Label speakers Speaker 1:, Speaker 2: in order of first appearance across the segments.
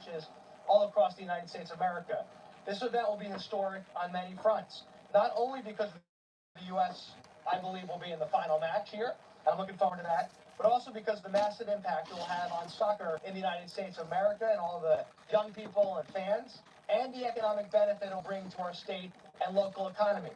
Speaker 1: matches all across the United States of America. This event will be historic on many fronts, not only because the U.S., I believe, will be in the final match here. I'm looking forward to that. But also because the massive impact it will have on soccer in the United States of America and all the young people and fans, and the economic benefit it will bring to our state and local economy.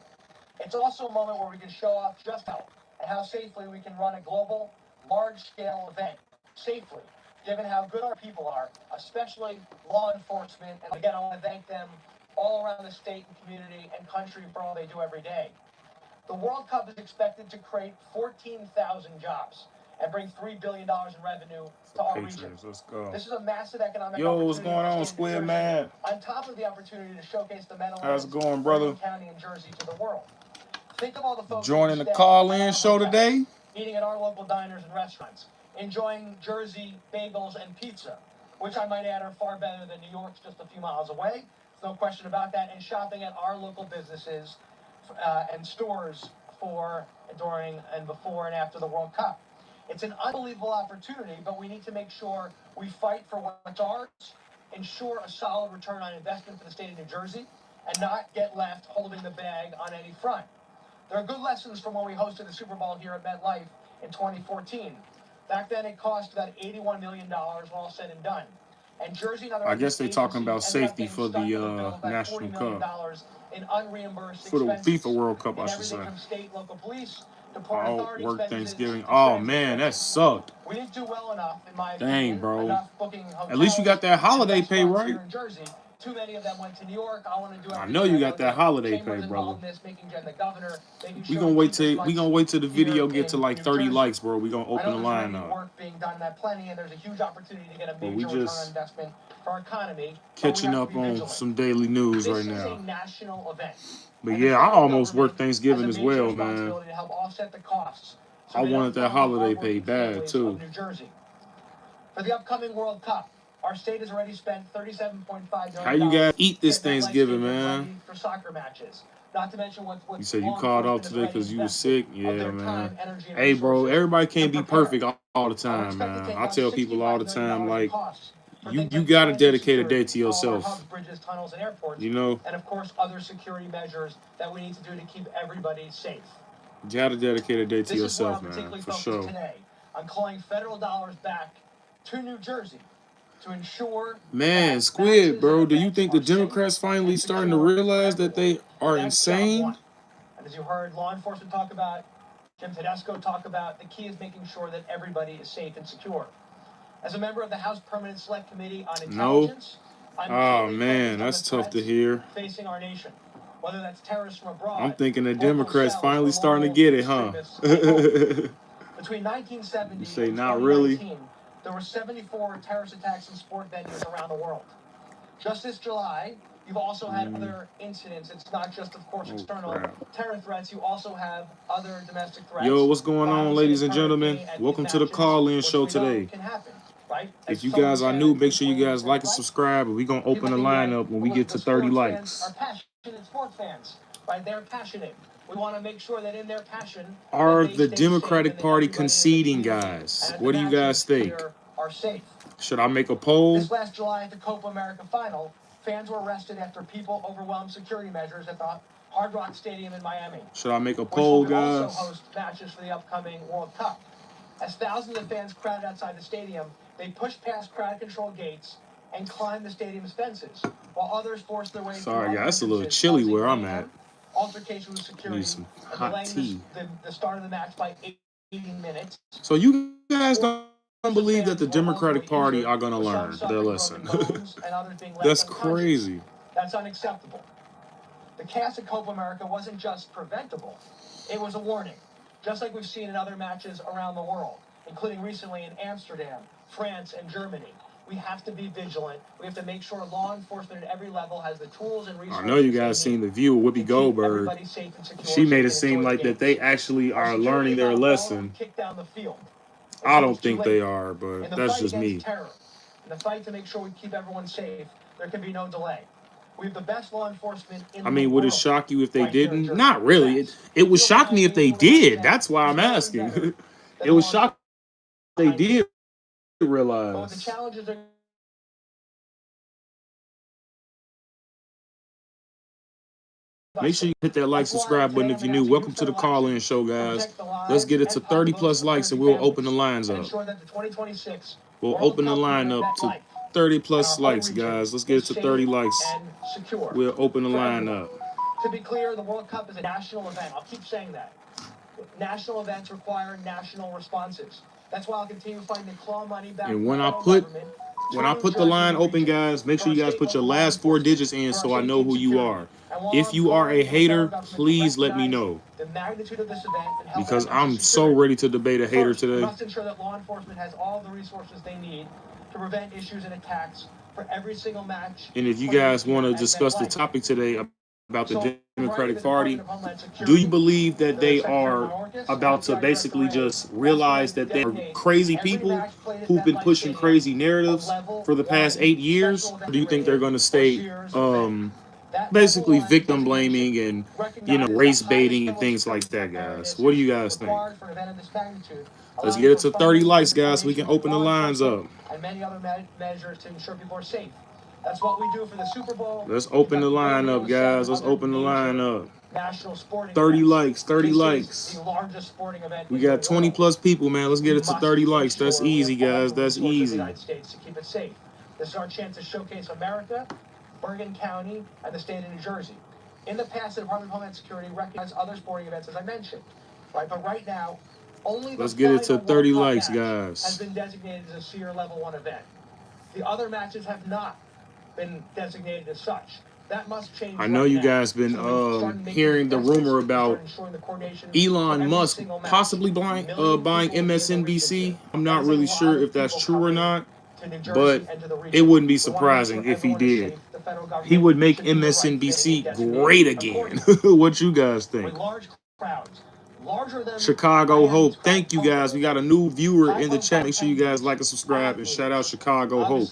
Speaker 1: It's also a moment where we can show off just how and how safely we can run a global, large-scale event safely, given how good our people are, especially law enforcement. And again, I want to thank them all around the state and community and country for all they do every day. The World Cup is expected to create 14,000 jobs and bring $3 billion in revenue to our region.
Speaker 2: Let's go.
Speaker 1: This is a massive economic
Speaker 2: Yo,
Speaker 1: opportunity.
Speaker 2: what's going on, Squid Man?
Speaker 1: On top of the opportunity to showcase the Meadowlands,
Speaker 2: how's it going, brother?
Speaker 1: County and Jersey to the world. Think of all the folks
Speaker 2: joining the call-in show today.
Speaker 1: Eating at our local diners and restaurants, enjoying Jersey bagels and pizza, which I might add are far better than New York's just a few miles away. There's no question about that. And shopping at our local businesses and stores for, during, and before and after the World Cup. It's an unbelievable opportunity, but we need to make sure we fight for what's ours, ensure a solid return on investment for the state of New Jersey, and not get left holding the bag on any front. There are good lessons from when we hosted the Super Bowl here at MetLife in 2014. Back then, it cost about $81 million when all said and done. And Jersey and other
Speaker 2: I guess they're talking about safety for the National Cup.
Speaker 1: In unreimbursed
Speaker 2: for the FIFA World Cup, I should say.
Speaker 1: From state, local police,
Speaker 2: oh, work Thanksgiving. Oh, man, that sucked.
Speaker 1: We didn't do well enough, in my
Speaker 2: opinion. Dang, bro.
Speaker 1: Hotels,
Speaker 2: at least you got that holiday pay, right?
Speaker 1: In Jersey. Too many of them went to New York.
Speaker 2: I know you got that holiday pay, brother. We gonna wait till the video get to like 30 likes, bro. We gonna open the line up.
Speaker 1: Work being done that plenty, and there's a huge opportunity to get a major return on investment for our economy.
Speaker 2: Catching up on some daily news right now.
Speaker 1: This is a national event.
Speaker 2: But yeah, I almost worked Thanksgiving as well, man. I wanted that holiday pay bad too. For the upcoming World Cup, our state has already spent $37.5 million. How you guys eat this Thanksgiving, man? For soccer matches. Not to mention what you said you called off today because you was sick. Yeah, man. Hey, bro, everybody can't be perfect all the time, man. I tell people all the time, like, you got to dedicate a day to yourself. Bridges, tunnels, and airports, you know? And, of course, other security measures that we need to do to keep everybody safe. You got to dedicate a day to yourself, man, for sure. Today, on calling federal dollars back to New Jersey to ensure... Man, Squid, bro, do you think the Democrats finally starting to realize that they are insane? And as you heard law enforcement talk about, Jim Tedesco talk about, the key is making sure that everybody is safe and secure. As a member of the House Permanent Select Committee on Intelligence... Oh, man, that's tough to hear. Facing our nation, whether that's terrorists from abroad... I'm thinking the Democrats finally starting to get it, huh? Between 1970 you say not really? There were 74 terrorist attacks in sport venues around the world. Just this July, you've also had other incidents. It's not just, of course, external terror threats. You also have other domestic threats. Yo, what's going on, ladies and gentlemen? Welcome to the call-in show today. Right? If you guys are new, make sure you guys like and subscribe. We're going to open the line up when we get to 30 likes. Are passionate sports fans, right? They're passionate. We want to make sure that in their passion... Are the Democratic Party conceding, guys? What do you guys think? Are safe. Should I make a poll? This last July at the Copa America final, fans were arrested after people overwhelmed security measures at the Hard Rock Stadium in Miami. Should I make a poll, guys? Also host matches for the upcoming World Cup. As thousands of fans crowded outside the stadium, they pushed past crowd control gates and climbed the stadium's fences, while others forced their way... Sorry, guys, it's a little chilly where I'm at. Altercation with security. Need some hot tea. The start of the match by 18 minutes. So you guys don't believe that the Democratic Party are going to learn their lesson. That's crazy. That's unacceptable. The chaos at Copa America wasn't just preventable. It was a warning. Just like we've seen in other matches around the world, including recently in Amsterdam, France, and Germany. We have to be vigilant. We have to make sure law enforcement at every level has the tools and resources. I know you guys seen the view of Whoopi Goldberg. She made it seem like that they actually are learning their lesson. I don't think they are, but that's just me. In the fight to make sure we keep everyone safe, there can be no delay. We have the best law enforcement in the world. I mean, would it shock you if they didn't? Not really. It would shock me if they did. That's why I'm asking. It would shock me if they did realize. Make sure you hit that like, subscribe button if you're new. Welcome to the call-in show, guys. Let's get it to 30 plus likes and we'll open the lines up. We'll open the line up to 30 plus likes, guys. Let's get it to 30 likes. We'll open the line up.
Speaker 1: To be clear, the World Cup is a national event. I'll keep saying that. National events require national responses. That's why I'll continue fighting to claw money back.
Speaker 2: And when I put the line open, guys, make sure you guys put your last 4 digits in so I know who you are. If you are a hater, please let me know.
Speaker 1: The magnitude of this event and help
Speaker 2: because I'm so ready to debate a hater today.
Speaker 1: We must ensure that law enforcement has all the resources they need to prevent issues and attacks for every single match.
Speaker 2: And if you guys want to discuss the topic today about the Democratic Party, do you believe that they are about to basically just realize that they're crazy people who've been pushing crazy narratives for the past 8 years? Or do you think they're going to stay basically victim blaming and, you know, race baiting and things like that, guys? What do you guys think? Let's get it to 30 likes, guys, so we can open the lines up.
Speaker 1: And many other measures to ensure people are safe. That's what we do for the Super Bowl.
Speaker 2: Let's open the line up, guys. Let's open the line up. 30 likes, 30 likes.
Speaker 1: The largest sporting event.
Speaker 2: We got 20 plus people, man. Let's get it to 30 likes. That's easy, guys. That's easy.
Speaker 1: United States to keep it safe. This is our chance to showcase America, Bergen County, and the state of New Jersey. In the past, the Department of Homeland Security recognized other sporting events, as I mentioned. Right, but right now, only the
Speaker 2: Let's get it to 30 likes,
Speaker 1: has
Speaker 2: guys.
Speaker 1: been designated as a SEER Level 1 event. The other matches have not been designated as such. That must change.
Speaker 2: I know you guys been hearing the rumor about Elon Musk possibly buying MSNBC. I'm not really sure if that's true or not, but it wouldn't be surprising if he did. He would make MSNBC great again. What you guys think? Chicago Hope. Thank you, guys. We got a new viewer in the chat. Make sure you guys like and subscribe and shout out Chicago Hope.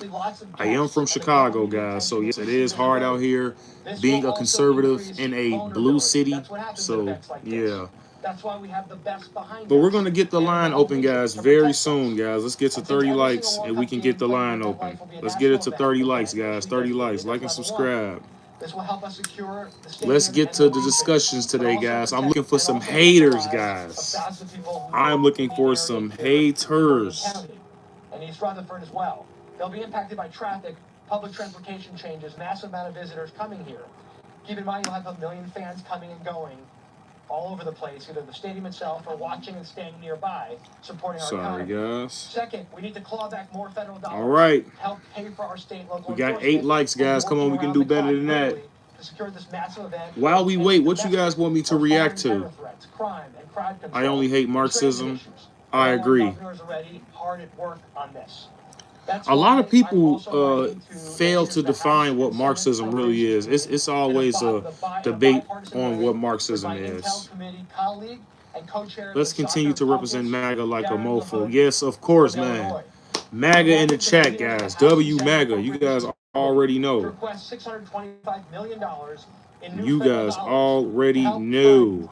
Speaker 2: I am from Chicago, guys. So yes, it is hard out here being a conservative in a blue city. So yeah.
Speaker 1: That's why we have the best behind.
Speaker 2: But we're going to get the line open, guys, very soon, guys. Let's get to 30 likes and we can get the line open. Let's get it to 30 likes, guys. 30 likes. Like and subscribe.
Speaker 1: This will help us secure the
Speaker 2: Let's get to the discussions today, guys. I'm looking for some haters, guys. I'm looking for some haters.
Speaker 1: And East Rutherford as well. They'll be impacted by traffic, public transportation changes, massive amount of visitors coming here. Keep in mind, you'll have 1 million fans coming and going all over the place, either the stadium itself or watching and standing nearby, supporting our economy.
Speaker 2: Guys.
Speaker 1: Second, we need to claw back more federal dollars.
Speaker 2: All right.
Speaker 1: Help pay for our state, local.
Speaker 2: We got 8 likes, guys. Come on, we can do better than that.
Speaker 1: To secure this massive event.
Speaker 2: While we wait, what you guys want me to react to? I only hate Marxism. I agree. A lot of people fail to define what Marxism really is. It's always a debate on what Marxism is. Let's continue to represent MAGA like a mofo. Yes, of course, man. MAGA in the chat, guys. W MAGA. You guys already know. You guys already know.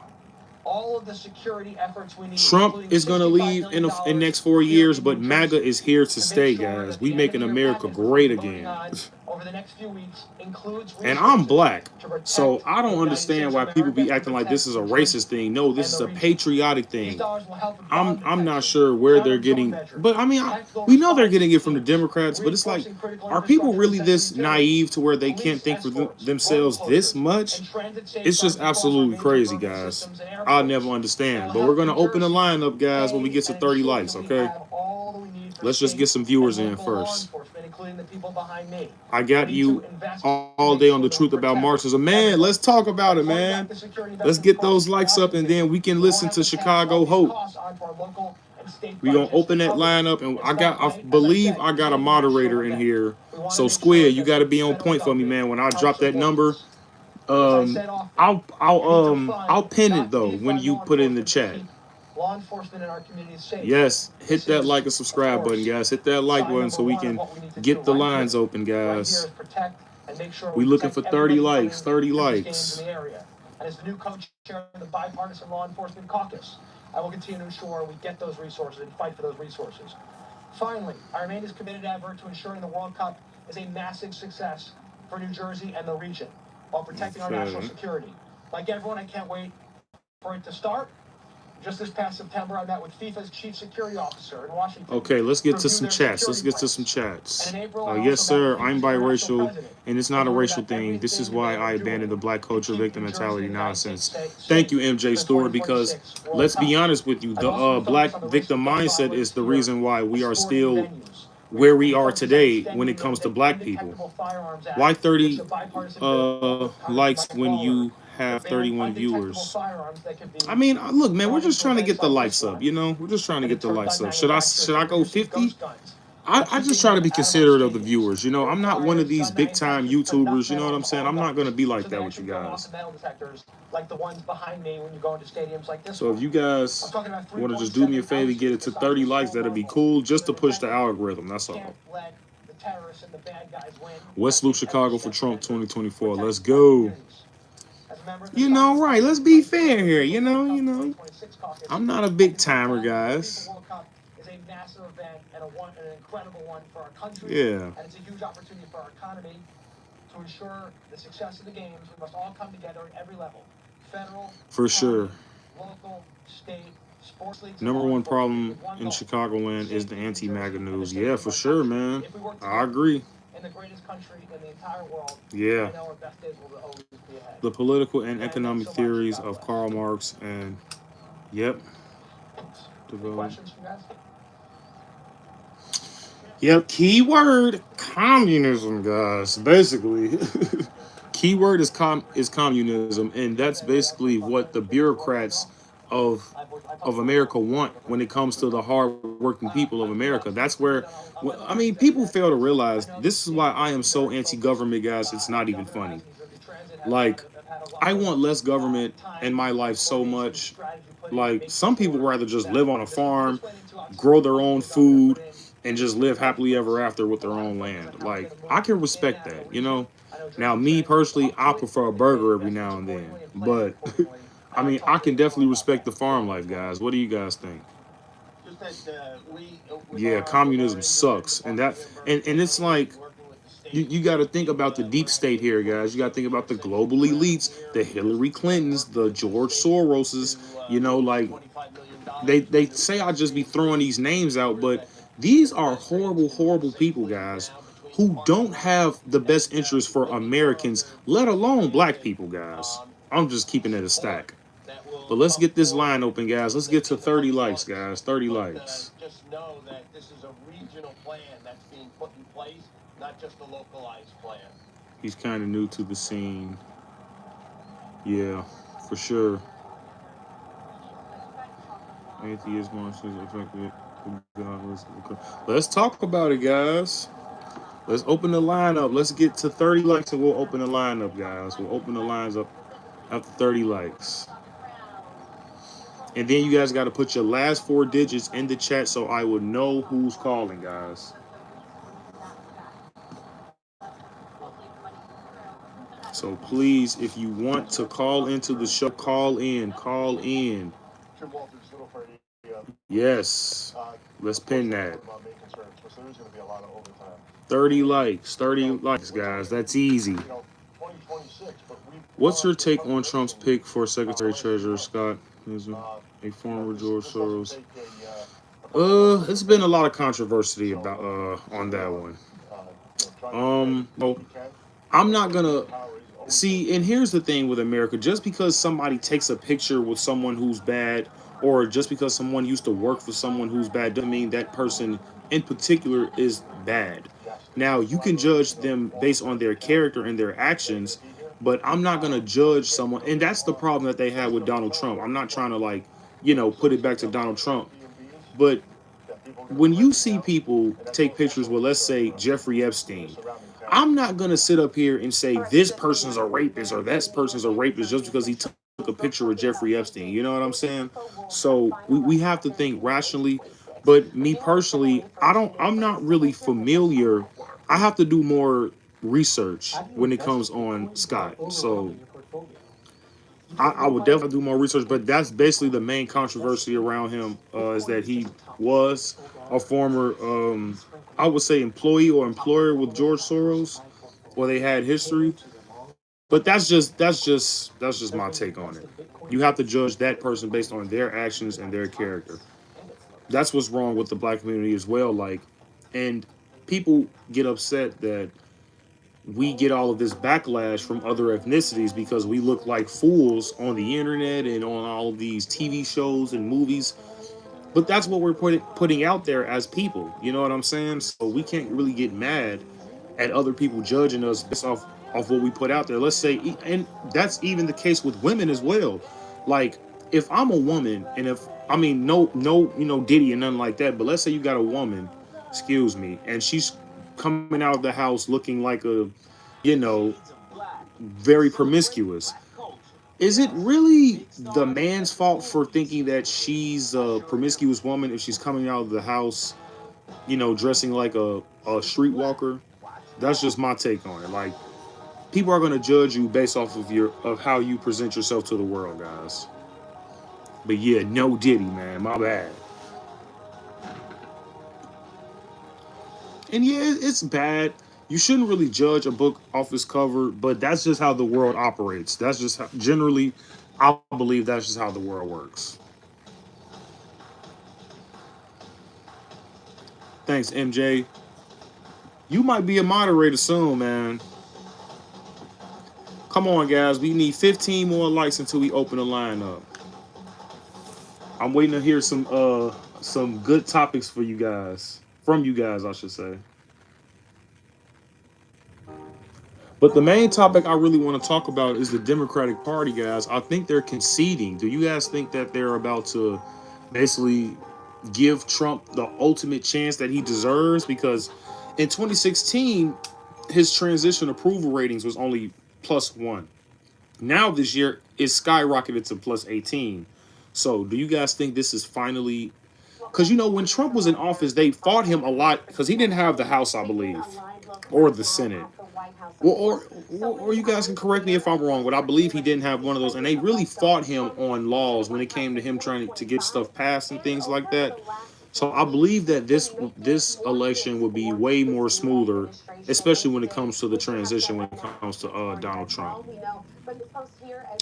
Speaker 1: All of the security efforts we need.
Speaker 2: Trump is going to leave in the next 4 years, but MAGA is here to stay, guys. We making America great again.
Speaker 1: Over the next few weeks includes
Speaker 2: and I'm black, so I don't understand why people be acting like this is a racist thing. No, this is a patriotic thing. I'm not sure where they're getting, but I mean, we know they're getting it from the Democrats, but it's like, are people really this naive to where they can't think for themselves this much? It's just absolutely crazy, guys. I'll never understand, but we're going to open the line up, guys, when we get to 30 likes, okay? Let's just get some viewers in first. I got you all day on the truth about Marxism. Man, let's talk about it, man. Let's get those likes up, and then we can listen to Chicago Hope. We're going to open that line up, and I believe I got a moderator in here. So, Squid, you got to be on point for me, man. When I drop that number, I'll pin it, though, when you put it in the chat.
Speaker 1: Law enforcement in our community is safe.
Speaker 2: Yes, hit that like and subscribe button, guys. Hit that like button so we can get the lines open, guys. We looking for 30 likes, 30 likes.
Speaker 1: And as the new co-chair of the bipartisan law enforcement caucus, I will continue to ensure we get those resources and fight for those resources. Finally, I remain as committed ever to ensuring the World Cup is a massive success for New Jersey and the region, while protecting our national security. Like everyone, I can't wait for it to start. Just this past September, I met with FIFA's chief security officer in Washington.
Speaker 2: Okay, let's get
Speaker 1: To
Speaker 2: to
Speaker 1: review
Speaker 2: some
Speaker 1: their
Speaker 2: chats. Let's
Speaker 1: security
Speaker 2: get to some
Speaker 1: plans.
Speaker 2: chats.
Speaker 1: And in April, I
Speaker 2: Yes,
Speaker 1: also met
Speaker 2: sir.
Speaker 1: with
Speaker 2: I'm
Speaker 1: FIFA's international
Speaker 2: biracial,
Speaker 1: president.
Speaker 2: and it's
Speaker 1: To
Speaker 2: not a
Speaker 1: learn
Speaker 2: racial
Speaker 1: about
Speaker 2: thing. This is
Speaker 1: everything
Speaker 2: why
Speaker 1: they
Speaker 2: I
Speaker 1: are
Speaker 2: abandoned the
Speaker 1: doing
Speaker 2: black
Speaker 1: to
Speaker 2: culture
Speaker 1: keep
Speaker 2: victim
Speaker 1: New Jersey
Speaker 2: mentality
Speaker 1: and the United States
Speaker 2: nonsense. Thank
Speaker 1: safe
Speaker 2: you, MJ
Speaker 1: for the
Speaker 2: Store, because
Speaker 1: 2026 World
Speaker 2: let's
Speaker 1: Cup.
Speaker 2: be honest with you,
Speaker 1: I've
Speaker 2: the
Speaker 1: also been
Speaker 2: black
Speaker 1: focused on the race to
Speaker 2: victim
Speaker 1: gun
Speaker 2: mindset is
Speaker 1: violence
Speaker 2: the
Speaker 1: here
Speaker 2: reason why we
Speaker 1: at
Speaker 2: are
Speaker 1: sporting
Speaker 2: still
Speaker 1: venues.
Speaker 2: where we
Speaker 1: We
Speaker 2: are
Speaker 1: focus on
Speaker 2: today when
Speaker 1: extending
Speaker 2: it comes to
Speaker 1: the
Speaker 2: black people.
Speaker 1: Undetectable Firearms Act,
Speaker 2: Why
Speaker 1: which
Speaker 2: 30
Speaker 1: is a bipartisan bill Congressman
Speaker 2: likes
Speaker 1: Mike
Speaker 2: when
Speaker 1: Lawler
Speaker 2: you
Speaker 1: that
Speaker 2: have
Speaker 1: ban
Speaker 2: 31
Speaker 1: undetectable
Speaker 2: viewers?
Speaker 1: firearms that could be
Speaker 2: I mean, look, man, we're
Speaker 1: brought
Speaker 2: just
Speaker 1: into
Speaker 2: trying to get
Speaker 1: events
Speaker 2: the
Speaker 1: like this
Speaker 2: likes up,
Speaker 1: one
Speaker 2: you know? We're just trying to
Speaker 1: and
Speaker 2: get the
Speaker 1: deter
Speaker 2: likes
Speaker 1: gun
Speaker 2: up. Should
Speaker 1: manufacturers
Speaker 2: I
Speaker 1: from
Speaker 2: go
Speaker 1: producing
Speaker 2: 50?
Speaker 1: ghost guns and
Speaker 2: I just
Speaker 1: keeping
Speaker 2: try to
Speaker 1: them
Speaker 2: be
Speaker 1: out of our
Speaker 2: considerate of the
Speaker 1: stadiums.
Speaker 2: viewers. You
Speaker 1: It
Speaker 2: know, I'm not one of
Speaker 1: requires
Speaker 2: these
Speaker 1: gun
Speaker 2: big time
Speaker 1: manufacturers to put nut
Speaker 2: YouTubers. You know
Speaker 1: metal
Speaker 2: what I'm
Speaker 1: into
Speaker 2: saying?
Speaker 1: all
Speaker 2: I'm not going to be
Speaker 1: guns
Speaker 2: like
Speaker 1: so they
Speaker 2: that with you
Speaker 1: actually go off
Speaker 2: guys.
Speaker 1: the metal detectors like the ones behind me when you go into stadiums like this
Speaker 2: So
Speaker 1: one.
Speaker 2: if you
Speaker 1: I'm
Speaker 2: guys
Speaker 1: talking about
Speaker 2: want to just do me a
Speaker 1: 3.7
Speaker 2: favor, get
Speaker 1: ounces
Speaker 2: it
Speaker 1: the
Speaker 2: to
Speaker 1: size of
Speaker 2: 30
Speaker 1: a
Speaker 2: likes,
Speaker 1: small
Speaker 2: that'd be
Speaker 1: marble.
Speaker 2: cool,
Speaker 1: So
Speaker 2: just
Speaker 1: the
Speaker 2: to push the
Speaker 1: detective
Speaker 2: algorithm. That's all.
Speaker 1: can't let the terrorists and the bad guys win.
Speaker 2: West
Speaker 1: That's
Speaker 2: Loop,
Speaker 1: the integrity
Speaker 2: Chicago for
Speaker 1: step
Speaker 2: Trump
Speaker 1: detectors
Speaker 2: 2024.
Speaker 1: protect
Speaker 2: Let's
Speaker 1: our
Speaker 2: go.
Speaker 1: communities. As a member of the
Speaker 2: You
Speaker 1: Soccer
Speaker 2: know, right.
Speaker 1: Caucus
Speaker 2: Let's be
Speaker 1: Vice Chair
Speaker 2: fair
Speaker 1: of the
Speaker 2: here.
Speaker 1: FIFA World Cup 2026 caucus,
Speaker 2: I'm not a
Speaker 1: I
Speaker 2: big
Speaker 1: can
Speaker 2: timer,
Speaker 1: confirm that the FIFA
Speaker 2: guys.
Speaker 1: World Cup is a massive event and an incredible one for our country.
Speaker 2: Yeah.
Speaker 1: And it's a huge opportunity for our economy. To ensure the success of the games, we must all come together at every level. Federal,
Speaker 2: For
Speaker 1: county,
Speaker 2: sure.
Speaker 1: local, state, sports leagues, and
Speaker 2: Number
Speaker 1: law
Speaker 2: one
Speaker 1: enforcement
Speaker 2: problem
Speaker 1: with one
Speaker 2: in
Speaker 1: goal:
Speaker 2: Chicagoland is the
Speaker 1: safety of New
Speaker 2: anti-MAGA
Speaker 1: Jersey and the
Speaker 2: news.
Speaker 1: safety
Speaker 2: Yeah,
Speaker 1: of
Speaker 2: for
Speaker 1: our
Speaker 2: sure,
Speaker 1: country.
Speaker 2: man.
Speaker 1: If we work
Speaker 2: I
Speaker 1: together
Speaker 2: agree.
Speaker 1: in the greatest country in the entire world,
Speaker 2: Yeah.
Speaker 1: I know our best days will always be ahead.
Speaker 2: The political and
Speaker 1: Thanks
Speaker 2: economic
Speaker 1: so much.
Speaker 2: theories
Speaker 1: God
Speaker 2: of
Speaker 1: bless.
Speaker 2: Karl Marx and, yep.
Speaker 1: Any questions from you guys?
Speaker 2: Yep, keyword communism, guys. Basically, keyword is communism, and that's basically what the bureaucrats of America want when it comes to the hard-working people of America. That's where, I mean, people fail to realize this is why I am so anti-government, guys. It's not even funny. Like, I want less government in my life so much. Like, some people rather just live on a farm, grow their own food, and just live happily ever after with their own land. Like, I can respect that, you know? Now, me personally, I prefer a burger every now and then. But, I mean, I can definitely respect the farm life, guys. What do you guys think? Yeah, communism sucks. And it's like, you got to think about the deep state here, guys. You got to think about the global elites, the Hillary Clintons, the George Soroses. You know, like they say I just be throwing these names out, but these are horrible, horrible people, guys, who don't have the best interest for Americans, let alone black people, guys. I'm just keeping it a stack. But let's get this line open, guys. Let's get to 30 likes, guys. 30 likes.
Speaker 1: Just know that this is a regional plan that's being put in place, not just a localized plan.
Speaker 2: He's kind of new to the scene. Yeah, for sure. Atheism is affected. Let's talk about it, guys. Let's open the line up. Let's get to 30 likes and we'll open the line up, guys. We'll open the lines up after 30 likes. And then you guys got to put your last 4 digits in the chat so I will know who's calling, guys. So please, if you want to call into the show, call in. Call in. Yes. Let's pin that. 30 likes. 30 likes, guys. That's easy. What's your take on Trump's pick for Secretary Treasurer, Scott? Is a former George Soros. It's been a lot of controversy about on that one. Well, I'm not gonna see, and here's the thing with America: just because somebody takes a picture with someone who's bad, or just because someone used to work for someone who's bad, doesn't mean that person in particular is bad. Now, you can judge them based on their character and their actions, but I'm not gonna judge someone, and that's the problem that they had with Donald Trump. I'm not trying to put it back to Donald Trump, but when you see people take pictures with, let's say, Jeffrey Epstein, I'm not going to sit up here and say this person's a rapist or that person's a rapist just because he took a picture with Jeffrey Epstein. You know what I'm saying? So we have to think rationally. But me personally, I'm not really familiar. I have to do more research when it comes on Scott. So I would definitely do more research, but that's basically the main controversy around him is that he was a former, I would say, employee or employer with George Soros, or they had history. But that's just my take on it. You have to judge that person based on their actions and their character. That's what's wrong with the black community as well. Like, and people get upset that we get all of this backlash from other ethnicities because we look like fools on the internet and on all of these TV shows and movies. But that's what we're putting out there as people. You know what I'm saying? So we can't really get mad at other people judging us based off what we put out there. Let's say, and that's even the case with women as well. Like, if I'm a woman, and if I mean no Diddy and nothing like that, but let's say you got a woman, excuse me, and she's coming out of the house looking like a, you know, very promiscuous. Is it really the man's fault for thinking that she's a promiscuous woman if she's coming out of the house, dressing like a streetwalker? That's just my take on it. Like, people are gonna judge you based off of how you present yourself to the world, guys. But yeah, no Diddy, man, my bad. And yeah, it's bad. You shouldn't really judge a book off its cover, but that's just how the world operates. That's just how, generally, I believe that's just how the world works. Thanks, MJ. You might be a moderator soon, man. Come on, guys. We need 15 more likes until we open the line up. I'm waiting to hear some good topics for you guys. From you guys, I should say. But the main topic I really want to talk about is the Democratic Party, guys. I think they're conceding. Do you guys think that they're about to basically give Trump the ultimate chance that he deserves? Because in 2016, his transition approval ratings was only +1. Now this year, it's skyrocketed to +18. So do you guys think this is finally? Because when Trump was in office, they fought him a lot because he didn't have the House, I believe, or the Senate. Or you guys can correct me if I'm wrong, but I believe he didn't have one of those, and they really fought him on laws when it came to him trying to get stuff passed and things like that. So I believe that this election will be way more smoother, especially when it comes to the transition when it comes to Donald Trump.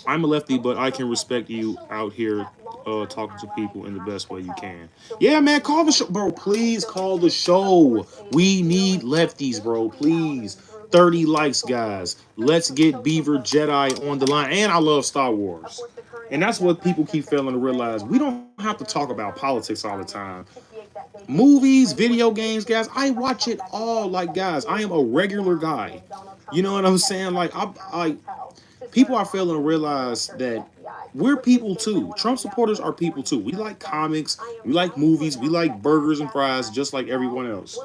Speaker 2: I'm a lefty, but I can respect you out here talking to people in the best way you can. Yeah, man, call the show, bro. Please call the show. We need lefties, bro. Please. 30 likes, guys. Let's get Beaver Jedi on the line. And I love Star Wars. And that's what people keep failing to realize. We don't have to talk about politics all the time. Movies, video games, guys, I watch it all. Like, guys, I am a regular guy. You know what I'm saying? Like, people are failing to realize that we're people too. Trump supporters are people too. We like comics, we like movies, we like burgers and fries just like everyone else.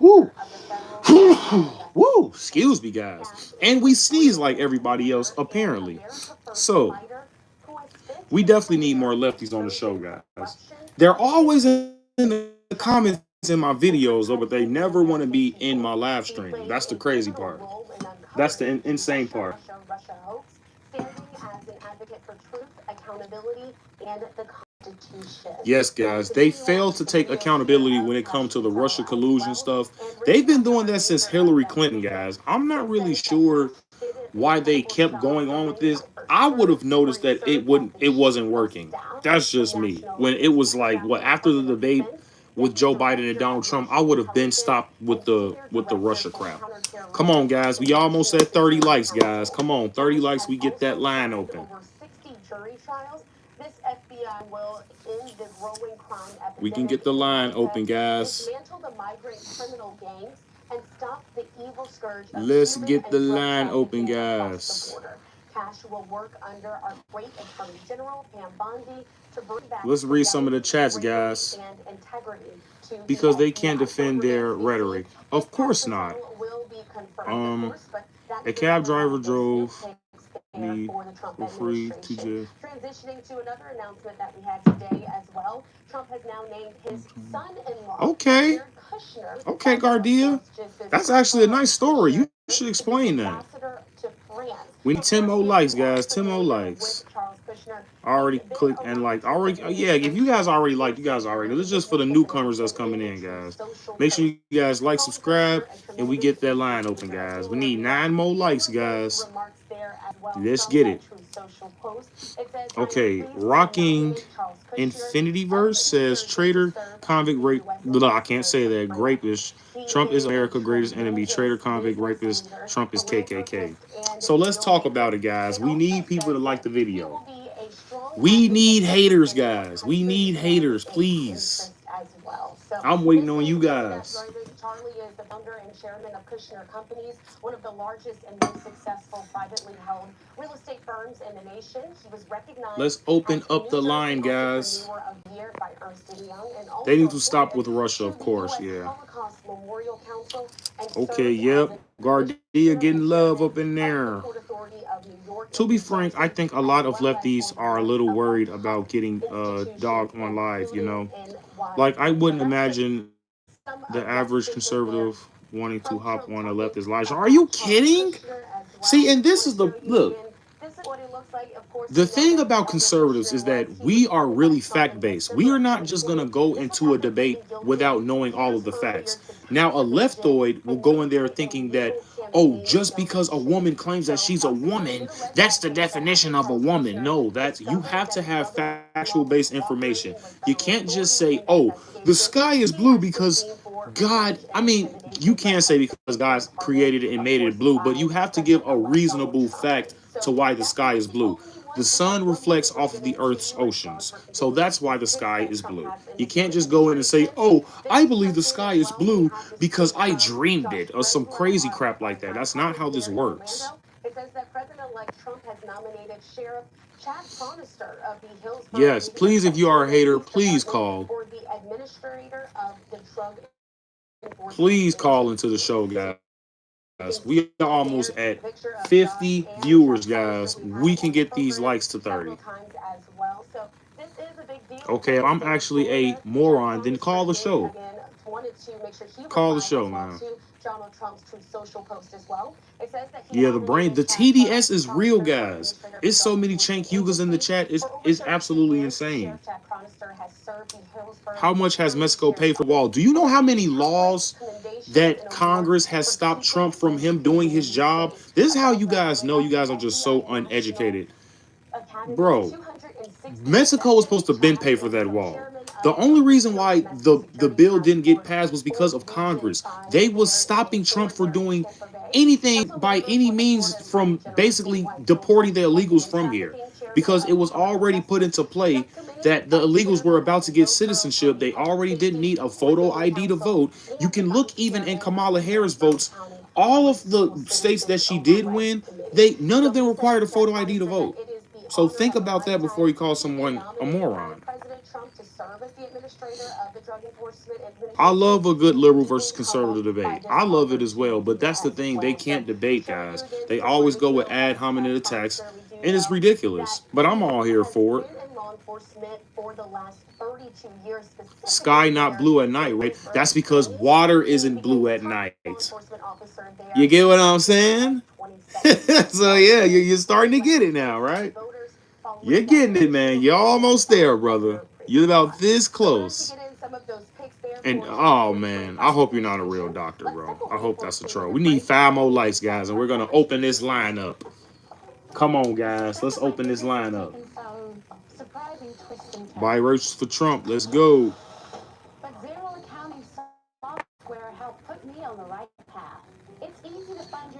Speaker 2: Woo! Woo! Excuse me, guys. And we sneeze like everybody else, apparently. So, we definitely need more lefties on the show, guys. They're always in the comments in my videos, though, but they never want to be in my live stream. That's the crazy part. That's the insane part. Yes, guys, they failed to take accountability when it comes to the Russia collusion stuff. They've been doing that since Hillary Clinton, guys. I'm not really sure why they kept going on with this. I would have noticed that it wasn't working. That's just me. When it was like what after the debate with Joe Biden and Donald Trump, I would have been stopped with the Russia crap. Come on, guys. We almost at 30 likes, guys. Come on, 30 likes, we get that line open. We can get the line open, guys. Let's get the line open, guys. Let's read some of the chats, guys. Because they can't defend their rhetoric. Of course not. A cab driver drove me for free to jail. Transitioning to another announcement that we had today as well. Trump has now named his son-in-law. Okay. Okay, Gardia. That's actually a nice story. You should explain that. We need 10 more likes, guys. 10 more likes. Already click and like. Already, yeah. If you guys already liked, you guys already know. This is just for the newcomers that's coming in, guys. Make sure you guys like, subscribe, and we get that line open, guys. We need 9 more likes, guys. Let's get it. Okay, Rocking Infinity Verse says traitor, convict, rape. Blah, I can't say that. Grapist. Trump is America's greatest enemy. Traitor, convict, rapist. Trump is KKK. So let's talk about it, guys. We need people to like the video. We need haters, guys. We need haters, please. I'm waiting on you guys.
Speaker 3: Charlie is the founder and chairman of Kushner Companies, one of the largest and most successful privately held real estate firms in the nation. He was recognized.
Speaker 2: Let's open up the line, guys. They need to stop with Russia, of course, yeah. Okay, yep. Gardia getting love up in there. To be frank, I think a lot of lefties are a little worried about getting dogged on live, you know? Like, I wouldn't imagine the average conservative wanting to hop on a leftist live show. Are you kidding? See, and this is the, look. The thing about conservatives is that we are really fact-based. We are not just going to go into a debate without knowing all of the facts. Now, a leftoid will go in there thinking that, oh, just because a woman claims that she's a woman, that's the definition of a woman. No, that's, you have to have factual-based information. You can't just say, oh, the sky is blue because God, I mean, you can't say because God created it and made it blue, but you have to give a reasonable fact to why the sky is blue. The sun reflects off of the Earth's oceans, so that's why the sky is blue. You can't just go in and say, oh, I believe the sky is blue because I dreamed it, or some crazy crap like that. That's not how this works.
Speaker 3: It says that President-elect Trump has nominated Sheriff Chad Cronister of the Hillsborough.
Speaker 2: Yes, please, if you are a hater, please call.
Speaker 3: For the administrator of the drug.
Speaker 2: Please call into the show, guys. We are almost at 50 viewers, guys. We can get these likes to 30. Okay, if I'm actually a moron, then call the show. Call the show, man. Yeah, the brain, the TDS is real, guys. It's so many Chank Yugas in the chat. It's absolutely insane. How much has Mexico paid for the wall? Do you know how many laws that Congress has stopped Trump from him doing his job? This is how you guys know you guys are just so uneducated. Bro, Mexico was supposed to been pay for that wall. The only reason why the bill didn't get passed was because of Congress. They was stopping Trump for doing anything by any means from basically deporting the illegals from here. Because it was already put into play that the illegals were about to get citizenship. They already didn't need a photo ID to vote. You can look even in Kamala Harris votes. All of the states that she did win, none of them required a photo ID to vote. So think about that before you call someone a moron. I love a good liberal versus conservative debate. I love it as well, but that's the thing. They can't debate, guys. They always go with ad hominem attacks, and it's ridiculous. But I'm all here for it. Sky not blue at night, right? That's because water isn't blue at night. You get what I'm saying? So yeah, you're starting to get it now, right? You're getting it, man. You're almost there, brother. You're about this close. And oh man, I hope you're not a real doctor, bro. I hope that's a troll. We need 5 more likes, guys, and we're gonna open this line up. Come on, guys, let's open this line up. Buy roaches for Trump. Let's go.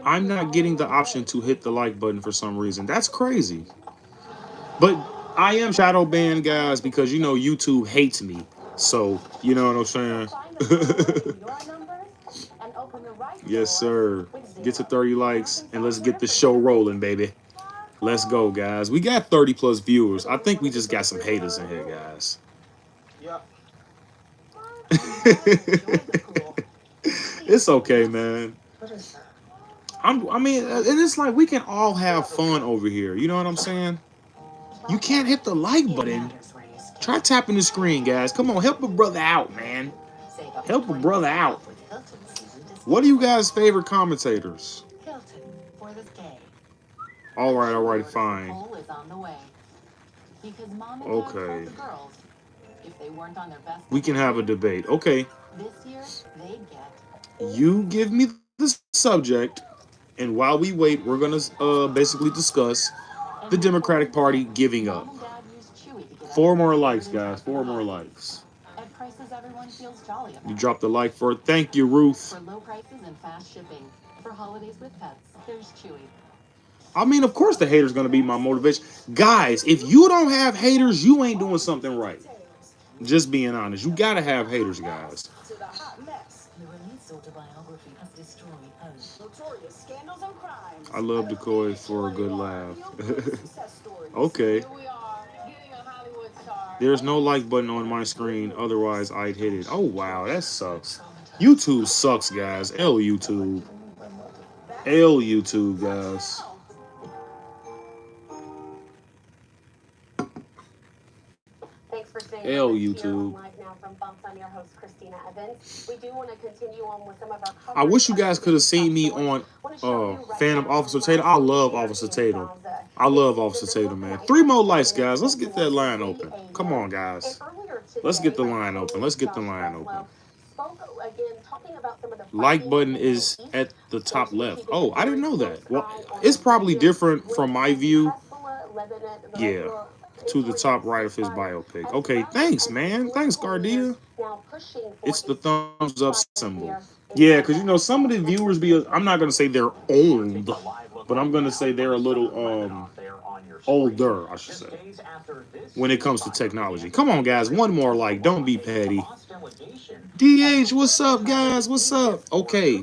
Speaker 2: I'm not getting the option to hit the like button for some reason. That's crazy. But I am shadow banned, guys, because you know YouTube hates me. So, you know what I'm saying? Yes, sir. Get to 30 likes and let's get the show rolling, baby. Let's go, guys. We got 30 plus viewers. I think we just got some haters in here, guys.
Speaker 1: Yeah.
Speaker 2: It's okay, man. I mean, and it's like we can all have fun over here. You know what I'm saying? You can't hit the like button. Try tapping the screen, guys. Come on, help a brother out, man. Help a brother out. What are you guys' favorite commentators? All right, fine.
Speaker 3: Because mom and dad told
Speaker 2: Okay.
Speaker 3: the girls if they weren't on their best
Speaker 2: We can have a debate. Okay.
Speaker 3: this year, they'd get.
Speaker 2: You give me the subject, and while we wait, we're gonna basically discuss the Democratic Party giving up.
Speaker 3: Mom and dad used Chewy to get
Speaker 2: 4 more
Speaker 3: everyone
Speaker 2: likes,
Speaker 3: food and
Speaker 2: guys. 4 more
Speaker 3: high
Speaker 2: likes.
Speaker 3: at prices everyone feels jolly about.
Speaker 2: You dropped the like for it. Thank you, Ruth.
Speaker 3: For low prices and fast shipping. For holidays with pets, there's Chewy.
Speaker 2: I mean, of course, the haters gonna be my motivation, guys. If you don't have haters, you ain't doing something right. Just being honest, you gotta have haters, guys.
Speaker 4: To the hot mess. The released autobiography has destroyed hope. Notorious scandals and crimes.
Speaker 2: I love Decoy for a good laugh. Okay.
Speaker 4: Here we are, getting a Hollywood star.
Speaker 2: There's no like button on my screen, otherwise I'd hit it. Oh wow, that sucks. YouTube sucks, guys. L YouTube. L YouTube, guys.
Speaker 3: Thanks for staying
Speaker 2: L
Speaker 3: with us
Speaker 2: YouTube.
Speaker 3: here on Live Now from Bumps. I'm your host, Christina Evans. We do want to continue on with some of our
Speaker 2: I wish you guys could have seen me on Phantom Officer Tatum. I love Officer Tatum. I love Officer Tatum, man. 3 more lights, guys. Let's get that line open. Come on, guys. Let's get the line open. Let's get the line open. Like button is at the top left. Oh, I didn't know that. Well, it's probably different from my view. Yeah, to the top right of his biopic. Okay, thanks, man. Thanks, Gardia. It's the thumbs up symbol. Yeah, because, you know, some of the viewers be, I'm not going to say they're old, but I'm going to say they're a little older, I should say, when it comes to technology. Come on, guys. One more like. Don't be petty. DH, what's up, guys? What's up? Okay.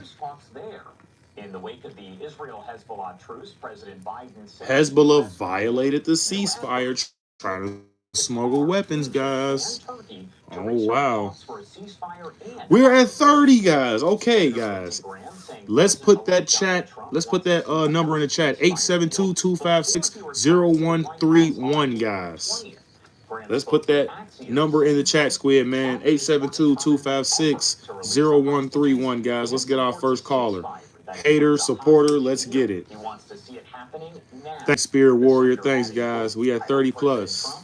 Speaker 1: In the wake of the Israel-Hezbollah truce, President Biden said
Speaker 2: Hezbollah violated the ceasefire, trying to smuggle weapons, guys. Oh, wow. We're at 30, guys. Okay, guys. Let's put that chat. Let's put that number in the chat. 872-256-0131, guys. Let's put that number in the chat, Squid, man. 872-256-0131, guys. Let's get our first caller. Hater, supporter, let's get it. Thanks, Spirit Warrior. Thanks, guys. We at 30 plus.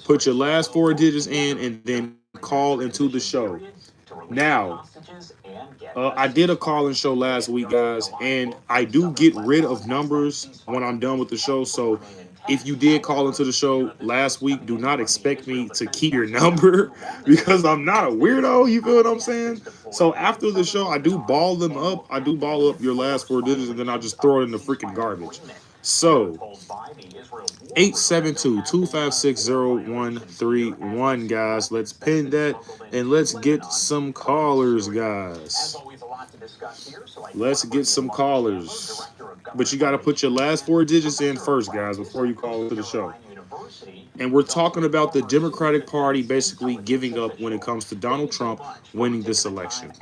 Speaker 2: Put your last 4 digits in and then call into the show. Now, I did a call-in show last week, guys, and I do get rid of numbers when I'm done with the show. So if you did call into the show last week, do not expect me to keep your number because I'm not a weirdo. You feel what I'm saying? So after the show, I do ball them up. I do ball up your last 4 digits, and then I'll just throw it in the freaking garbage. So 872-256-0131, guys. Let's pin that and let's get some callers, guys. Let's get some callers. But you got to put your last 4 digits in first, guys, before you call into the show. And we're talking about the Democratic Party basically giving up when it comes to Donald Trump winning this election.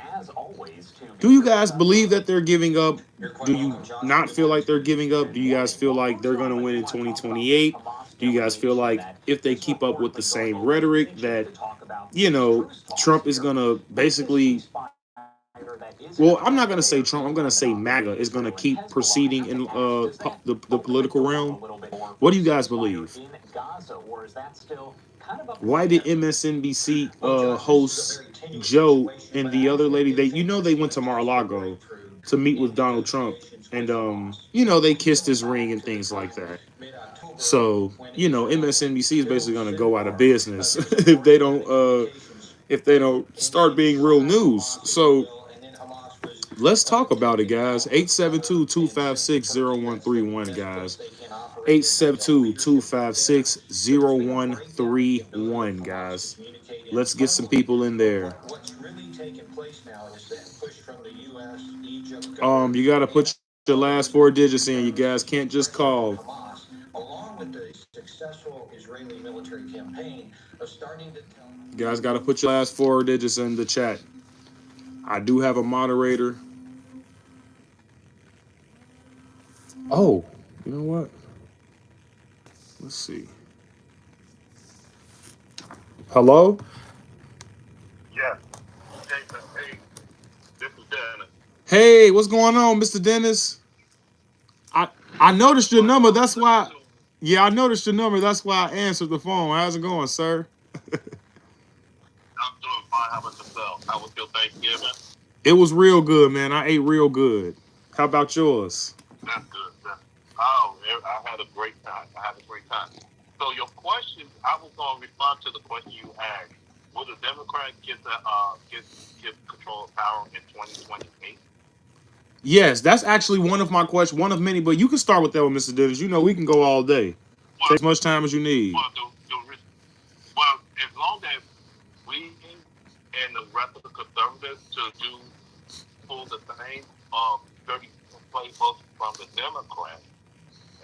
Speaker 2: Do you guys believe that they're giving up? Do you not feel like they're giving up? Do you guys feel like they're going to win in 2028? Do you guys feel like if they keep up with the same rhetoric that, you know, Trump is going to basically... Well, I'm not going to say Trump. I'm going to say MAGA is going to keep proceeding in the political realm. What do you guys believe? Why did MSNBC host Joe and the other lady, they went to Mar-a-Lago to meet with Donald Trump, and they kissed his ring and things like that. So, MSNBC is basically going to go out of business if they don't start being real news. So let's talk about it, guys. 872-256-0131, guys. 872-256-0131, guys. Let's get some people in there. You got to put your last 4 digits in. You guys can't just call. You guys got to put your last 4 digits in the chat. I do have a moderator. Oh, you know what? Let's see. Hello?
Speaker 5: Yeah. Hey, this is Dennis.
Speaker 2: Hey, what's going on, Mr. Dennis? I noticed your number. That's why. Yeah, I noticed your number. That's why I answered the phone. How's it going, sir?
Speaker 5: I'm doing fine. How about yourself? How was your Thanksgiving?
Speaker 2: It was real good, man. I ate real good. How about yours?
Speaker 5: That's good. Oh, I had a great time. I had a great time. So your question, I was going to respond to the question you asked. Will the Democrat get control of power in 2028?
Speaker 2: Yes, that's actually one of my questions, one of many. But you can start with that one, Mr. Dennis. You know we can go all day. Take
Speaker 5: Well,
Speaker 2: as much time as you need.
Speaker 5: well, well, as long as we and the rest of the conservatives to do pull the same 30 playbooks from the Democrats,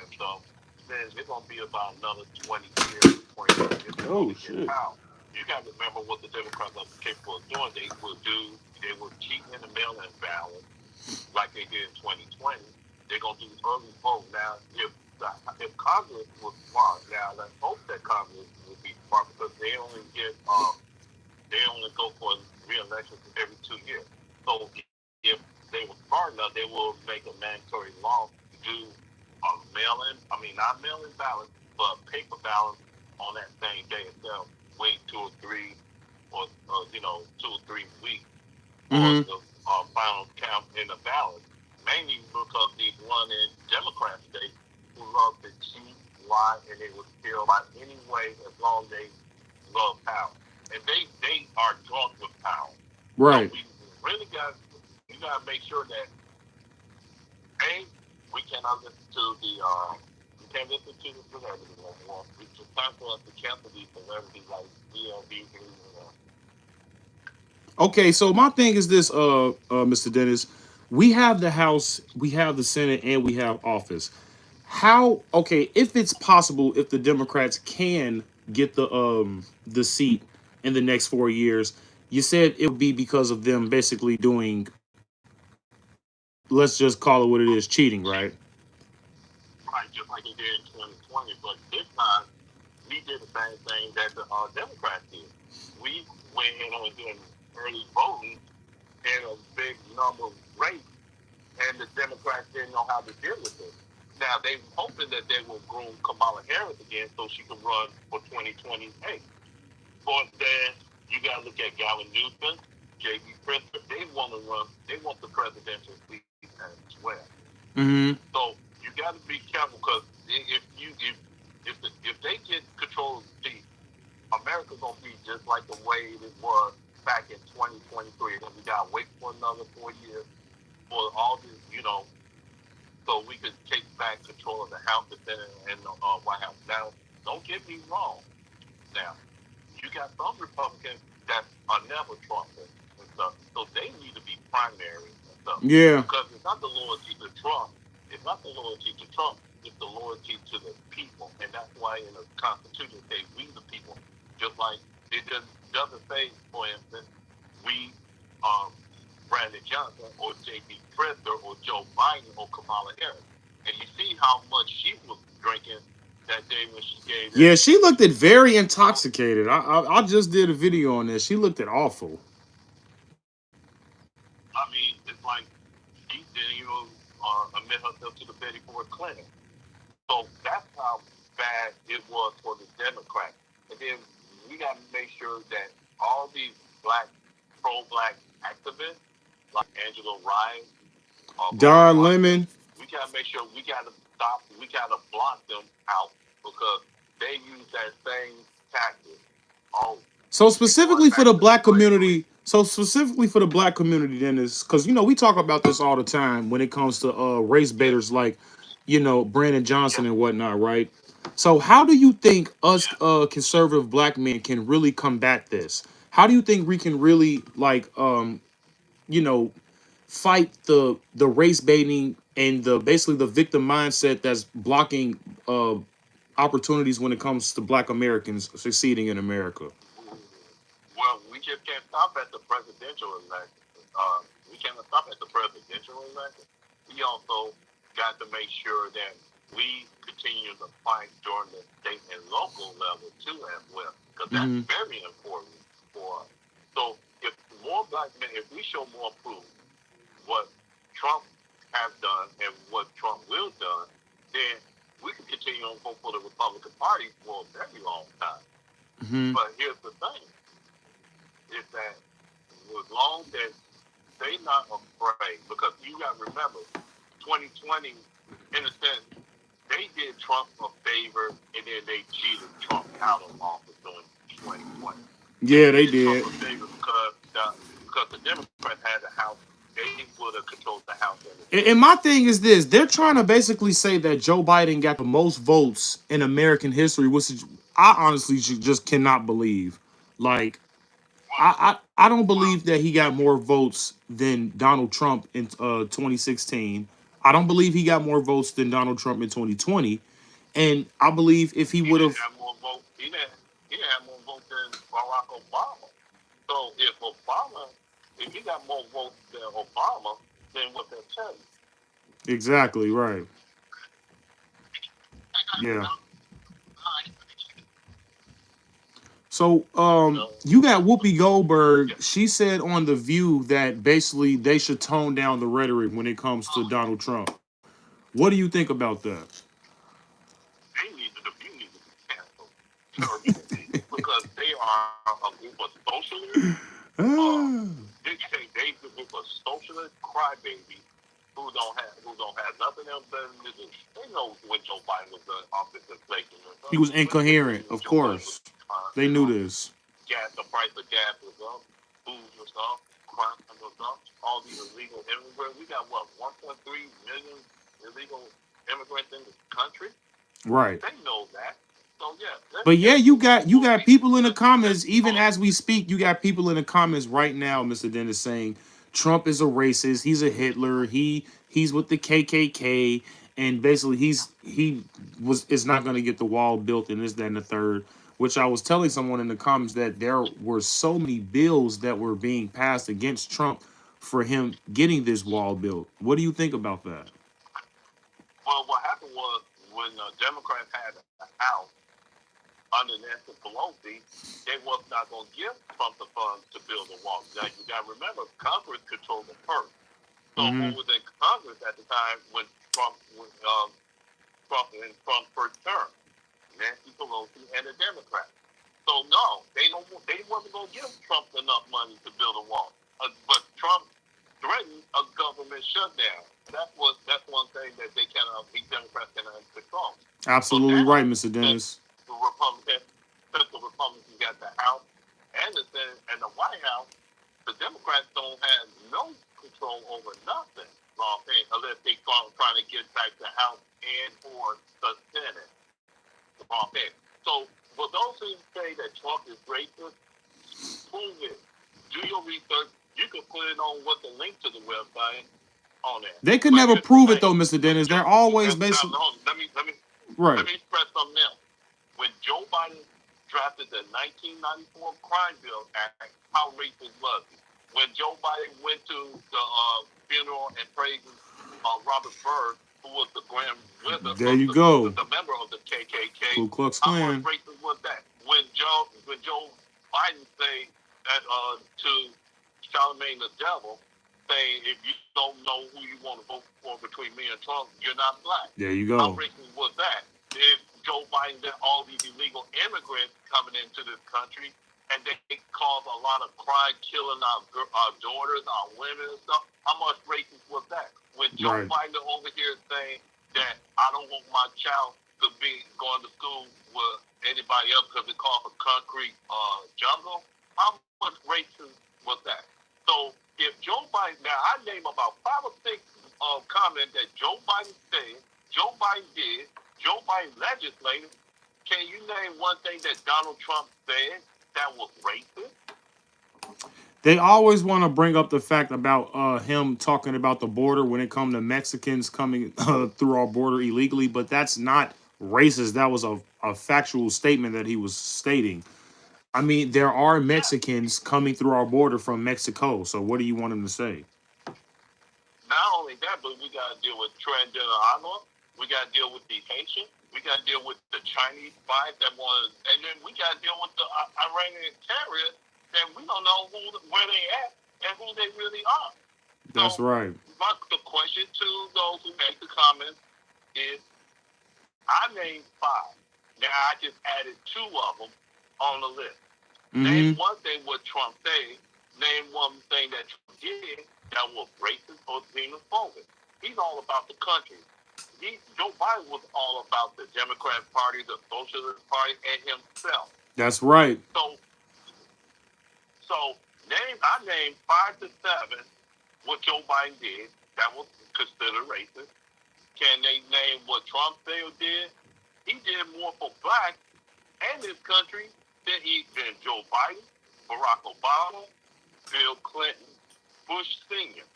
Speaker 5: and so then it's going to be about another 20 years before it's going
Speaker 2: Oh
Speaker 5: to get
Speaker 2: shit.
Speaker 5: out. You got to remember what the Democrats are capable of doing. They will cheat in the mail-in ballot like they did in 2020. They're going to do early vote. Now, if Congress was smart, now let's hope that Congress will be smart because they only go for re-election every 2 years. So if they were smart enough, they will make a mandatory law to do a not mail-in ballot, but paper ballot on that same day itself. Wait 2 or 3 weeks for
Speaker 2: Mm-hmm.
Speaker 5: the final count in the ballot. Mainly because these running Democrat states who love to cheat, lie, and they will steal by any way as long as they love power. And they are drunk with power. So
Speaker 2: Right.
Speaker 5: we really got to make sure that A, we cannot listen to we can't listen to the celebrities no more. It's time for us to cancel these celebrities like CLB.
Speaker 2: Okay, so my thing is this, Mr. Dennis. We have the House, we have the Senate, and we have office. How okay, if it's possible, if the Democrats can get the seat in the next 4 years, you said it would be because of them basically doing, let's just call it what it is, cheating, right?
Speaker 5: Right, just like they did in 2020. But this time, we did the same thing that the Democrats did. We went in on doing early voting in a big number of rates, and the Democrats didn't know how to deal with it. Now, they were hoping that they will groom Kamala Harris again so she can run for 2028. But then you got to look at Gavin Newsom, J.B. Pritzker. They want to run. They want the presidential seat as well.
Speaker 2: Mm-hmm.
Speaker 5: So you got to be careful because if they get control of the seat, America's gonna be just like the way it was back in 2023. And we got to wait for another 4 years for all this, so we could take back control of the House, the Senate, and the White House. Now, don't get me wrong. Now, you got some Republicans that are never Trumpers and stuff, so they need to be primary and stuff
Speaker 2: Yeah.
Speaker 5: because it's not the loyalty to Trump. It's not the loyalty to Trump. It's the loyalty to the people, and that's why in the Constitution it says we the people. Just like it doesn't say, for instance, we Brandon Johnson or J.B. Pritzker or Joe Biden or Kamala Harris. And you see how much she was drinking that day when she gave
Speaker 2: Yeah,
Speaker 5: that
Speaker 2: she
Speaker 5: speech.
Speaker 2: looked at very
Speaker 5: So,
Speaker 2: intoxicated. I just did a video on this. She looked at awful.
Speaker 5: I mean, it's like she didn't even admit herself to the Betty Ford Clinic. So that's how bad it was for the Democrats. And then we got to make sure that all these pro-black activists, like Angela Rye or Rosa
Speaker 2: Don
Speaker 5: Parks,
Speaker 2: Lemon.
Speaker 5: we got to make sure we got to stop, we got to block them out because they use that same tactic. Oh,
Speaker 2: So
Speaker 5: we
Speaker 2: specifically
Speaker 5: going
Speaker 2: for
Speaker 5: back
Speaker 2: the
Speaker 5: to
Speaker 2: black
Speaker 5: slavery.
Speaker 2: community, then is because we talk about this all the time when it comes to race
Speaker 5: Yeah,
Speaker 2: baiters like Brandon Johnson
Speaker 5: yeah,
Speaker 2: and whatnot, right? So how do you think us
Speaker 5: yeah.
Speaker 2: conservative black men can really combat this? How do you think we can really you know fight the race baiting and the basically the victim mindset that's blocking uh opportunities when it comes to black Americans succeeding in America?
Speaker 5: Well, we just can't stop at the presidential election. We can't stop at the presidential election. We also got to make sure that we continue to fight during the state and local level too, as well, because that's
Speaker 2: Hmm.
Speaker 5: very important for us. So, if more black men, if we show more proof what Trump has done and what Trump will done, then we can continue on vote for the Republican Party for a very long time.
Speaker 2: Mm-hmm.
Speaker 5: But here's the thing: is that as long as they not afraid, because you got to remember, 2020, in a sense, they did Trump a favor, and then they cheated Trump out of office during 2020.
Speaker 2: Yeah, they
Speaker 5: Trump
Speaker 2: did.
Speaker 5: a favor because the Democrats had the House. They would have controlled the House and the
Speaker 2: And
Speaker 5: Senate.
Speaker 2: my thing is this: they're trying to basically say that Joe Biden got the most votes in American history, which is, I honestly just cannot believe. Like, I don't
Speaker 5: Well,
Speaker 2: believe that he got more votes than Donald Trump in 2016. I don't believe he got more votes than Donald Trump in 2020. And I believe if he
Speaker 5: he
Speaker 2: would
Speaker 5: didn't
Speaker 2: have,
Speaker 5: have more votes. He didn't have more votes than Barack Obama. So if he got more votes than Obama, then what they're telling you.
Speaker 2: exactly right. Yeah. So,
Speaker 5: You know,
Speaker 2: you got Whoopi Goldberg.
Speaker 5: yeah,
Speaker 2: She said on The View that basically they should tone down the rhetoric when it comes to Donald Trump. What do you think about that?
Speaker 5: the view needs to be canceled. Period. Because they are a group of socialists. Uh,
Speaker 2: Ah,
Speaker 5: they a group of socialist crybabies who don't have nothing else better to do. They know when Joe Biden was in office inflation.
Speaker 2: he was
Speaker 5: They knew
Speaker 2: incoherent,
Speaker 5: when
Speaker 2: of
Speaker 5: Joe Biden was
Speaker 2: course. They knew this.
Speaker 5: the price of gas was up, food was up, crime was up, all these illegal immigrants. We got what, 1.3 million illegal immigrants in this country?
Speaker 2: Right.
Speaker 5: They know that. So yeah,
Speaker 2: But yeah, you got
Speaker 5: Whoopi,
Speaker 2: people in the
Speaker 5: let's
Speaker 2: comments, even
Speaker 5: call it.
Speaker 2: as we speak, you got people in the comments right now, Mr. Dennis, saying Trump is a racist, he's a Hitler, he's with the KKK, and basically he was is not going to get the wall built and this, that, and the third. Which I was telling someone in the comments that there were so many bills that were being passed against Trump for him getting this wall built. What do you think about that?
Speaker 5: Well, what happened was when the Democrats had the House under Nancy Pelosi, they was not going to give Trump the funds to build a wall. Now you got to remember, Congress controlled the purse. So who
Speaker 2: Mm-hmm.
Speaker 5: was in Congress at the time when Trump's first term? Nancy Pelosi and the Democrats. So no, they wasn't going to give Trump enough money to build a wall. But Trump threatened a government shutdown. That's one thing that the Democrats cannot control. So
Speaker 2: Absolutely right,
Speaker 5: now,
Speaker 2: Mr.
Speaker 5: since
Speaker 2: Dennis.
Speaker 5: the Republicans got the House and the Senate and the White House, the Democrats don't have no control over nothing. Unless they trying to get back the House and or the Senate. So for those who say that Trump is racist, prove it. Do your research. You can put it on what the link to the website on that.
Speaker 2: They could
Speaker 5: But
Speaker 2: never
Speaker 5: here's the
Speaker 2: prove it
Speaker 5: thing:
Speaker 2: though, Mr.
Speaker 5: when
Speaker 2: Dennis. They're
Speaker 5: Joe,
Speaker 2: always
Speaker 5: now,
Speaker 2: basically
Speaker 5: let
Speaker 2: right.
Speaker 5: me express something else. When Joe Biden drafted the 1994 Crime Bill Act, how racist was he? When Joe Biden went to the funeral and praised Robert Byrd, who was the grand wizard
Speaker 2: There
Speaker 5: of
Speaker 2: you go.
Speaker 5: the member of the KKK,
Speaker 2: Ku Klux
Speaker 5: how much
Speaker 2: Klan.
Speaker 5: racist was that? When Joe Biden said that, to Charlemagne the devil, saying if you don't know who you want to vote for between me and Trump, you're not black.
Speaker 2: There you
Speaker 5: How
Speaker 2: go.
Speaker 5: racist was that? If Joe Biden got all these illegal immigrants coming into this country, and they cause a lot of crime, killing our daughters, our women and stuff, how much racist was that? When Joe
Speaker 2: Right.
Speaker 5: Biden over here saying that I don't want my child to be going to school with anybody else because it calls a concrete jungle, how much racist was that? So if Joe Biden, now I name about 5 or 6 comments that Joe Biden said, Joe Biden did, Joe Biden legislated. Can you name one thing that Donald Trump said that was racist?
Speaker 2: They always want to bring up the fact about him talking about the border when it comes to Mexicans coming through our border illegally, but that's not racist. That was a factual statement that he was stating. I mean, there are
Speaker 5: Yeah.
Speaker 2: Mexicans coming through our border from Mexico. So what do you want him to say?
Speaker 5: Not only that, but we got to deal with transgender honor. We got to deal with the Haitians. We got to deal with the Chinese spies that want, and then we got to deal with the Iranian terrorists that we don't know where they at and who they really are.
Speaker 2: That's
Speaker 5: So
Speaker 2: right.
Speaker 5: the question to those who make the comments is, I named five. Now I just added two of them on the list. Name
Speaker 2: Mm-hmm.
Speaker 5: one thing what Trump said. Name one thing that Trump did that was racist or xenophobic. He's all about the country. Joe Biden was all about the Democrat Party, the Socialist Party, and himself.
Speaker 2: That's right.
Speaker 5: So I named 5 to 7 what Joe Biden did that was considered racist. Can they name what Trump did? He did more for blacks and this country than Joe Biden, Barack Obama, Bill Clinton, Bush Sr.,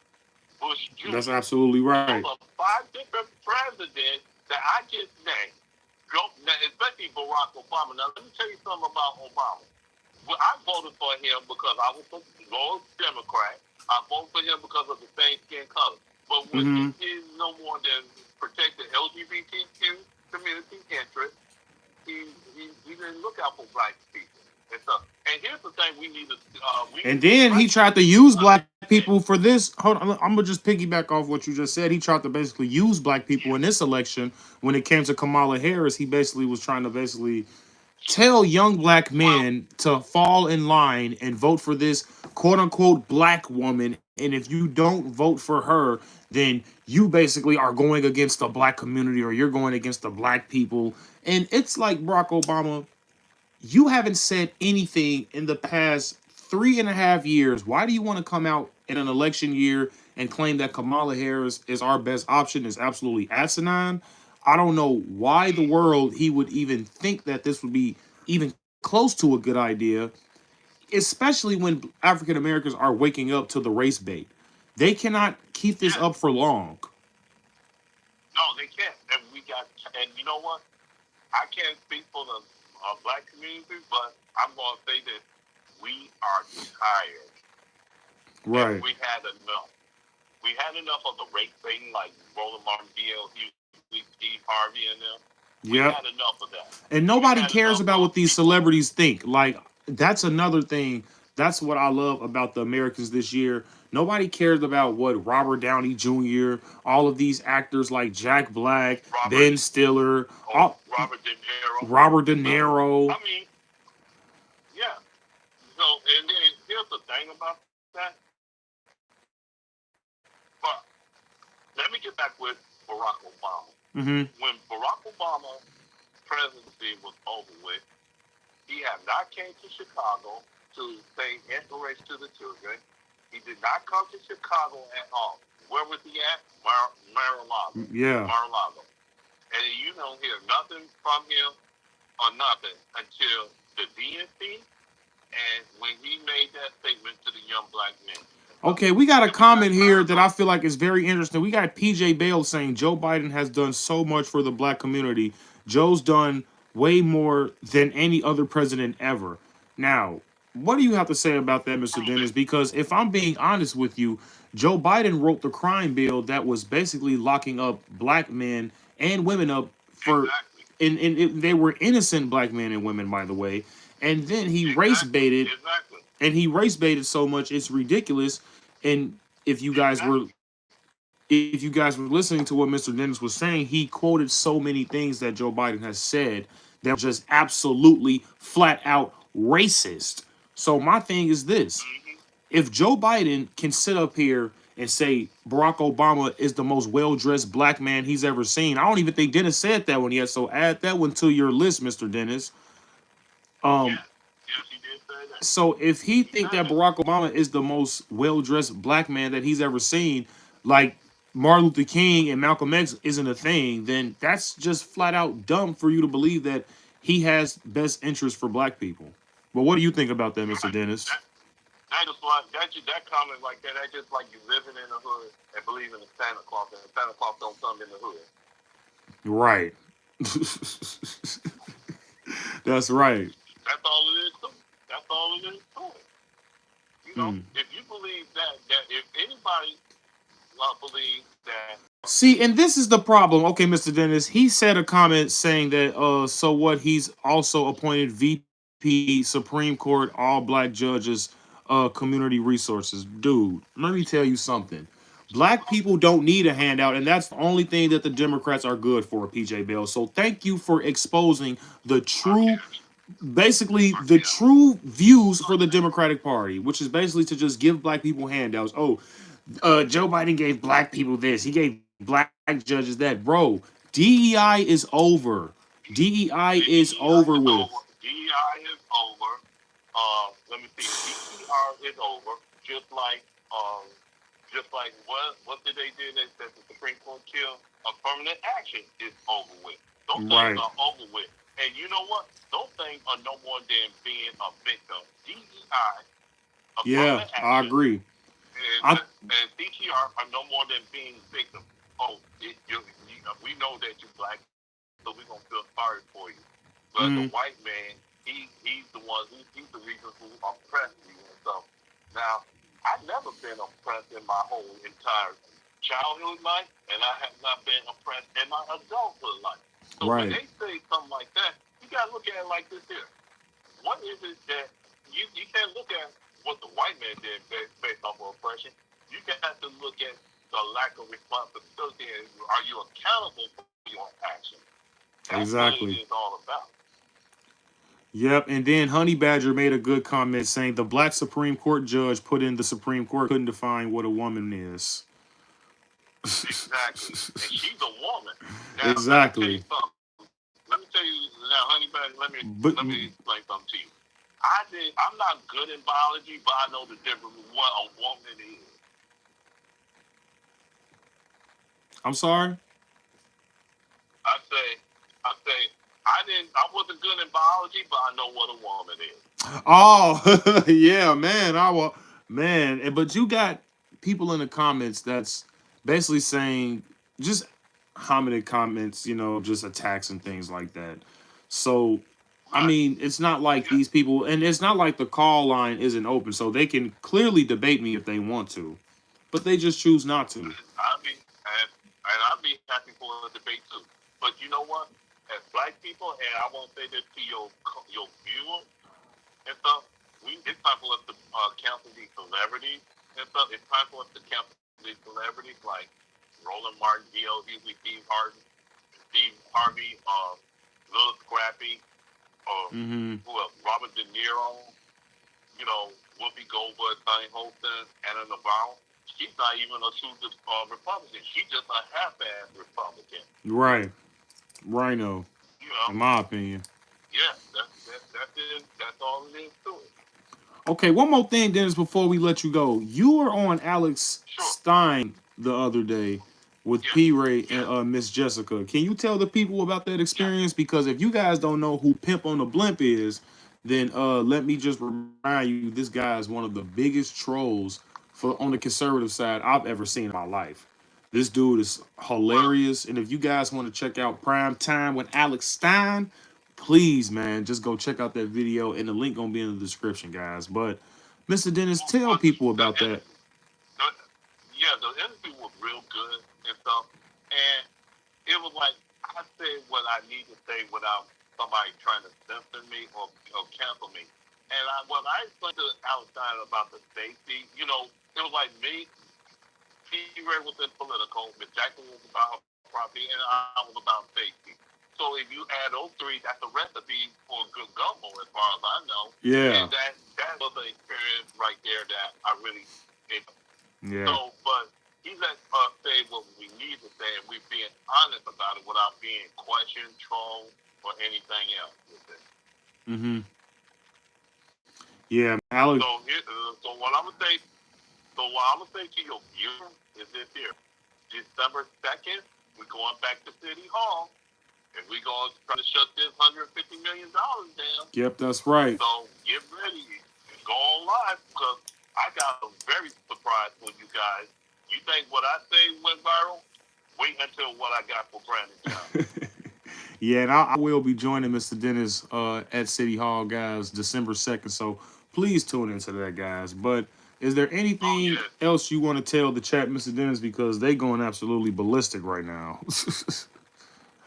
Speaker 5: Bush
Speaker 2: That's
Speaker 5: Jr.
Speaker 2: absolutely right.
Speaker 5: Those are 5 different presidents that I just named. Especially Barack Obama. Now, let me tell you something about Obama. Well, I voted for him because I was a loyal Democrat. I voted for him because of the same skin color. But when he
Speaker 2: Mm-hmm.
Speaker 5: did no more than protect the LGBTQ community interests, he didn't look out for black people. And here's the thing we need to
Speaker 2: And then he
Speaker 5: black
Speaker 2: tried to
Speaker 5: people
Speaker 2: use black
Speaker 5: understand.
Speaker 2: people for this. Hold on, I'm gonna just piggyback off what you just said. He tried to basically use black people in this election. When it came to Kamala Harris, he basically was trying to basically tell young black
Speaker 5: Well,
Speaker 2: men to fall in line and vote for this quote unquote black woman. And if you don't vote for her, then you basically are going against the black community or you're going against the black people. And it's like Barack Obama, you haven't said anything in the past 3.5 years. Why do you want to come out in an election year and claim that Kamala Harris is our best option? Is absolutely asinine. I don't know why the world he would even think that this would be even close to a good idea, especially when African Americans are waking up to the race bait. They cannot keep this
Speaker 5: yeah,
Speaker 2: up for long.
Speaker 5: no, they can't. And you know what? I can't speak for the black community, but I'm going to say that we are tired and
Speaker 2: Right.
Speaker 5: we had enough. We had enough of the race baiting like Roland Martindale, Steve Harvey, and them. We
Speaker 2: Yep.
Speaker 5: had enough of that.
Speaker 2: And
Speaker 5: We
Speaker 2: nobody
Speaker 5: had
Speaker 2: cares
Speaker 5: enough
Speaker 2: about
Speaker 5: of
Speaker 2: what these
Speaker 5: people.
Speaker 2: celebrities think. Like, that's another thing. That's what I love about the Americans this year. Nobody cares about what Robert Downey Jr., all of these actors like Jack Black,
Speaker 5: Robert
Speaker 2: Ben Stiller,
Speaker 5: Robert De Niro.
Speaker 2: Robert De
Speaker 5: So
Speaker 2: Niro.
Speaker 5: I mean, yeah. So and then here's the thing about that. But let me get back with Barack Obama.
Speaker 2: Mm-hmm.
Speaker 5: When Barack Obama's presidency was over with, he had not came to Chicago to say inspiration to the children. He did not come to Chicago at all. Where was he at? Mar-a-Lago.
Speaker 2: Yeah.
Speaker 5: Mar-a-Lago. And you don't hear nothing from him or nothing until the DNC and when he made that statement to the young black men.
Speaker 2: Okay, we got a
Speaker 5: And we got
Speaker 2: comment here
Speaker 5: tired
Speaker 2: that I
Speaker 5: of
Speaker 2: feel like is very interesting. We got PJ Bale saying Joe Biden has done so much for the black community. Joe's done way more than any other president ever. Now, what do you have to say about that, Mr.
Speaker 5: prove it.
Speaker 2: Dennis? Because if I'm being honest with you, Joe Biden wrote the crime bill that was basically locking up black men and women up for,
Speaker 5: Exactly.
Speaker 2: they were innocent black men and women, by the way. And then he race baited
Speaker 5: Exactly.
Speaker 2: so much it's ridiculous. And if you guys were
Speaker 5: Exactly.
Speaker 2: listening to what Mr. Dennis was saying, he quoted so many things that Joe Biden has said that were just absolutely flat out racist. So my thing is this:
Speaker 5: Mm-hmm.
Speaker 2: if Joe Biden can sit up here and say Barack Obama is the most well-dressed black man he's ever seen, I don't even think Dennis said that one yet. So add that one to your list, Mr. Dennis. Um,
Speaker 5: Yeah. Yes, he did say that.
Speaker 2: So if he
Speaker 5: He
Speaker 2: think
Speaker 5: said
Speaker 2: that
Speaker 5: that.
Speaker 2: Barack Obama is the most well-dressed black man that he's ever seen, like Martin Luther King and Malcolm X isn't a thing, then that's just flat out dumb for you to believe that he has best interest for black people. But what do you think about that, Mr.
Speaker 5: Right.
Speaker 2: Dennis?
Speaker 5: That is like that comment like that. That's just like you living in the hood and believing in Santa Claus, and Santa Claus don't come in the hood.
Speaker 2: Right. That's right.
Speaker 5: That's all it is. That's all it is to it. You know,
Speaker 2: Hmm.
Speaker 5: if you believe that if anybody believes that,
Speaker 2: See, and this is the problem. Okay, Mr. Dennis, he said a comment saying that so what, he's also appointed VP Supreme Court all black judges community resources. Dude, let me tell you something. Black people don't need a handout, and that's the only thing that the Democrats are good for, PJ Bell. So thank you for exposing the true, basically the
Speaker 5: Yeah.
Speaker 2: true views for the Democratic Party, which is basically to just give black people handouts. Oh, Joe Biden gave black people this. He gave black judges that. Bro, DEI is over. DEI is
Speaker 5: DEI
Speaker 2: over
Speaker 5: is
Speaker 2: with.
Speaker 5: over. DEI is over. Let me see. DER is over. Um, just like what did they do? They said the Supreme Court killed affirmative action is over with. Those things
Speaker 2: Right.
Speaker 5: are over with. And you know what? Those things are no more than being a victim. DEI,
Speaker 2: Yeah,
Speaker 5: affirmative
Speaker 2: I
Speaker 5: action,
Speaker 2: agree. I
Speaker 5: and CTR are no more than being victims. Oh, we know that you're black, so we're gonna feel sorry for you. But the
Speaker 2: mm,
Speaker 5: white man, he's the one he's the reason who oppressed you and stuff. Now, I've never been oppressed in my whole entire childhood life, and I have not been oppressed in my adulthood life. So when
Speaker 2: right.
Speaker 5: they say something like that, you gotta look at it like this here. What is it that you can't look at what the white man did based off of oppression? You have to look at the lack of responsibility and are you accountable for your actions? That's what it
Speaker 2: Exactly.
Speaker 5: is all about.
Speaker 2: Yep, and then Honey Badger made a good comment saying the black Supreme Court judge put in the Supreme Court couldn't define what a woman is.
Speaker 5: Exactly. And she's a woman. Now let me tell you
Speaker 2: Exactly.
Speaker 5: something. Let me tell you now, honey badger,
Speaker 2: But
Speaker 5: let me explain something to you. I'm not good in biology, but I know the difference with what a woman is.
Speaker 2: I'm sorry.
Speaker 5: I say I wasn't good in biology, but I know what a woman is.
Speaker 2: Oh, yeah, man. But you got people in the comments that's basically saying just hominid comments, just attacks and things like that. So, I
Speaker 5: Right.
Speaker 2: mean, it's not like
Speaker 5: Yeah.
Speaker 2: these people, and it's not like the call line isn't open, so they can clearly debate me if they want to, but they just choose not to.
Speaker 5: And I'd be happy for a debate too. But you know what? As black people, and I won't say this to your viewers and stuff, it's time for us to counsel these celebrities and stuff. It's time for us to counsel these celebrities like Roland Martin, D.L. Hughley, Steve Harvey, Lil Scrappy,
Speaker 2: Mm-hmm.
Speaker 5: who else? Robert De Niro, Whoopi Goldberg, Sonny Holston, Anna Navarro. She's not even a true Republican. She's just a half-ass Republican.
Speaker 2: Right. Rhino,
Speaker 5: You know,
Speaker 2: in my opinion.
Speaker 5: yeah, that's it. That's all it is to it.
Speaker 2: Okay, one more thing, Dennis, before we let you go. You were on Alex
Speaker 5: Sure.
Speaker 2: Stein the other day with
Speaker 5: Yeah.
Speaker 2: P. Ray and
Speaker 5: Yeah.
Speaker 2: Miss Jessica. Can you tell the people about that
Speaker 5: Yeah.
Speaker 2: experience? Because if you guys don't know who Pimp on the Blimp is, then let me just remind you, this guy is one of the biggest trolls for on the conservative side I've ever seen in my life. This dude is
Speaker 5: Well,
Speaker 2: hilarious, and if you guys want to check out Prime Time with Alex Stein, please, man, just go check out that video, and the link gonna be in the description, guys. But Mr. Dennis, tell
Speaker 5: but
Speaker 2: people
Speaker 5: the
Speaker 2: about that.
Speaker 5: the, the interview was real good and stuff, and it was like I said what I need to say without somebody trying to censor me or cancel me. And when I explained to Alexander about the safety, it was like me, T. Ray was in political, Miss Jackson was about property, and I was about safety. So if you add those three, that's a recipe for a good gumbo, as far as I know.
Speaker 2: Yeah,
Speaker 5: And that was an experience right there that I really did.
Speaker 2: yeah.
Speaker 5: So, but he let us say what we need to say, and we're being honest about it without being questioned, trolled, or anything else with it.
Speaker 2: Mm-hmm. Yeah, Alex.
Speaker 5: So what I'm gonna say to your viewer is this here: December 2nd, we're going back to City Hall, and we're gonna try to shut this $150 million down.
Speaker 2: Yep, that's right.
Speaker 5: So get ready and go on live because I got a very surprise for you guys. You think what I say went viral? Wait until what I got for Brandon Johnson.
Speaker 2: Yeah, and I will be joining Mr. Dennis at City Hall, guys, December 2nd. So please tune into that, guys. But is there
Speaker 5: Oh
Speaker 2: anything
Speaker 5: yeah.
Speaker 2: else you want to tell the chat, Mr. Dennis? Because they going absolutely ballistic right now.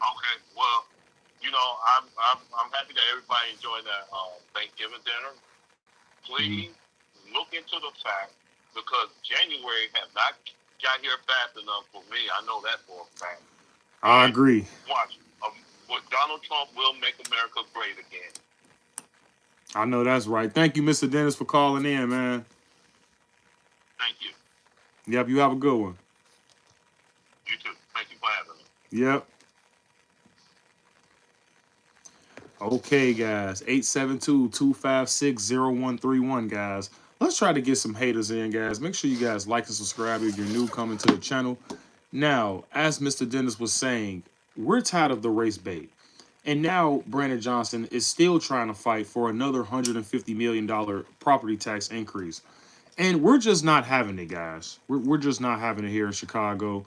Speaker 5: Okay. Well, I'm happy that everybody enjoyed that Thanksgiving dinner.
Speaker 2: Mhm.
Speaker 5: Please look into the fact because January has not got here fast enough for me. I know that for a fact.
Speaker 2: I agree.
Speaker 5: Watch. What Donald Trump will make America great again.
Speaker 2: I know that's right. Thank you, Mr. Dennis, for calling in, man.
Speaker 5: Thank you.
Speaker 2: Yep, you have a good one.
Speaker 5: You too. Thank you for having me.
Speaker 2: Yep. Okay, guys. 872-256-0131, guys. Let's try to get some haters in, guys. Make sure you guys like and subscribe if you're new coming to the channel. Now, as Mr. Dennis was saying, we're tired of the race bait. And now Brandon Johnson is still trying to fight for another $150 million property tax increase. And we're just not having it, guys. We're just not having it here in Chicago.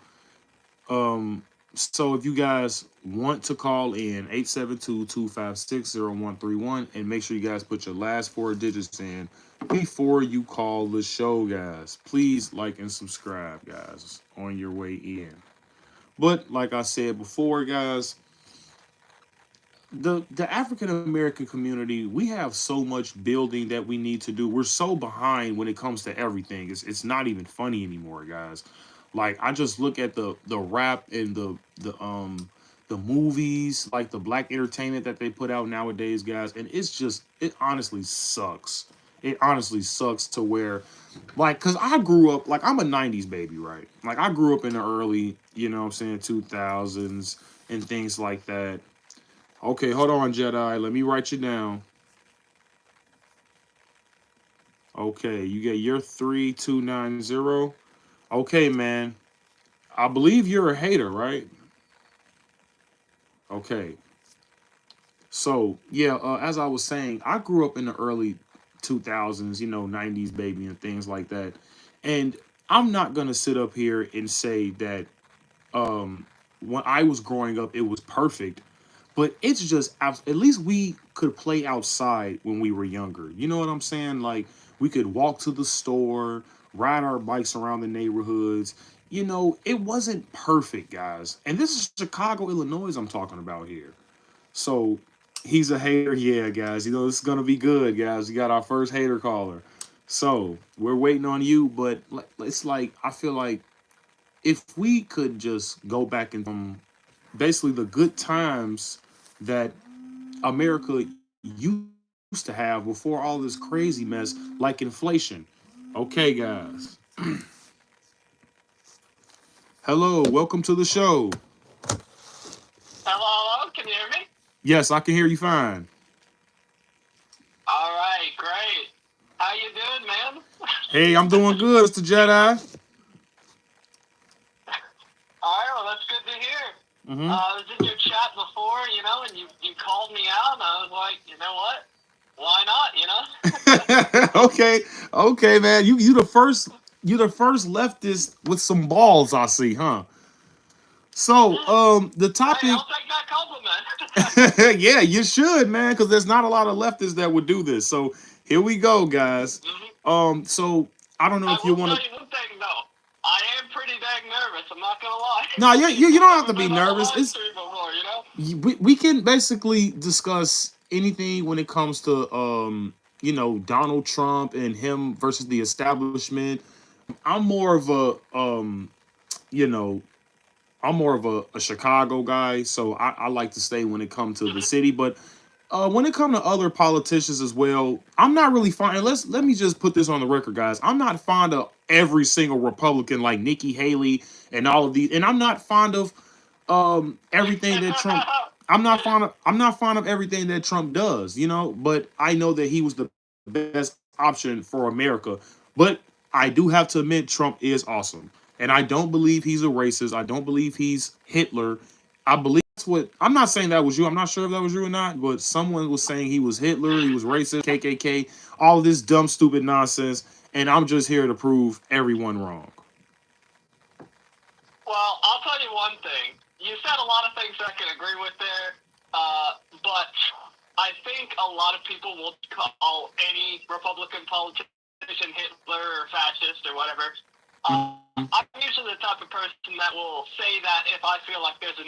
Speaker 2: So if you guys want to call in, 872-256-0131, and make sure you guys put your last 4 digits in before you call the show, guys. Please like and subscribe, guys, on your way in. But like I said before, guys, the African American community, we have so much building that we need to do. We're so behind when it comes to everything. It's not even funny anymore, guys. Like, I just look at the rap and the movies, like the black entertainment that they put out nowadays, guys, and it honestly sucks. It honestly sucks to where, like, cause I grew up, like, I'm a 90s baby, right? Like, I grew up in the early, you know what I'm saying, 2000s and things like that. Okay, hold on, Jedi. Let me write you down. Okay, you get your 3290. Okay, man. I believe you're a hater, right? Okay. So, yeah, as I was saying, I grew up in the early 2000s, 90s baby and things like that. And I'm not going to sit up here and say that when I was growing up, it was perfect. But it's just, at least we could play outside when we were younger. You know what I'm saying? Like, we could walk to the store, ride our bikes around the neighborhoods. It wasn't perfect, guys. And this is Chicago, Illinois I'm talking about here. So, he's a hater. Yeah, guys. This is going to be good, guys. We got our first hater caller. So, we're waiting on you. But it's like, I feel like if we could just go back and basically the good times that America used to have before all this crazy mess like inflation. Okay, guys. Hello, welcome to the show.
Speaker 6: Hello, can you hear me?
Speaker 2: Yes, I can hear you fine.
Speaker 6: All right, great. How you doing, man?
Speaker 2: Hey, I'm doing good, Mr. Jedi.
Speaker 6: All right, well, that's good to hear.
Speaker 2: Mm-hmm.
Speaker 6: I was in your chat before, and you called me out, and I was like, you know what? Why not,
Speaker 2: Okay, man. You the first leftist with some balls, I see, huh? So, the
Speaker 6: Hey,
Speaker 2: topic.
Speaker 6: I'll take that compliment.
Speaker 2: Yeah, you should, man, because there's not a lot of leftists that would do this. So here we go, guys. So I don't know
Speaker 6: I
Speaker 2: if you
Speaker 6: will
Speaker 2: want
Speaker 6: tell
Speaker 2: to.
Speaker 6: you one thing, though. I am pretty dang nervous. I'm not gonna lie.
Speaker 2: No, you don't have to
Speaker 6: I've
Speaker 2: be
Speaker 6: been on the
Speaker 2: nervous.
Speaker 6: live stream before.
Speaker 2: We can basically discuss anything when it comes to Donald Trump and him versus the establishment. I'm more of you know a Chicago guy, so I like to stay when it comes to the city. But when it comes to other politicians as well, I'm not really fond. And let me just put this on the record, guys. I'm not fond of every single Republican like Nikki Haley and all of these, and I'm not fond of everything that Trump. I'm not fond of everything that Trump does, but I know that he was the best option for America. But I do have to admit Trump is awesome. And I don't believe he's a racist. I don't believe he's Hitler. I believe that's what I'm not saying that was you. I'm not sure if that was you or not, but someone was saying he was Hitler, he was racist, KKK, all this dumb, stupid nonsense. And I'm just here to prove everyone wrong.
Speaker 6: Well, I'll tell you one thing. You said a lot of things I can agree with there, but I think a lot of people will call any Republican politician Hitler or fascist or whatever. I'm usually the type of person that will say that if I feel like there's a...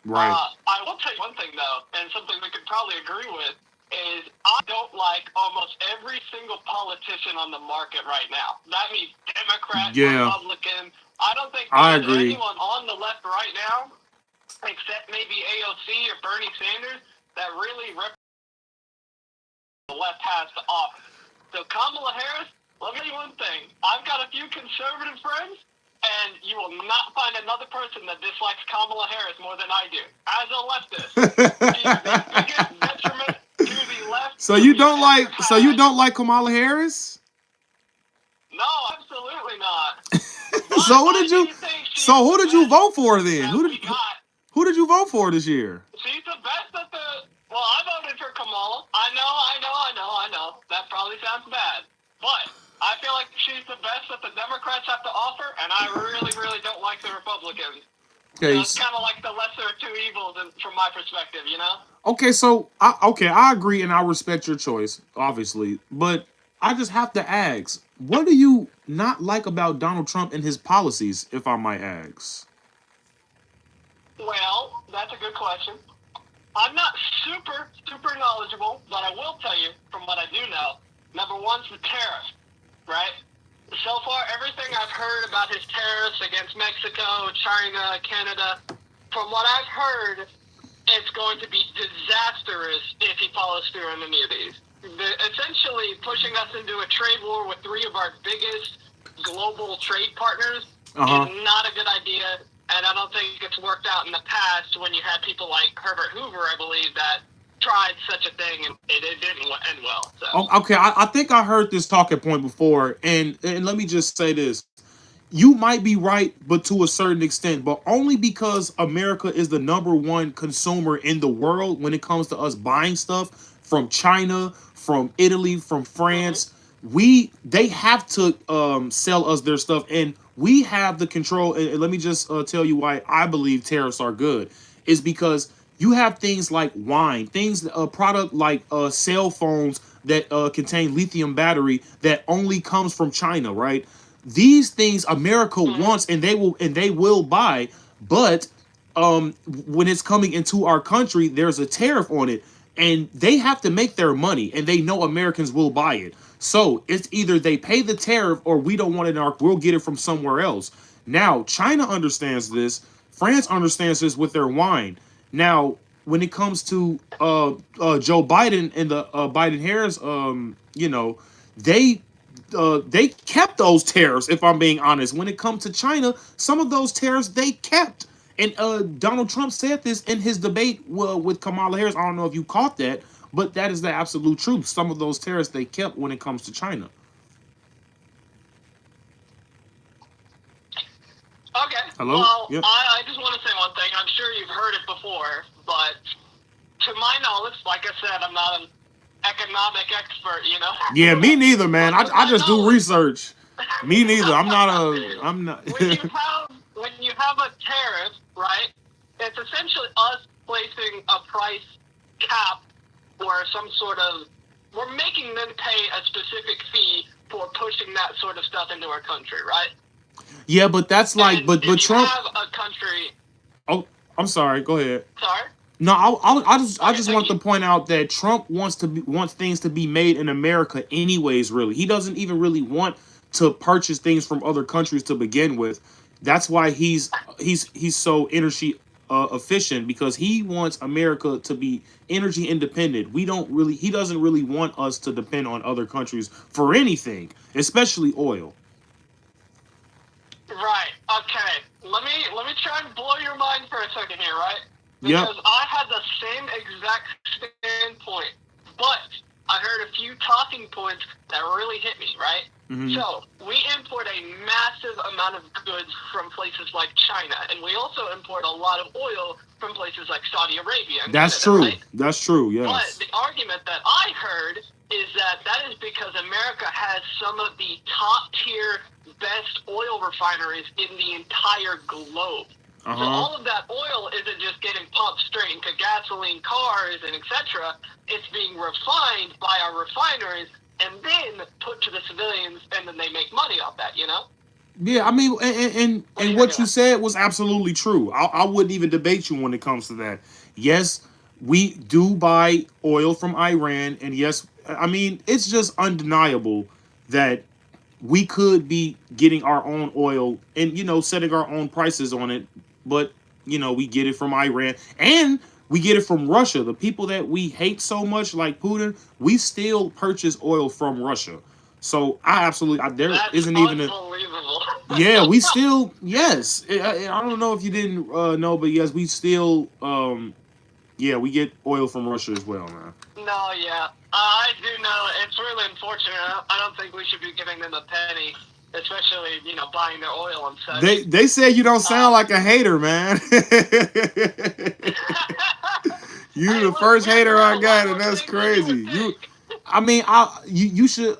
Speaker 2: Right.
Speaker 6: I will tell you one thing, though, and something we could probably agree with. is I don't like almost every single politician on the market right now. That means Democrat,
Speaker 2: Yeah,
Speaker 6: Republican. I don't think
Speaker 2: I
Speaker 6: there is
Speaker 2: agree.
Speaker 6: anyone on the left right now, except maybe AOC or Bernie Sanders, that really represents the left has to offer. So Kamala Harris, let me tell you one thing. I've got a few conservative friends, and you will not find another person that dislikes Kamala Harris more than I do. As a leftist, she is the biggest detriment to the left
Speaker 2: So
Speaker 6: that
Speaker 2: you
Speaker 6: we've
Speaker 2: don't
Speaker 6: ever
Speaker 2: like so you
Speaker 6: had.
Speaker 2: don't like Kamala Harris?
Speaker 6: No, absolutely not.
Speaker 2: So
Speaker 6: But
Speaker 2: who
Speaker 6: I
Speaker 2: did
Speaker 6: do
Speaker 2: you
Speaker 6: think she's
Speaker 2: so who
Speaker 6: the
Speaker 2: did you
Speaker 6: best
Speaker 2: vote for then?
Speaker 6: that we got.
Speaker 2: Who did you vote for this year?
Speaker 6: She's the best at the. Well, I voted for Kamala. I know. That probably sounds bad, but I feel like she's the best that the Democrats have to offer, and I really, really don't like the Republicans. So
Speaker 2: Okay,
Speaker 6: it's kind of like the lesser of two evils, from my perspective, you know.
Speaker 2: okay, so I agree and I respect your choice, obviously, but I just have to ask, what do you not like about Donald Trump and his policies, if I might ask?
Speaker 6: Well, that's a good question. I'm not super knowledgeable, but I will tell you from what I do know. Number one's the tariff, right? So far, everything I've heard about his tariffs against Mexico, China, Canada, from what I've heard, it's going to be disastrous if he follows through on any of these. Essentially pushing us into a trade war with three of our biggest global trade partners is not a good idea. And I don't think it's worked out in the past when you had people like Herbert Hoover, I believe, that tried such a thing and it didn't end well. So.
Speaker 2: Okay, I think I heard this talking point before, and let me just say this. You might be right, but to a certain extent, but only because America is the #1 consumer in the world when it comes to us buying stuff from China, from Italy, from France. They have to sell us their stuff, and we have the control. And let me just tell you why I believe tariffs are good is because you have things like wine, things a product like cell phones that contain lithium battery that only comes from China, right? These things America wants and they will buy, but when it's coming into our country, there's a tariff on it, and they have to make their money, and they know Americans will buy it. So it's either they pay the tariff or we don't want it in our, we'll get it from somewhere else. Now, China understands this. France understands this with their wine. Now, when it comes to Joe Biden and the Biden Harris, they kept those tariffs. If I'm being honest, when it comes to China, some of those tariffs they kept. And Donald Trump said this in his debate with Kamala Harris. I don't know if you caught that, but that is the absolute truth. Some of those tariffs they kept when it comes to China.
Speaker 6: Okay.
Speaker 2: Hello?
Speaker 6: Well,
Speaker 2: Yep.
Speaker 6: I just want to say one thing. I'm sure you've heard it before, but to my knowledge, like I said, I'm not an economic expert, you know.
Speaker 2: Yeah, me neither, man.
Speaker 6: But to
Speaker 2: I
Speaker 6: my
Speaker 2: just do
Speaker 6: knowledge,
Speaker 2: research. Me neither. I'm not.
Speaker 6: when you have a tariff, right? It's essentially us placing a price cap or some sort of. We're making them pay a specific fee for pushing that sort of stuff into our country, right?
Speaker 2: Yeah, but that's like,
Speaker 6: And
Speaker 2: but
Speaker 6: if you
Speaker 2: Trump.
Speaker 6: have a country.
Speaker 2: Oh, I'm sorry. Go ahead.
Speaker 6: Sorry.
Speaker 2: No, I just
Speaker 6: Okay,
Speaker 2: want
Speaker 6: thank
Speaker 2: to
Speaker 6: you.
Speaker 2: point out that Trump wants things to be made in America anyways. Really, he doesn't even really want to purchase things from other countries to begin with. That's why he's so energy efficient, because he wants America to be energy independent. He doesn't really want us to depend on other countries for anything, especially oil.
Speaker 6: Right. Okay. Let me try and blow your mind for a second here, right?
Speaker 2: Yep.
Speaker 6: Because I had the same exact standpoint, but I heard a few talking points that really hit me, right? So we import a massive amount of goods from places like China, and we also import a lot of oil from places like Saudi Arabia and
Speaker 2: That's
Speaker 6: Canada,
Speaker 2: true.
Speaker 6: right?
Speaker 2: That's true.
Speaker 6: But
Speaker 2: Yes.
Speaker 6: the argument that I heard is that is because America has some of the top tier best oil refineries in the entire globe. So all of that oil isn't just getting pumped straight into gasoline cars and etc. It's being refined by our refineries and then put to the civilians, and then they make money off that, you know?
Speaker 2: Yeah, I mean, and what you said was absolutely true. I wouldn't even debate you when it comes to that. Yes, We do buy oil from Iran, and yes, I mean it's just undeniable that we could be getting our own oil and setting our own prices on it, but we get it from Iran and we get it from Russia. The people that we hate so much, like Putin, we still purchase oil from Russia. So I absolutely there
Speaker 6: That's
Speaker 2: isn't even a
Speaker 6: unbelievable.
Speaker 2: yeah, we still yes. I don't know if you didn't know, but yes, we still yeah, we get oil from Russia as well, man.
Speaker 6: No, yeah. I do know it's really unfortunate. I don't think we should be giving them a penny, especially, buying their oil and such.
Speaker 2: They say you don't sound like a hater, man. You
Speaker 6: Hey,
Speaker 2: the
Speaker 6: look,
Speaker 2: first
Speaker 6: we have to
Speaker 2: hater
Speaker 6: do
Speaker 2: I
Speaker 6: a lot
Speaker 2: got, and
Speaker 6: more
Speaker 2: that's
Speaker 6: things than you
Speaker 2: crazy.
Speaker 6: would
Speaker 2: You,
Speaker 6: think.
Speaker 2: I mean, you should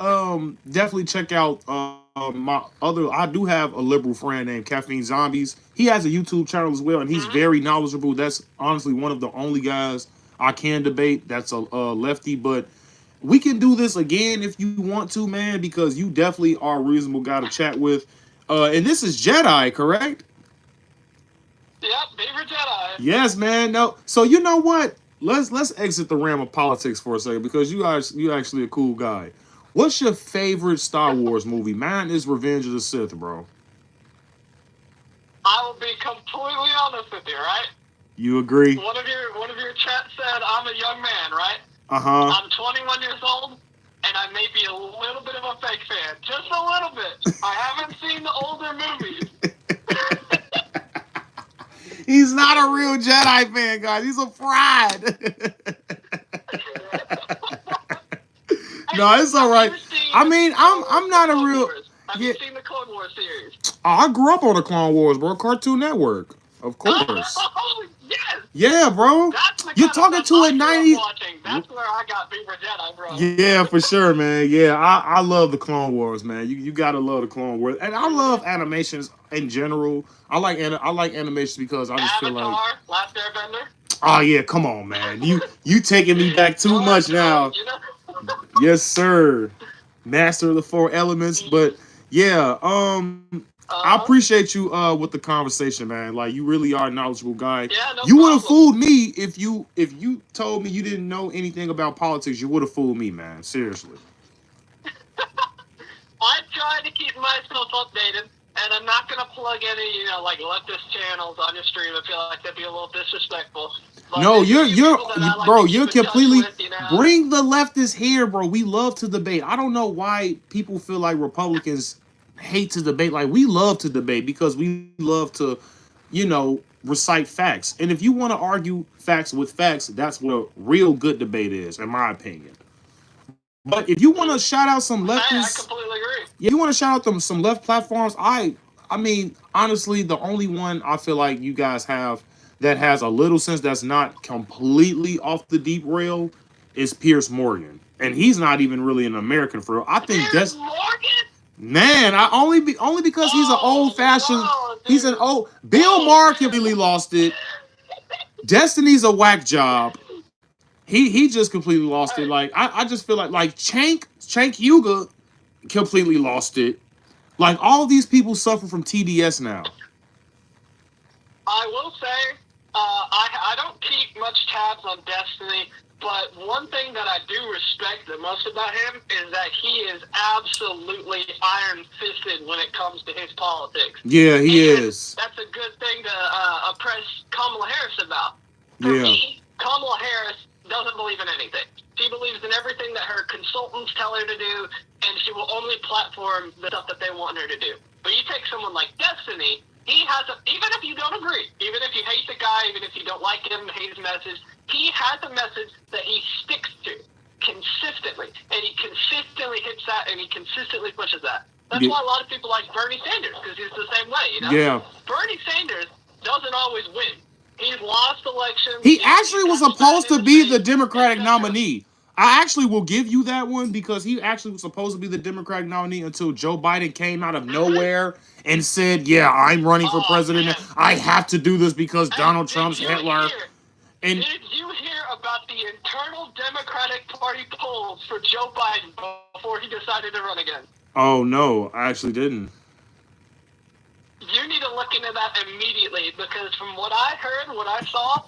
Speaker 2: definitely check out my other. I do have a liberal friend named Caffeine Zombies. He has a YouTube channel as well, and he's
Speaker 6: Mhm.
Speaker 2: very knowledgeable. That's honestly one of the only guys I can debate. That's a lefty, but we can do this again if you want to, man, because you definitely are a reasonable guy to chat with. And this is Jedi, correct?
Speaker 6: Yep, Beaver Jedi.
Speaker 2: Yes, man. No. So you know what? Let's exit the realm of politics for a second because you actually a cool guy. What's your favorite Star Wars movie? Mine is Revenge of the Sith, bro.
Speaker 6: I will be completely honest with you, right?
Speaker 2: You agree?
Speaker 6: One of your chat said I'm a young man, right?
Speaker 2: Uh-huh.
Speaker 6: I'm 21 years old, and I may be a little bit of a fake fan, just a little bit. I haven't seen the older movies.
Speaker 2: He's not a real Jedi fan, guys. He's a fraud. No, it's all right. I mean, I'm not a real.
Speaker 6: Have
Speaker 2: Yeah,
Speaker 6: you seen the Clone Wars series?
Speaker 2: I grew up on the Clone Wars, bro. Cartoon Network, of course.
Speaker 6: Oh, yes!
Speaker 2: Yeah, bro.
Speaker 6: That's the
Speaker 2: You're
Speaker 6: kind of
Speaker 2: talking
Speaker 6: stuff
Speaker 2: to a
Speaker 6: I grew up
Speaker 2: 90s.
Speaker 6: watching. That's where I got Beaver Jedi, bro.
Speaker 2: Yeah, for sure, man. Yeah, I love the Clone Wars, man. You gotta love the Clone Wars, and I love animations in general. I like animations because I just feel like,
Speaker 6: Avatar, Last Airbender.
Speaker 2: oh yeah, come on, man. You taking me back too much now. Yes, sir. Master of the Four Elements, but yeah, I appreciate you with the conversation, man. Like you really are a knowledgeable guy.
Speaker 6: Yeah, no
Speaker 2: You would have
Speaker 6: problem.
Speaker 2: fooled me if you told me you didn't know anything about politics. You would have fooled me, man. Seriously.
Speaker 6: I try to keep myself updated, and I'm not going to plug any, like leftist channels on your stream. I feel like that'd be a little disrespectful. But
Speaker 2: No,
Speaker 6: there's a few people that I like
Speaker 2: bro.
Speaker 6: to
Speaker 2: You're
Speaker 6: keep in touch
Speaker 2: completely
Speaker 6: with,
Speaker 2: bring the leftists here, bro. We love to debate. I don't know why people feel like Republicans hate to debate. Like we love to debate because we love to, recite facts. And if you want to argue facts with facts, that's what a real good debate is, in my opinion. But if you want to shout out some
Speaker 6: I
Speaker 2: leftists,
Speaker 6: completely agree.
Speaker 2: yeah, you want to shout out some left platforms. I mean, honestly, the only one I feel like you guys have that has a little sense that's not completely off the deep rail is Pierce Morgan, and he's not even really an American for real. I think
Speaker 6: Piers
Speaker 2: that's
Speaker 6: Morgan?
Speaker 2: man. I only because he's an old fashioned.
Speaker 6: Wow,
Speaker 2: He's an
Speaker 6: dude.
Speaker 2: old. Bill
Speaker 6: Oh,
Speaker 2: Maher
Speaker 6: man.
Speaker 2: completely lost it. Destiny's a whack job. He just completely lost it. Like I just feel like Chank Yuga completely lost it. Like all of these people suffer from TDS now.
Speaker 6: I will say, I don't keep much tabs on Destiny, but one thing that I do respect the most about him is that he is absolutely iron-fisted when it comes to his politics.
Speaker 2: Yeah, he
Speaker 6: And
Speaker 2: is.
Speaker 6: that's a good thing to oppress Kamala Harris about. For
Speaker 2: Yeah.
Speaker 6: me, Kamala Harris doesn't believe in anything. She believes in everything that her consultants tell her to do, and she will only platform the stuff that they want her to do. But you take someone like Destiny, he has even if you don't agree, even if you hate the guy, even if you don't like him, hate his message, he has a message that he sticks to consistently, and he consistently hits that, and he consistently pushes that. That's
Speaker 2: Yeah.
Speaker 6: why a lot of people like Bernie Sanders, because he's the same way,
Speaker 2: Yeah.
Speaker 6: Bernie Sanders doesn't always win. He's lost elections.
Speaker 2: He actually was supposed to be the Democratic
Speaker 6: etc.
Speaker 2: nominee. I actually will give you that one because he actually was supposed to be the Democratic nominee until Joe Biden came out of nowhere and said, "Yeah, I'm running for president.
Speaker 6: Man.
Speaker 2: I have to do this because
Speaker 6: Hey,
Speaker 2: Donald
Speaker 6: did
Speaker 2: Trump's
Speaker 6: you
Speaker 2: Hitler."
Speaker 6: hear-
Speaker 2: And
Speaker 6: Did you hear about the internal Democratic Party polls for Joe Biden before he decided to run again?
Speaker 2: oh no, I actually didn't.
Speaker 6: You need to look into that immediately because from what I heard, what I saw,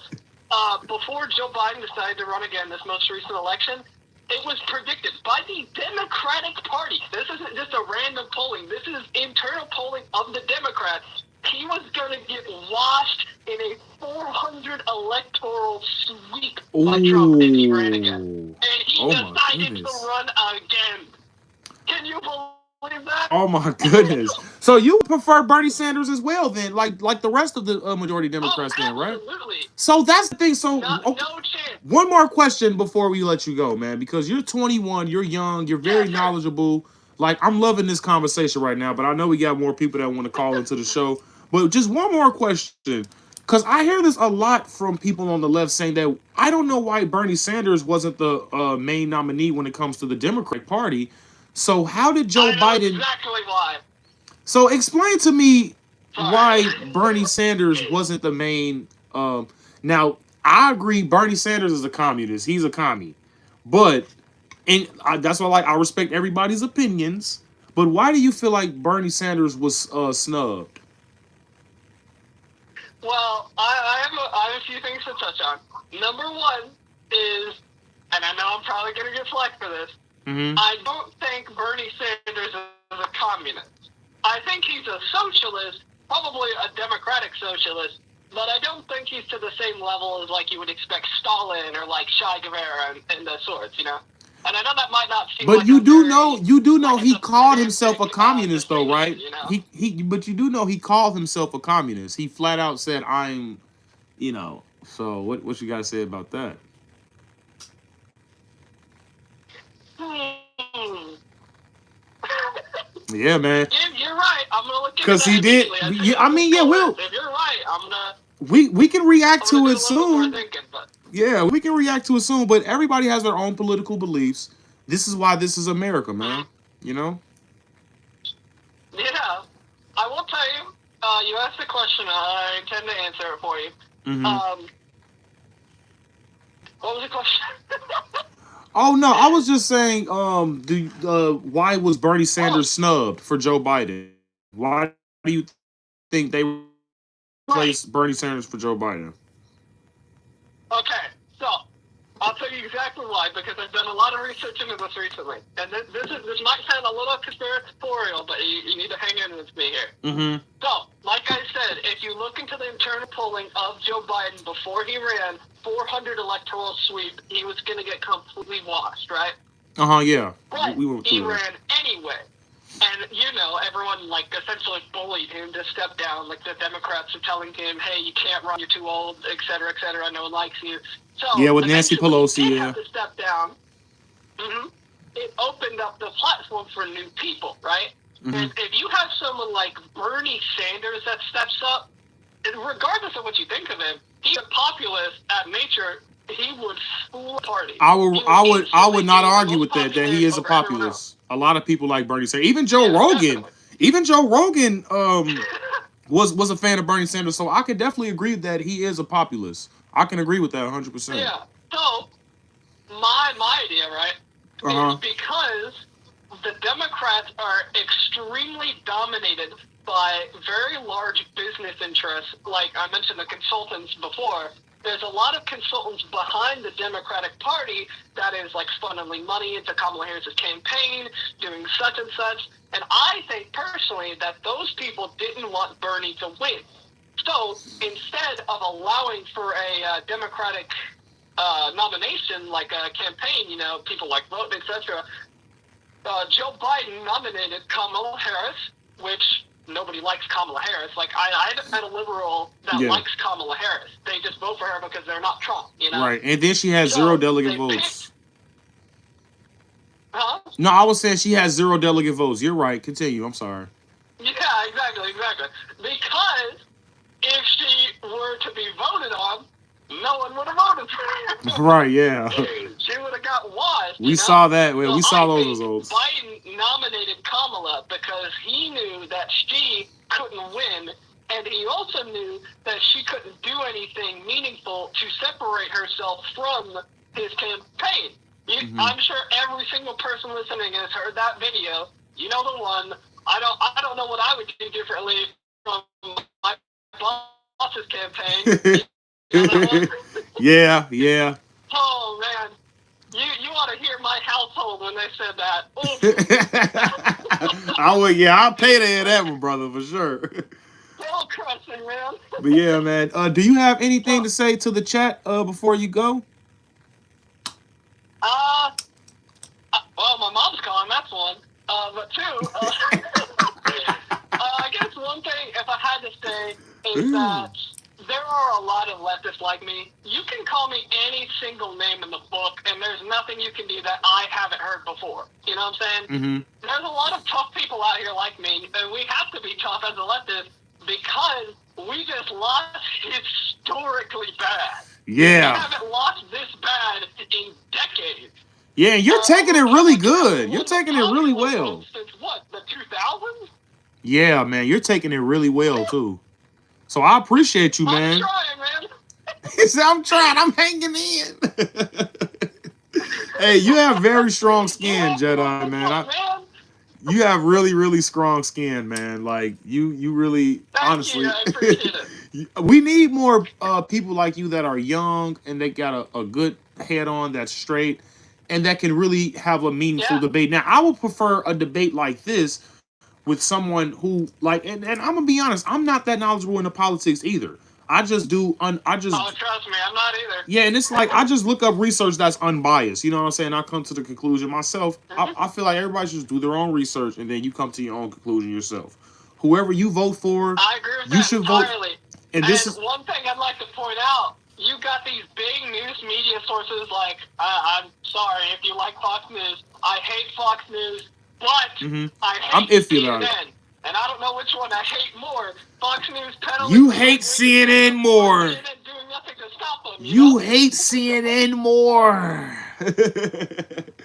Speaker 6: before Joe Biden decided to run again this most recent election, it was predicted by the Democratic Party. This isn't just a random polling. This is internal polling of the Democrats. He was going to get washed in a 400 electoral sweep by Trump if he ran again. And he decided to run again. Can you believe that?
Speaker 2: Oh my goodness! So you prefer Bernie Sanders as well, then, like the rest of the majority Democrats, then, right?
Speaker 6: Absolutely.
Speaker 2: So that's the thing. So
Speaker 6: no chance.
Speaker 2: One more question before we let you go, man, because you're 21, you're young, you're very knowledgeable. Like, I'm loving this conversation right now, but I know we got more people that want to call into the show. But just one more question, because I hear this a lot from people on the left saying that I don't know why Bernie Sanders wasn't the main nominee when it comes to the Democratic Party. So how did Joe Biden?
Speaker 6: Exactly why.
Speaker 2: So explain to me why Bernie Sanders wasn't the main. Now I agree, Bernie Sanders is a communist. He's a commie, but that's why I respect everybody's opinions. But why do you feel like Bernie Sanders was snubbed?
Speaker 6: Well, I have a few things to touch on. Number one is, and I know I'm probably going to get flack for this, I don't think Bernie Sanders is a communist. I think he's a socialist, probably a democratic socialist, but I don't think he's to the same level as, like, you would expect Stalin or, like, Che Guevara and the sorts, you know? And I know that might not seem
Speaker 2: but
Speaker 6: like
Speaker 2: you do know he called himself a
Speaker 6: communist,
Speaker 2: though, right?
Speaker 6: You know?
Speaker 2: But you do know he called himself a communist. He flat out said, "I'm," you know. So what you got to say about that? Yeah, man.
Speaker 6: You're right. I'm gonna look into that.
Speaker 2: Because he did. I mean, yeah, we'll.
Speaker 6: If you're right, I'm gonna.
Speaker 2: We can react to it soon.
Speaker 6: Thinking,
Speaker 2: yeah, we can react to it soon. But everybody has their own political beliefs. This is why this is America, man. You know.
Speaker 6: Yeah, I will tell you. You asked a question. I intend to answer it for you. What was the question?
Speaker 2: Oh no, I was just saying. Why was Bernie Sanders snubbed for Joe Biden? Why do you think they replaced Bernie Sanders for Joe Biden?
Speaker 6: Okay, so I'll tell you exactly why, because I've done a lot of research into this recently, and this might sound a little conspiratorial, but you need to hang in with me here. So, like I said, if you look into the internal polling of Joe Biden before he ran, 400 electoral sweep, he was going to get completely washed, right?
Speaker 2: Yeah.
Speaker 6: But
Speaker 2: we went
Speaker 6: he ran anyway. And, you know, everyone, like, essentially bullied him to step down. Like, the Democrats are telling him, hey, you can't run, you're too old, et cetera, no one likes you. So,
Speaker 2: yeah, with Nancy Pelosi,
Speaker 6: he did have to step down. It opened up the platform for new people, right? And if you have someone like Bernie Sanders that steps up, regardless of what you think of him, he's a populist at nature. He would fool a party.
Speaker 2: I would not argue with that he is a populist. A lot of people like Bernie Sanders. Even Joe Rogan. Definitely. Even Joe Rogan was a fan of Bernie Sanders, so I could definitely agree that he is a populist. I can agree with that 100%.
Speaker 6: Yeah. So my idea, right, is because the Democrats are extremely dominated by very large business interests. Like I mentioned the consultants before. There's a lot of consultants behind the Democratic Party that is like funneling money into Kamala Harris's campaign, doing such and such. And I think personally that those people didn't want Bernie to win. So instead of allowing for a Democratic nomination, like a campaign, you know, people like vote, etc., Joe Biden nominated Kamala Harris, which nobody likes Kamala Harris. Like, I haven't met a liberal that likes Kamala Harris. They just vote for her because they're not Trump, you know?
Speaker 2: Right, and then she has 0 delegate votes. No, I was saying she has 0 delegate votes. You're right. Continue. I'm sorry.
Speaker 6: Yeah, exactly. Because if she were to be voted on, no one would have voted for her.
Speaker 2: Right, yeah.
Speaker 6: She would have got washed.
Speaker 2: We saw that. Well, we saw those results.
Speaker 6: Biden nominated Kamala because he knew that she couldn't win, and he also knew that she couldn't do anything meaningful to separate herself from his campaign. I'm sure every single person listening has heard that video. You know the one. I don't know what I would do differently from my boss's campaign. You know that one?
Speaker 2: Yeah, yeah.
Speaker 6: Oh man, you ought to hear my household when they said that. Oof.
Speaker 2: I would, yeah, I'll pay to hear that one, brother, for sure.
Speaker 6: Soul crushing, man.
Speaker 2: But yeah, man. Do you have anything
Speaker 6: Well,
Speaker 2: to say to the chat before you go?
Speaker 6: uh, well, my mom's calling. That's one. But two, I guess one thing, if I had to say, is that there are a lot of leftists like me. You can call me any single name in the book, and there's nothing you can do that I haven't heard before. You know what I'm saying?
Speaker 2: Mm-hmm.
Speaker 6: There's a lot of tough people out here like me, and we have to be tough as a leftist because we just lost historically bad.
Speaker 2: Yeah.
Speaker 6: We haven't lost this bad in decades.
Speaker 2: Yeah, you're taking it really good. You're
Speaker 6: Won the
Speaker 2: taking it really
Speaker 6: popular
Speaker 2: well.
Speaker 6: vote since what, the 2000s?
Speaker 2: Yeah, man, you're taking it really well too. So I appreciate you, man.
Speaker 6: I'm trying, man.
Speaker 2: He said, I'm trying. I'm hanging in. Hey, you have very strong skin, Jedi, man. You have really, really strong skin, man. Like you really,
Speaker 6: Thank
Speaker 2: honestly,
Speaker 6: you. I appreciate it.
Speaker 2: we need more people like you that are young and they got a good head on that's straight and that can really have a meaningful debate. Now, I would prefer a debate like this with someone who like, and I'm gonna be honest, I'm not that knowledgeable into politics either. I just do. I just.
Speaker 6: Oh, trust me, I'm not either.
Speaker 2: Yeah, and it's like I just look up research that's unbiased. You know what I'm saying? I come to the conclusion myself. I feel like everybody should do their own research, and then you come to your own conclusion yourself. Whoever you vote for,
Speaker 6: I agree with
Speaker 2: you
Speaker 6: that
Speaker 2: should
Speaker 6: entirely.
Speaker 2: vote. And this is
Speaker 6: one thing I'd like to point out. You got these big news media sources like, I'm sorry if you like Fox News. I hate Fox News, but I hate
Speaker 2: I'm iffy
Speaker 6: CNN.
Speaker 2: about it.
Speaker 6: And I don't know which one I hate more. Fox News peddling.
Speaker 2: You hate CNN more.
Speaker 6: CNN doing nothing to stop them.
Speaker 2: You hate CNN more.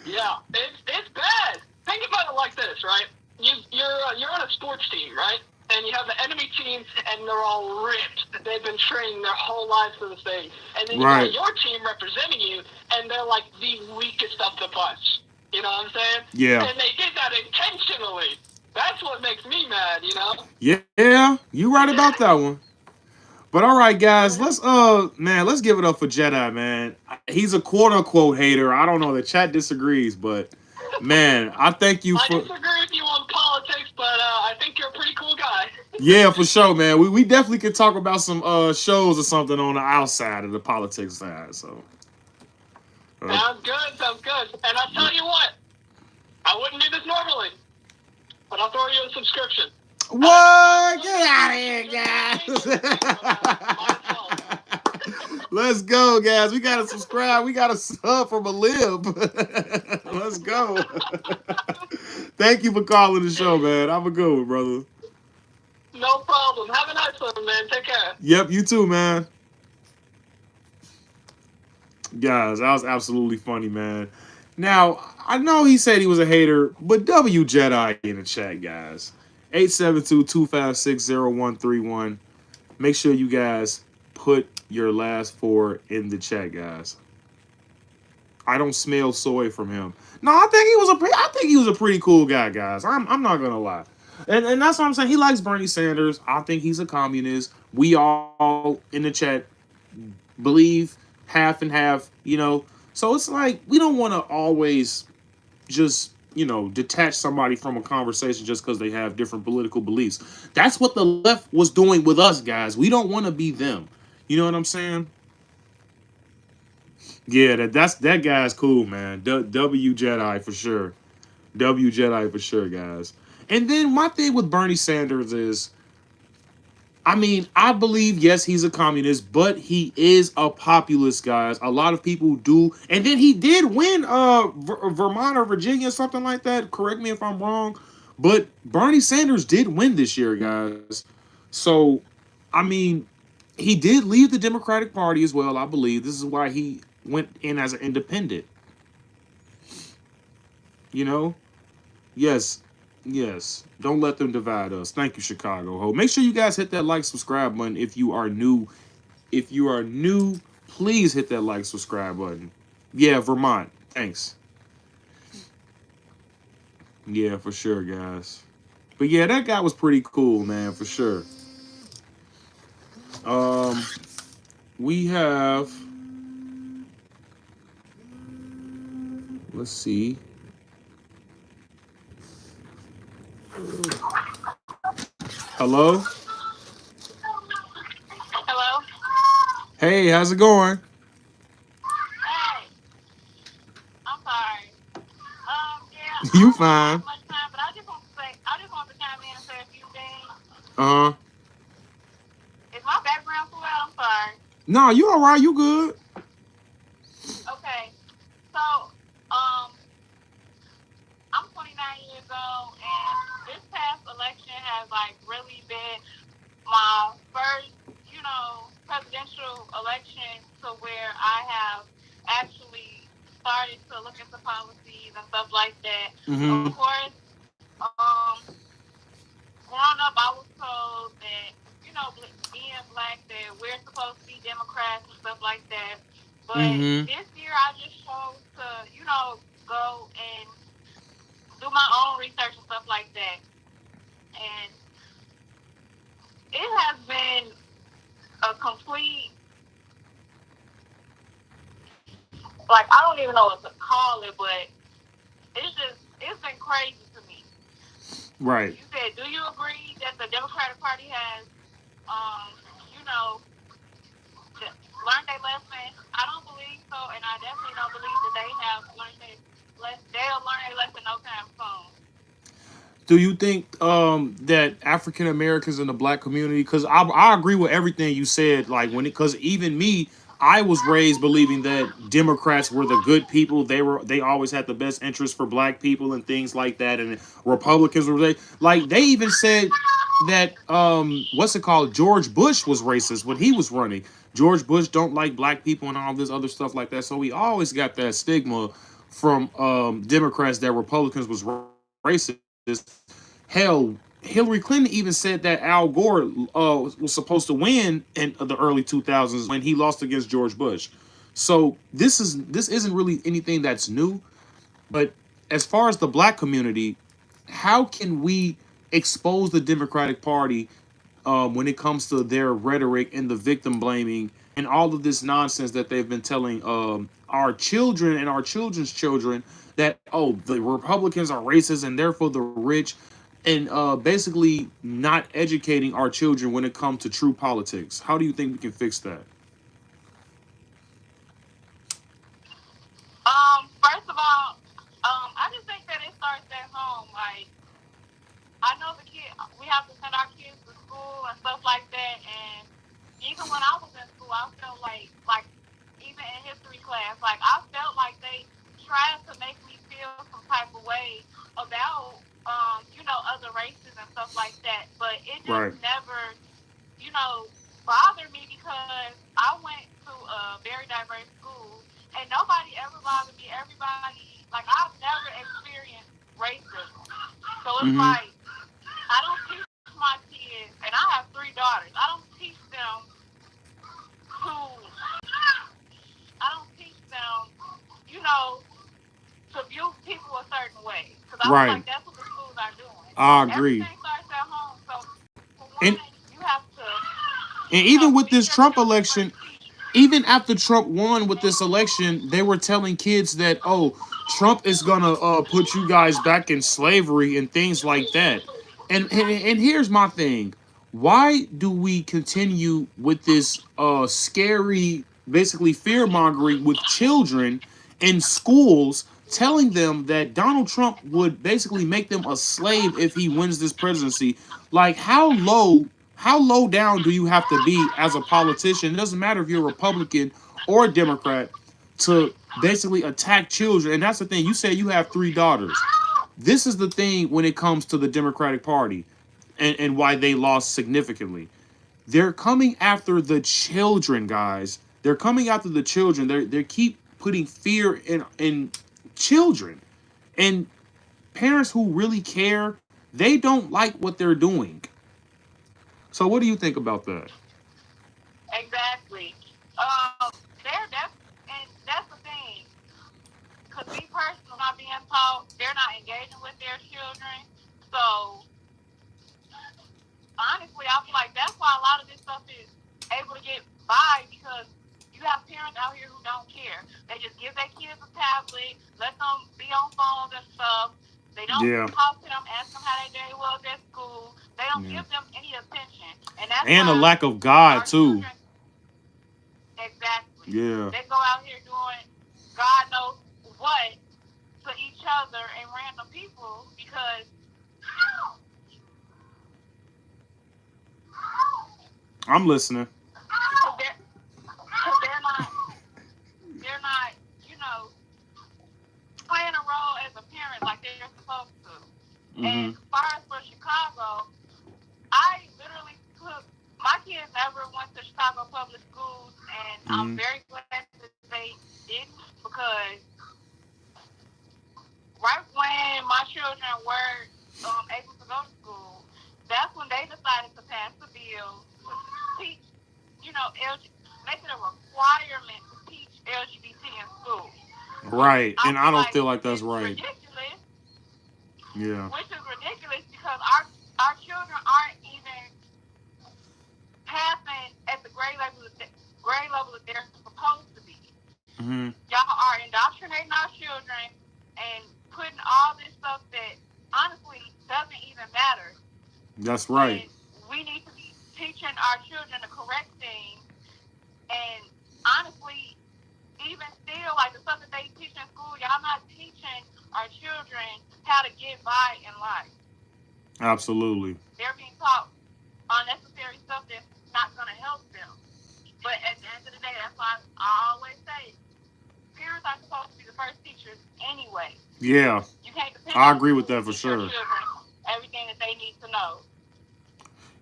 Speaker 6: Yeah, it's bad. Think about it like this, right? You're on a sports team, right? And you have the enemy team, and they're all ripped. They've been training their whole lives for this thing. And then you got your team representing you, and they're like the weakest of the bunch. You know what I'm saying?
Speaker 2: Yeah.
Speaker 6: And they did that intentionally. That's what makes me mad, you know?
Speaker 2: Yeah, you right about that one. But all right, guys, let's give it up for Jedi, man. He's a quote unquote hater. I don't know. The chat disagrees, but man, I thank you for.
Speaker 6: I disagree with you on politics, but I think you're a pretty cool guy.
Speaker 2: Yeah, for sure, man. We definitely could talk about some shows or something on the outside of the politics side. So
Speaker 6: Sounds good. And I'll tell you what, I wouldn't do this normally, but I'll throw you a subscription.
Speaker 2: What? Get out of here, guys. Let's go, guys. We got to subscribe. We got to sub from a lib. Let's go. Thank you for calling the show, man. Have a good one, brother.
Speaker 6: No problem. Have a nice one, man. Take care.
Speaker 2: Yep, you too, man. Guys, that was absolutely funny, man. Now, I know he said he was a hater, but W Jedi in the chat, guys. 872-256-0131. Make sure you guys put your last four in the chat, guys. I don't smell soy from him. No, I think he was a pretty cool guy, guys. I'm not gonna lie. And that's what I'm saying. He likes Bernie Sanders. I think he's a communist. We all in the chat believe half and half, you know. So it's like we don't want to always just, you know, detach somebody from a conversation just because they have different political beliefs. That's what the left was doing with us, guys. We don't want to be them. You know what I'm saying? Yeah, that guy's cool, man. W Jedi for sure. W Jedi for sure, guys. And then my thing with Bernie Sanders is, I mean, I believe, yes, he's a communist, but he is a populist, guys. A lot of people do. And then he did win Vermont or Virginia, something like that. Correct me if I'm wrong. But Bernie Sanders did win this year, guys. So, I mean, he did leave the Democratic Party as well, I believe. This is why he went in as an independent. You know? Yes. Yes. Don't let them divide us. Thank you, Chicago Ho. Make sure you guys hit that like, subscribe button if you are new. If you are new, please hit that like, subscribe button. Yeah, Vermont. Thanks. Yeah, for sure, guys. But yeah, that guy was pretty cool, man, for sure. We have let's see. Hello.
Speaker 6: Hello?
Speaker 2: Hey, how's it going?
Speaker 6: Hey, I'm sorry. Yeah, I
Speaker 2: You
Speaker 6: don't really have
Speaker 2: fine?
Speaker 6: much time, but I just want to chime in and say a few things.
Speaker 2: Uh huh.
Speaker 6: Is my background too loud? I'm sorry.
Speaker 2: No, you all right? You good?
Speaker 6: Okay, so, um, I'm 29 years old, and this past election has, like, really been my first, presidential election to where I have actually started to look into policies and stuff like that. Of
Speaker 2: Mm-hmm.
Speaker 6: course, um, growing up, I was told that, being black, that we're supposed to be Democrats and stuff like that. But
Speaker 2: Mm-hmm.
Speaker 6: this year, I just chose to, go and do my own research and stuff like that. And it has been a complete, like, I don't even know what to call it, but it's been crazy to me.
Speaker 2: Right.
Speaker 6: You said, do you agree that the Democratic Party has, um, you know, learned their lesson? I don't believe so, and I definitely don't believe that they have learned their lesson. They'll learn their lesson no time soon.
Speaker 2: Do you think that African Americans in the black community? Because I agree with everything you said. Like when it, because even me, I was raised believing that Democrats were the good people. They always had the best interest for black people and things like that. And Republicans were they even said that what's it called, George Bush was racist when he was running. George Bush don't like black people and all this other stuff like that. So we always got that stigma from Democrats that Republicans was racist. Hell, Hillary Clinton even said that Al Gore was supposed to win in the early 2000s when he lost against George Bush. So this isn't really anything that's new. But as far as the black community, how can we expose the Democratic Party when it comes to their rhetoric and the victim blaming and all of this nonsense that they've been telling our children and our children's children that, oh, the Republicans are racist and therefore the rich, and basically not educating our children when it comes to true politics. How do you think we can fix that?
Speaker 6: First of all, I just think that it starts at home. Like, I know we have to send our kids to school and stuff like that. And even when I was in school, I felt like even in history class, like I felt like they tried to make me feel some type of way about, other races and stuff like that. But it just
Speaker 2: Right.
Speaker 6: never, you know, bothered me because I went to a very diverse school and nobody ever bothered me. Everybody, like, I've never experienced racism. So it's
Speaker 2: Mm-hmm.
Speaker 6: like, I don't teach my kids, and I have 3 daughters. I don't teach them, you know, to view people a certain way. Because I feel
Speaker 2: Right.
Speaker 6: like that's what the schools are doing.
Speaker 2: I agree.
Speaker 6: Everything starts at home. So, for
Speaker 2: And
Speaker 6: one, you have to,
Speaker 2: even with
Speaker 6: feed
Speaker 2: this
Speaker 6: your
Speaker 2: Trump
Speaker 6: children what
Speaker 2: election,
Speaker 6: you teach.
Speaker 2: even after Trump won with this election, they were telling kids that, oh, Trump is gonna put you guys back in slavery and things like that. And here's my thing: why do we continue with this scary, basically fear mongering with children in schools, telling them that Donald Trump would basically make them a slave if he wins this presidency? Like, how low down do you have to be as a politician? It doesn't matter if you're a Republican or a Democrat to basically attack children. And that's the thing. You say you have 3 daughters. This is the thing when it comes to the Democratic Party and why they lost significantly. They're coming after the children, guys. They're coming after the children. They keep putting fear in children. And parents who really care, they don't like what they're doing. So what do you think about that?
Speaker 6: Exactly. And that's the thing. Because me personally, not being taught, they're not engaging with their children. So honestly, I feel like that's why a lot of this stuff is able to get by because you have parents parents out here who don't care. They just give their kids a tablet, let them be on phones and stuff. They don't
Speaker 2: Yeah.
Speaker 6: talk to them, ask them how their day was at school. They don't
Speaker 2: Yeah.
Speaker 6: give them any attention. And that's
Speaker 2: And a
Speaker 6: why
Speaker 2: lack of God
Speaker 6: our
Speaker 2: too.
Speaker 6: children, exactly,
Speaker 2: Yeah.
Speaker 6: they go out here doing God knows what to each other and random people because
Speaker 2: I'm listening.
Speaker 6: they're not, you know, playing a role as a parent like they're supposed to. And
Speaker 2: Mm-hmm.
Speaker 6: as far as for Chicago, I literally took my kids never went to Chicago public schools, and I'm
Speaker 2: Mm-hmm.
Speaker 6: very glad that they didn't because right when my children were able to go to school, that's when they decided to pass the bill to teach, you know, make it a requirement to teach LGBT in school. Which
Speaker 2: Right.
Speaker 6: I
Speaker 2: And I
Speaker 6: feel
Speaker 2: don't
Speaker 6: like
Speaker 2: feel like that's
Speaker 6: is
Speaker 2: right.
Speaker 6: ridiculous.
Speaker 2: Yeah.
Speaker 6: Which is ridiculous because our children aren't even passing at the grade level that they're supposed to be.
Speaker 2: Mm-hmm.
Speaker 6: Y'all are indoctrinating our children and putting all this stuff that honestly doesn't even matter
Speaker 2: That's right.
Speaker 6: when we need to be teaching our children the correct thing. And honestly, even still, like the stuff that they teach in school, y'all not teaching our children how to get by in life.
Speaker 2: Absolutely.
Speaker 6: They're being taught unnecessary stuff that's not going to help them. But at the end of the day, that's why I always say parents are supposed to be the first teachers anyway.
Speaker 2: Yeah.
Speaker 6: You can't depend
Speaker 2: I
Speaker 6: on
Speaker 2: agree with
Speaker 6: school to
Speaker 2: that for
Speaker 6: teach your
Speaker 2: sure.
Speaker 6: children everything that they need to know.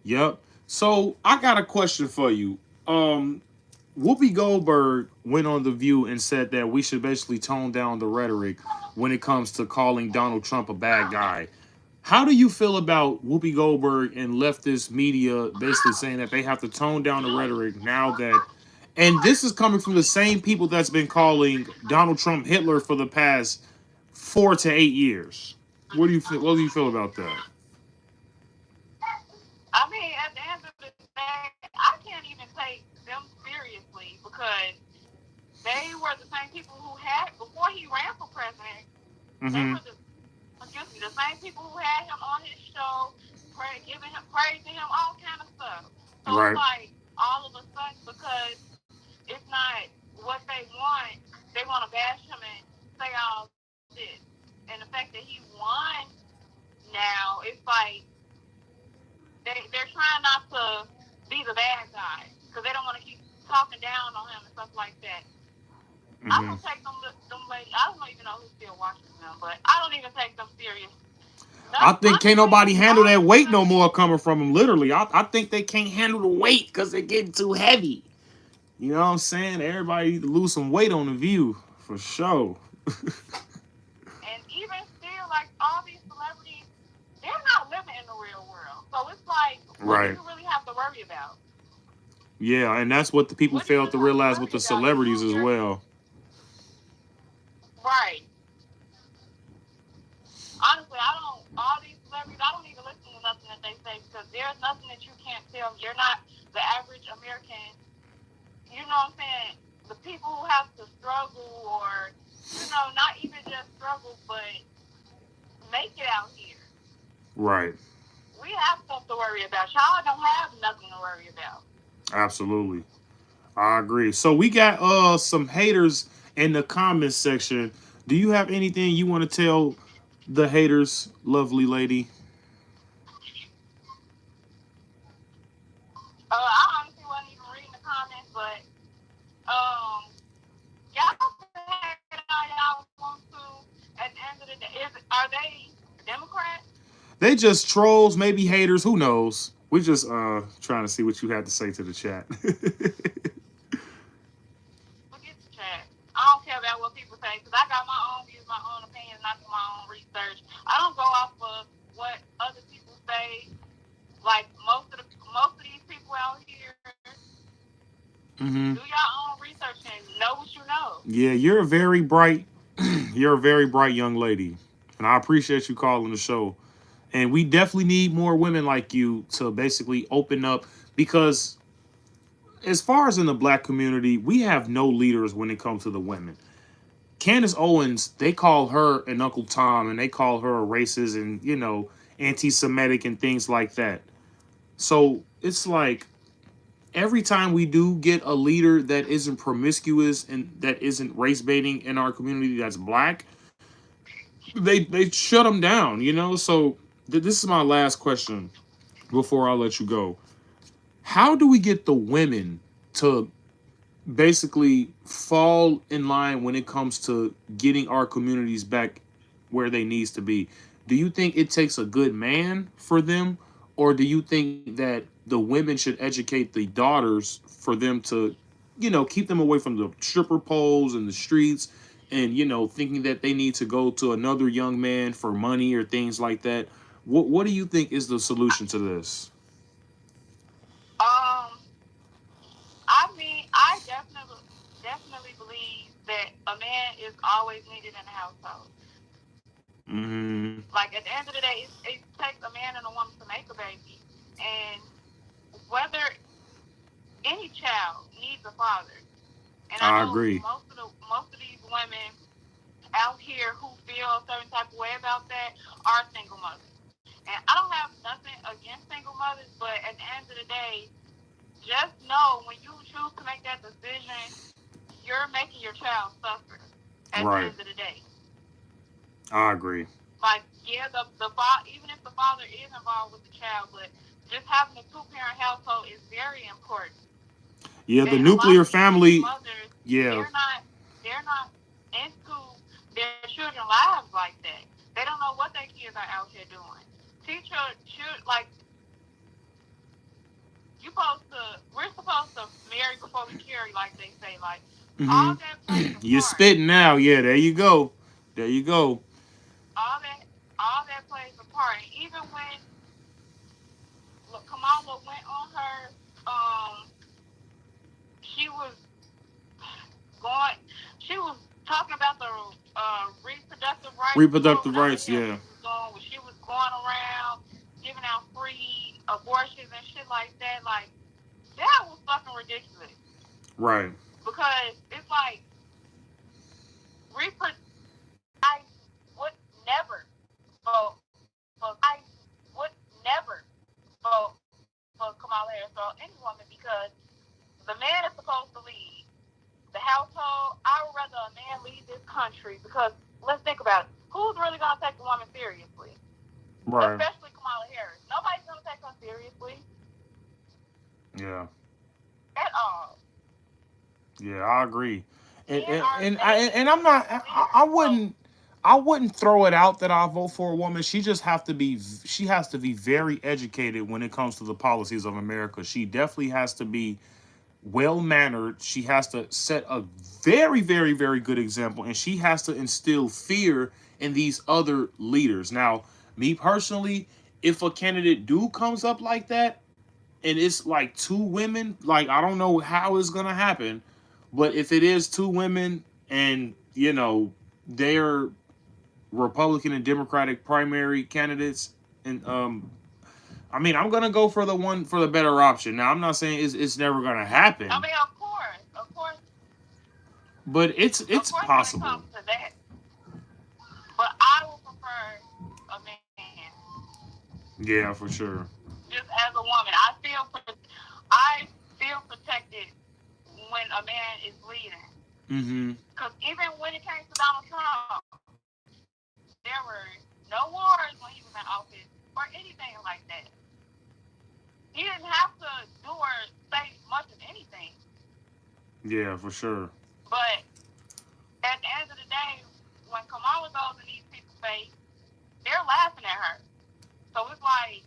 Speaker 2: Yep. So I got a question for you. Whoopi Goldberg went on The View and said that we should basically tone down the rhetoric when it comes to calling Donald Trump a bad guy. How do you feel about Whoopi Goldberg and leftist media basically saying that they have to tone down the rhetoric now that, and this is coming from the same people that's been calling Donald Trump Hitler for the past 4 to 8 years? What do you feel? What do you feel about that?
Speaker 6: I mean, at the end of the day, I can't even take them seriously because they were the same people who had before he ran for president. They
Speaker 2: Mm-hmm.
Speaker 6: were the same people who had him on his show, praising him, all kind of stuff. So it's
Speaker 2: Right.
Speaker 6: like all of a sudden because it's not what they want to bash him and say all this. And the fact that he won now, it's like they're trying not to be the bad guy because they don't want to keep talking down on him and stuff like that. I
Speaker 2: Mm-hmm.
Speaker 6: don't take them ladies. I don't even know who's still watching them, but I don't even take them serious.
Speaker 2: I think can't
Speaker 6: Honestly,
Speaker 2: nobody handle
Speaker 6: all
Speaker 2: that
Speaker 6: these
Speaker 2: weight no
Speaker 6: celebrities.
Speaker 2: more coming from them. Literally, I think they can't handle the weight because they're getting too heavy. You know what I'm saying? Everybody need to lose some weight on The View for sure.
Speaker 6: And even still, like all these celebrities, they're not living in the real world. So it's like, what do
Speaker 2: Right.
Speaker 6: you really have to worry about?
Speaker 2: Yeah, and that's what the people
Speaker 6: What do you
Speaker 2: failed
Speaker 6: really
Speaker 2: to
Speaker 6: have to
Speaker 2: realize with
Speaker 6: worry
Speaker 2: the
Speaker 6: about? You,
Speaker 2: celebrities as
Speaker 6: you're
Speaker 2: well.
Speaker 6: right. Honestly, I don't. All these celebrities, I don't even listen to nothing that they say because there's nothing that you can't tell. You're not the average American. You know what I'm saying? The people who have to struggle, or not even just struggle, but make it out here.
Speaker 2: Right.
Speaker 6: We have stuff to worry about. Y'all don't have nothing to worry about.
Speaker 2: Absolutely. I agree. So we got some haters in the comments section. Do you have anything you want to tell the haters, lovely lady?
Speaker 6: I honestly wasn't even reading the comments, but y'all can hate it all y'all want to. At the end of the day, are they Democrats?
Speaker 2: They just trolls, maybe haters, who knows? We just trying to see what you had to say to the chat.
Speaker 6: Forget the chat. I don't care about what people say because I got my own views, my own opinions, and I do my own research. I don't go off of what other people say. Like most of these people out here,
Speaker 2: Mm-hmm.
Speaker 6: do your own research and know what you know.
Speaker 2: Yeah, you're a very bright, you're a very bright young lady, and I appreciate you calling the show. And we definitely need more women like you to basically open up because as far as in the black community, we have no leaders when it comes to the women. Candace Owens, they call her an Uncle Tom, and they call her a racist and, anti-Semitic and things like that. So it's like every time we do get a leader that isn't promiscuous and that isn't race baiting in our community that's black, they shut them down. So this is my last question before I let you go. How do we get the women to basically fall in line when it comes to getting our communities back where they needs to be? Do you think it takes a good man for them, or do you think that the women should educate the daughters for them to, keep them away from the stripper poles and the streets, and thinking that they need to go to another young man for money or things like that? What do you think is the solution to this?
Speaker 7: Um, I mean, I definitely believe that a man is always needed in the household.
Speaker 2: Mm-hmm.
Speaker 7: Like at the end of the day, it takes a man and a woman to make a baby, and whether any child needs a father. And I
Speaker 2: I
Speaker 7: know
Speaker 2: agree.
Speaker 7: most of these women out here who feel a certain type of way about that are single mothers. And I don't have nothing against single mothers, but at the end of the day, just know when you choose to make that decision, you're making your child suffer at the
Speaker 2: Right.
Speaker 7: end of the day.
Speaker 2: I agree.
Speaker 7: Like, yeah, the father, even if the father is involved with the child, but just having a two-parent household is very important.
Speaker 2: Yeah, the
Speaker 7: And a lot
Speaker 2: nuclear
Speaker 7: of these single
Speaker 2: family.
Speaker 7: mothers,
Speaker 2: Yeah.
Speaker 7: they're not into their children's lives like that. They don't know what their kids are out here doing. Teacher should like we're supposed to marry before we carry, like they say. Like
Speaker 2: Mm-hmm.
Speaker 7: all that plays a
Speaker 2: You're
Speaker 7: part.
Speaker 2: spitting now. Yeah, there you go. There you go.
Speaker 7: All that all that plays a part. And even when Kamala went on her, she was going, she was talking about the reproductive rights or
Speaker 2: Reproductive
Speaker 7: whatever the
Speaker 2: rights.
Speaker 7: hell
Speaker 2: Yeah.
Speaker 7: she was doing. She was going around giving out free abortions and shit like that. Like that was fucking ridiculous.
Speaker 2: Right.
Speaker 7: Because it's like reproductive. I would never vote for. I would never vote for Kamala Harris or any woman because the man is supposed to lead the household. I would rather a man lead this country because let's think about it. Who's really going to take a woman seriously?
Speaker 2: Right.
Speaker 7: Especially Kamala Harris. Nobody's going to take her seriously
Speaker 2: Yeah.
Speaker 7: at all.
Speaker 2: Yeah, I agree. And
Speaker 7: Men
Speaker 2: and,
Speaker 7: are
Speaker 2: and I
Speaker 7: made
Speaker 2: and
Speaker 7: to
Speaker 2: I'm not. I
Speaker 7: leaders. So,
Speaker 2: wouldn't. I wouldn't throw it out that I'll vote for a woman. She just have to be. She has to be very educated when it comes to the policies of America. She definitely has to be well mannered. She has to set a very, very, very good example, and she has to instill fear in these other leaders. Now, me personally, if a candidate do comes up like that, and it's like two women, like I don't know how it's gonna happen, but if it is two women and they're Republican and Democratic primary candidates, and I mean, I'm gonna go for the one for the better option. Now, I'm not saying it's never gonna
Speaker 7: I
Speaker 2: happen,
Speaker 7: mean,
Speaker 2: but
Speaker 7: of
Speaker 2: it's
Speaker 7: course, when it
Speaker 2: possible.
Speaker 7: comes to that, but I would prefer a man.
Speaker 2: Yeah, for sure.
Speaker 7: Just as a woman, I feel protected when a man is leading.
Speaker 2: Mm-hmm.
Speaker 7: Because even when it came to Donald Trump, there were no wars when he was in office or anything like that. He didn't have to do or say much of anything.
Speaker 2: Yeah, for sure.
Speaker 7: But at the end of the day, when Kamala goes in these people's face, they're laughing at her. So it's like,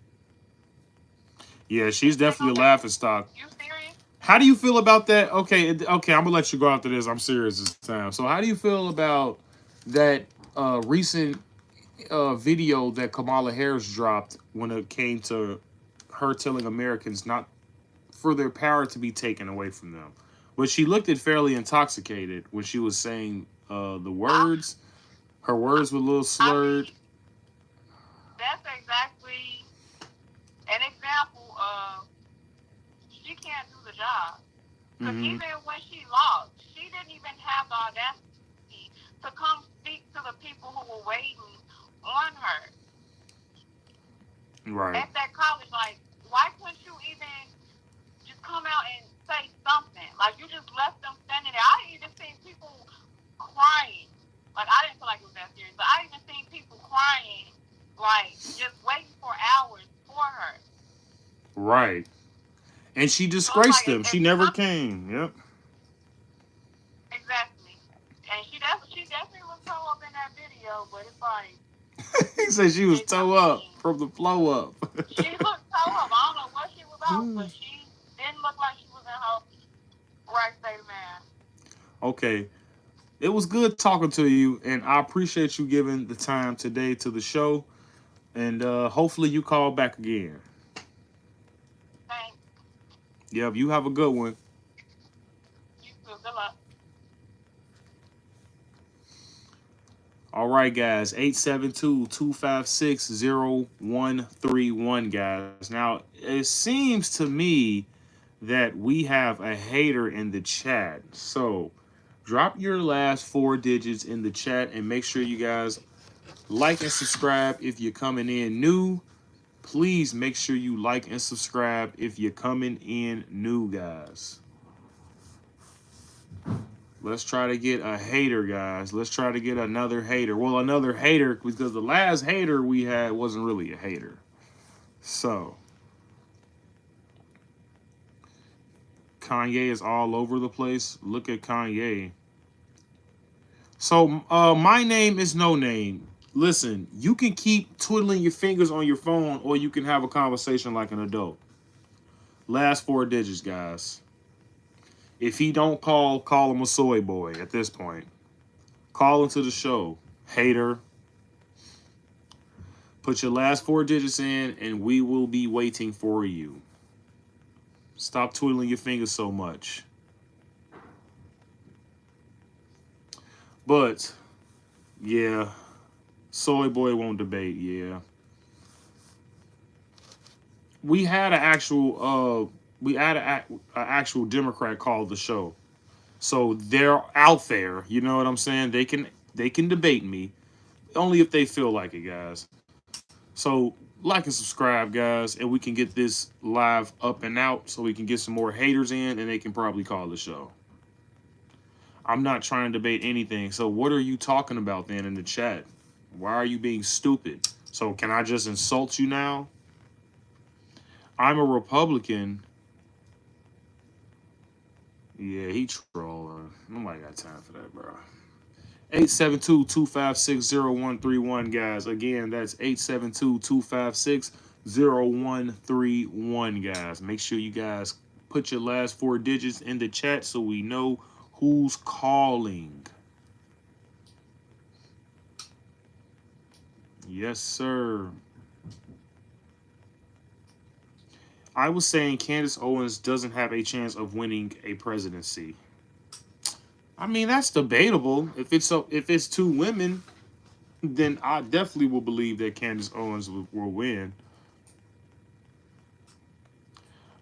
Speaker 2: Yeah, she's
Speaker 7: they're
Speaker 2: definitely
Speaker 7: gonna
Speaker 2: a
Speaker 7: say,
Speaker 2: laughing stock.
Speaker 7: "You serious?"
Speaker 2: How do you feel about that? Okay, okay, I'm gonna let you go after this. I'm serious this time. So, how do you feel about that recent video that Kamala Harris dropped when it came to her telling Americans not for their power to be taken away from them? But she looked at fairly intoxicated when she was saying the
Speaker 7: I,
Speaker 2: words. Her words were a little
Speaker 7: I
Speaker 2: slurred.
Speaker 7: mean, that's exactly an example of she can't do the job. Because
Speaker 2: Mm-hmm.
Speaker 7: even when she lost, she didn't even have the audacity to come speak to the people who were waiting on her
Speaker 2: Right.
Speaker 7: at that college. Like, why couldn't you even just come out and say something? Like, you just left them standing there. I even seen people crying. Like, I didn't feel like it was that serious, but I even seen people crying, like, just waiting for hours for her.
Speaker 2: Right. And she
Speaker 7: So it's
Speaker 2: disgraced
Speaker 7: like,
Speaker 2: them. She
Speaker 7: if
Speaker 2: never
Speaker 7: something,
Speaker 2: came. Yep.
Speaker 7: exactly. And she definitely was toe up in that video, but it's like,
Speaker 2: He said she was
Speaker 7: I
Speaker 2: toe up
Speaker 7: mean,
Speaker 2: from the flow up.
Speaker 7: she looked toe up. I don't know what she was out, but she didn't look like she was in her right state of mind.
Speaker 2: Okay. It was good talking to you, and I appreciate you giving the time today to the show. And hopefully you call back again.
Speaker 7: Thanks.
Speaker 2: Yep, you have a good one.
Speaker 7: You too. Good luck.
Speaker 2: All right, guys. 872-256-0131, guys. Now, it seems to me that we have a hater in the chat. So, drop your last four digits in the chat and make sure you guys like and subscribe if you're coming in new. Please make sure you like and subscribe if you're coming in new, guys. Let's try to get a hater, guys. Let's try to get another hater. Well, another hater, because the last hater we had wasn't really a hater. So, Kanye is all over the place. Look at Kanye. So, my name is no name. Listen, you can keep twiddling your fingers on your phone, or you can have a conversation like an adult. Last four digits, guys. If he don't call him a soy boy at this point. Call into the show. Hater. Put your last four digits in, and we will be waiting for you. Stop twiddling your fingers so much. But, yeah. Soy boy won't debate, yeah. We had an actual Democrat call the show. So they're out there, you know what I'm saying? They can debate me. Only if they feel like it, guys. So like and subscribe, guys, and we can get this live up and out so we can get some more haters in and they can probably call the show. I'm not trying to debate anything. So what are you talking about then in the chat? Why are you being stupid? So can I just insult you now? I'm a Republican. Yeah, he trolling. Nobody got time for that, bro. 872-256-0131, guys. Again, that's 872-256-0131, guys. Make sure you guys put your last four digits in the chat so we know who's calling. Yes, sir. I was saying Candace Owens doesn't have a chance of winning a presidency. I mean, that's debatable. If it's two women, then I definitely will believe that Candace Owens will win.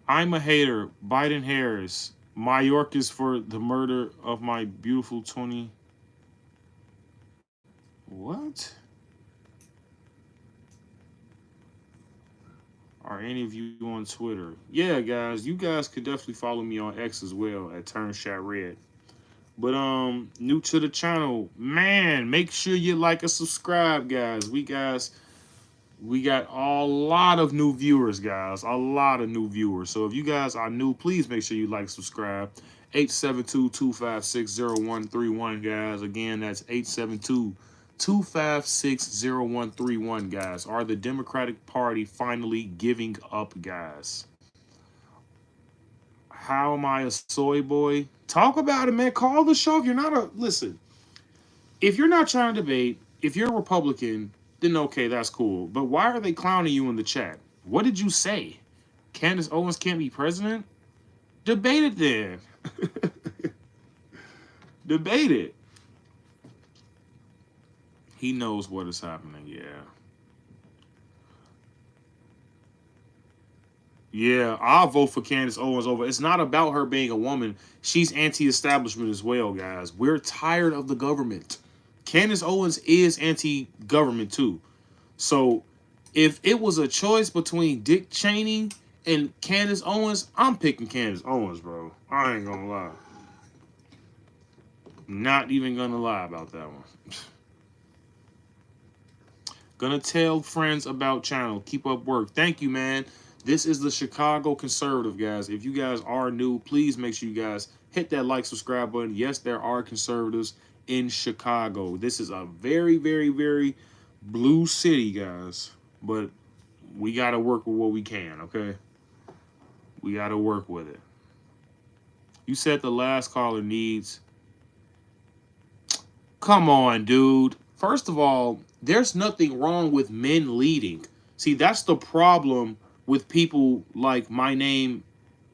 Speaker 2: I'm a hater. Biden Harris. Mayorkas for the murder of my beautiful 20. What? Are any of you on Twitter? Yeah, guys. You guys could definitely follow me on X as well at TurnShotRed. But new to the channel, man, make sure you like and subscribe, guys. We got a lot of new viewers, guys. A lot of new viewers. So if you guys are new, please make sure you like, subscribe. 872-256-0131, guys. Again, that's 872-256-0131, guys. Are the Democratic Party finally giving up, guys? How am I a soy boy? Talk about it, man. Call the show if you're not a... Listen, if you're not trying to debate, if you're a Republican, then okay, that's cool. But why are they clowning you in the chat? What did you say? Candace Owens can't be president? Debate it then. Debate it. He knows what is happening, yeah. Yeah, I'll vote for Candace Owens over. It's not about her being a woman. She's anti-establishment as well, guys. We're tired of the government. Candace Owens is anti-government too. So if it was a choice between Dick Cheney and Candace Owens, I'm picking Candace Owens, bro. I ain't gonna lie. Not even gonna lie about that one. Gonna tell friends about channel. Keep up work. Thank you, man. This is the Chicago Conservative, guys. If you guys are new, please make sure you guys hit that like, subscribe button. Yes, there are conservatives in Chicago. This is a very, very, very blue city, guys. But we got to work with what we can, okay? We got to work with it. You said the last caller needs... Come on, dude. First of all, there's nothing wrong with men leading. See, that's the problem with people like My Name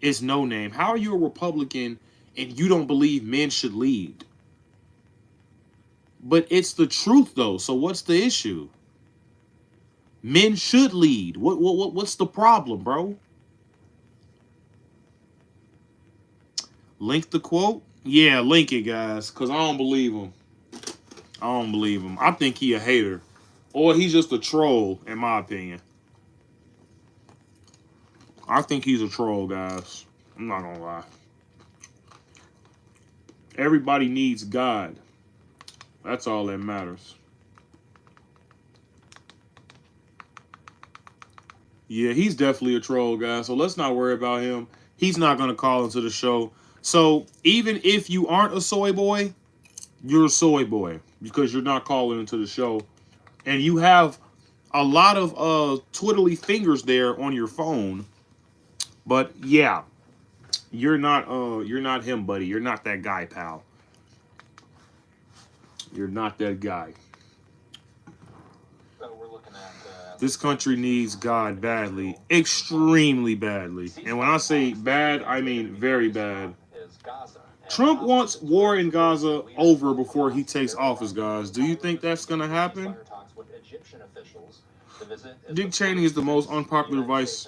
Speaker 2: is No Name. How are you a Republican and you don't believe men should lead? But it's the truth, though. So what's the issue? Men should lead. What's the problem, bro? Link the quote? Yeah, link it, guys, because I don't believe him. I don't believe him. I think he a hater. Or he's just a troll, in my opinion. I think he's a troll, guys. I'm not gonna lie. Everybody needs God. That's all that matters. Yeah, he's definitely a troll, guys. So let's not worry about him. He's not gonna call into the show. So even if you aren't a soy boy, you're a soy boy because you're not calling into the show, and you have a lot of twiddly fingers there on your phone. But yeah, you're not him, buddy. You're not that guy, pal. You're not that guy. This country needs God badly, extremely badly. And when I say bad, I mean very bad. Trump wants war in Gaza over before he takes office, guys. Do you think that's going to happen? Dick Cheney is the most unpopular vice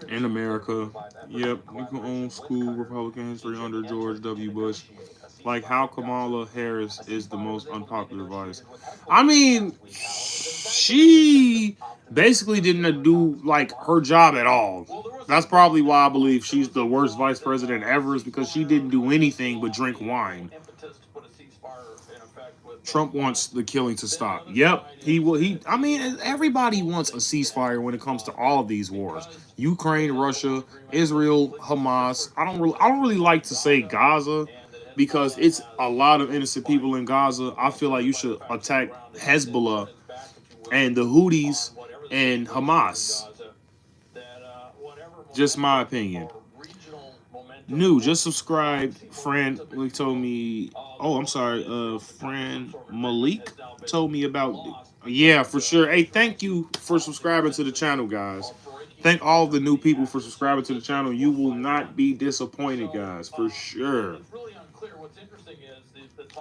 Speaker 2: in America. Yep, you can own school Republican history under George W. Bush. Like how Kamala Harris is the most unpopular vice. I mean, she basically didn't do like her job at all. That's probably why I believe she's the worst vice president ever, is because she didn't do anything but drink wine. Trump wants the killing to stop. Yep, he will. I mean, everybody wants a ceasefire when it comes to all of these wars: Ukraine, Russia, Israel, Hamas. I don't really like to say Gaza because it's a lot of innocent people in Gaza. I feel like you should attack Hezbollah and the Houthis and Hamas. Just my opinion. New, just subscribed. Fran told me. Oh, I'm sorry. Fran Malik told me about. Yeah, for sure. Hey, thank you for subscribing to the channel, guys. Thank all the new people for subscribing to the channel. You will not be disappointed, guys, for sure.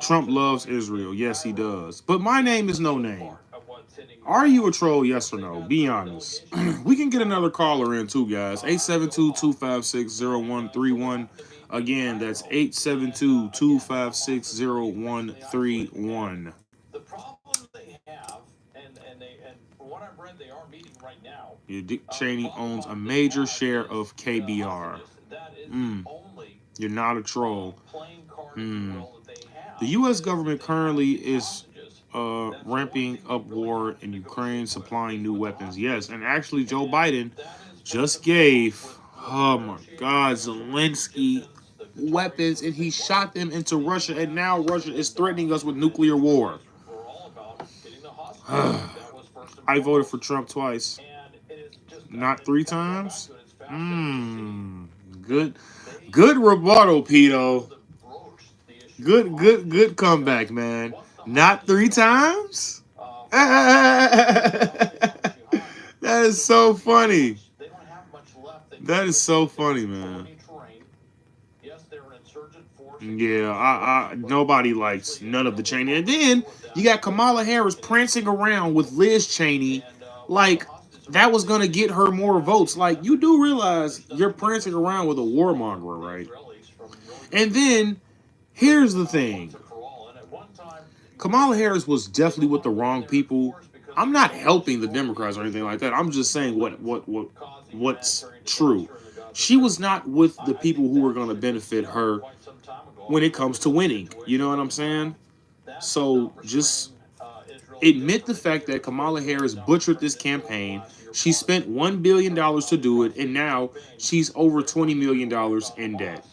Speaker 2: Trump loves Israel. Yes, he does. But my name is no name. Are you a troll, yes or no? Be honest. We can get another caller in too, guys. 872-256-0131. Again, that's 872-256-0131.
Speaker 1: The problem they have, and from what I've read, they are meeting right now.
Speaker 2: Yeah, Dick Cheney owns a major share of KBR. You're not a troll. The U.S. government currently is ramping up war in Ukraine, supplying new weapons. Yes, and actually Joe Biden just gave, oh my God, Zelensky weapons, and he shot them into Russia, and now Russia is threatening us with nuclear war. I voted for Trump twice. Not 3 times? Good rebuttal, Pito. Good comeback, man. Not 3 times? That is so funny. That is so funny, man. Yeah, nobody likes none of the Cheney. And then you got Kamala Harris prancing around with Liz Cheney like that was gonna get her more votes. Like, you do realize you're prancing around with a warmonger, right? And then here's the thing. Kamala Harris was definitely with the wrong people. I'm not helping the Democrats or anything like that. I'm just saying what's true. She was not with the people who were going to benefit her when it comes to winning. You know what I'm saying? So just admit the fact that Kamala Harris butchered this campaign. She spent $1 billion to do it, and now she's over $20 million in debt.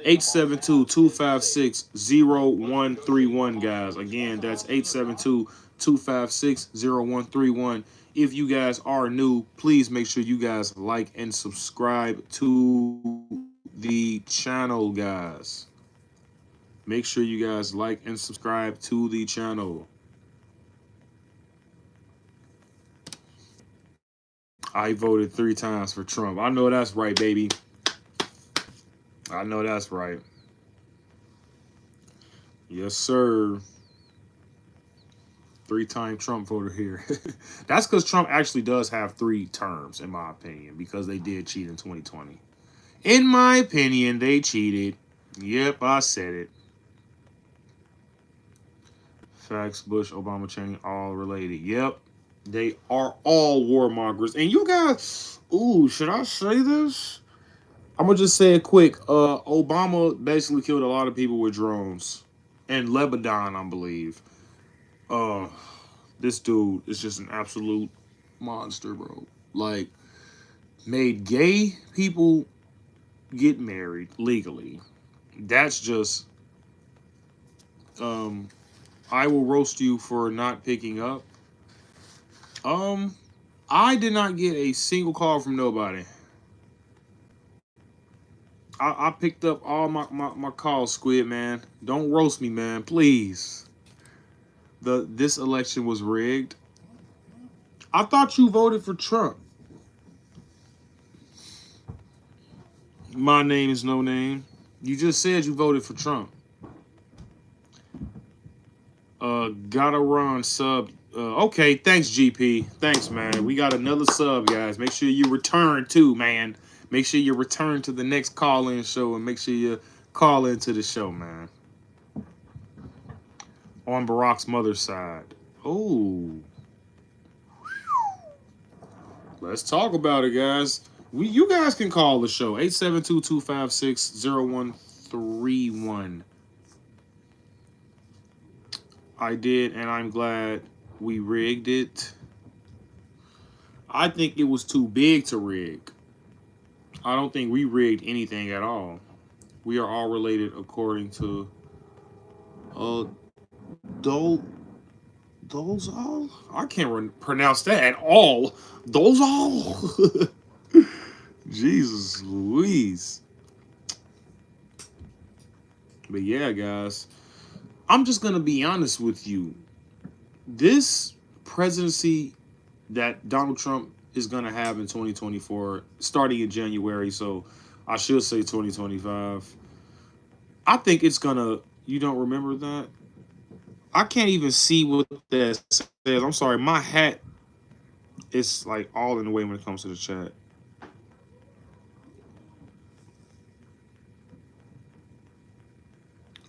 Speaker 2: 872-256-0131, guys. Again, that's 872-256-0131. If you guys are new, please make sure you guys like and subscribe to the channel, guys. Make sure you guys like and subscribe to the channel. I voted 3 times for Trump. I know that's right, baby. I know that's right. Yes, sir. 3-time Trump voter here. That's because Trump actually does have 3 terms, in my opinion, because they did cheat in 2020. In my opinion, they cheated. Yep, I said it. Facts, Bush, Obama, Cheney, all related. Yep, they are all warmongers. And you guys, ooh, should I say this? I'm gonna just say it quick. Obama basically killed a lot of people with drones. And Lebanon, I believe. Uh, this dude is just an absolute monster, bro. Like, made gay people get married legally. That's just, um, I will roast you for not picking up. Um, I did not get a single call from nobody. I picked up all my calls, Squid, man. Don't roast me, man, please. This election was rigged. I thought you voted for Trump. My name is no name. You just said you voted for Trump. Gotta run sub. Okay, thanks, GP. Thanks, man. We got another sub, guys. Make sure you return too, man. Make sure you return to the next call-in show, and make sure you call into the show, man. On Barack's mother's side. Oh, let's talk about it, guys. You guys can call the show 872-256-0131. I did, and I'm glad we rigged it. I think it was too big to rig. I don't think we rigged anything at all. We are all related according to uh those those all. I can't pronounce that at all. Those all. Jesus Louise. But yeah, guys, I'm just gonna be honest with you. This presidency that Donald Trump is gonna have in 2024, starting in January, so I should say 2025. I think it's gonna. You don't remember that? I can't even see what that says. I'm sorry, my hat is like all in the way when it comes to the chat.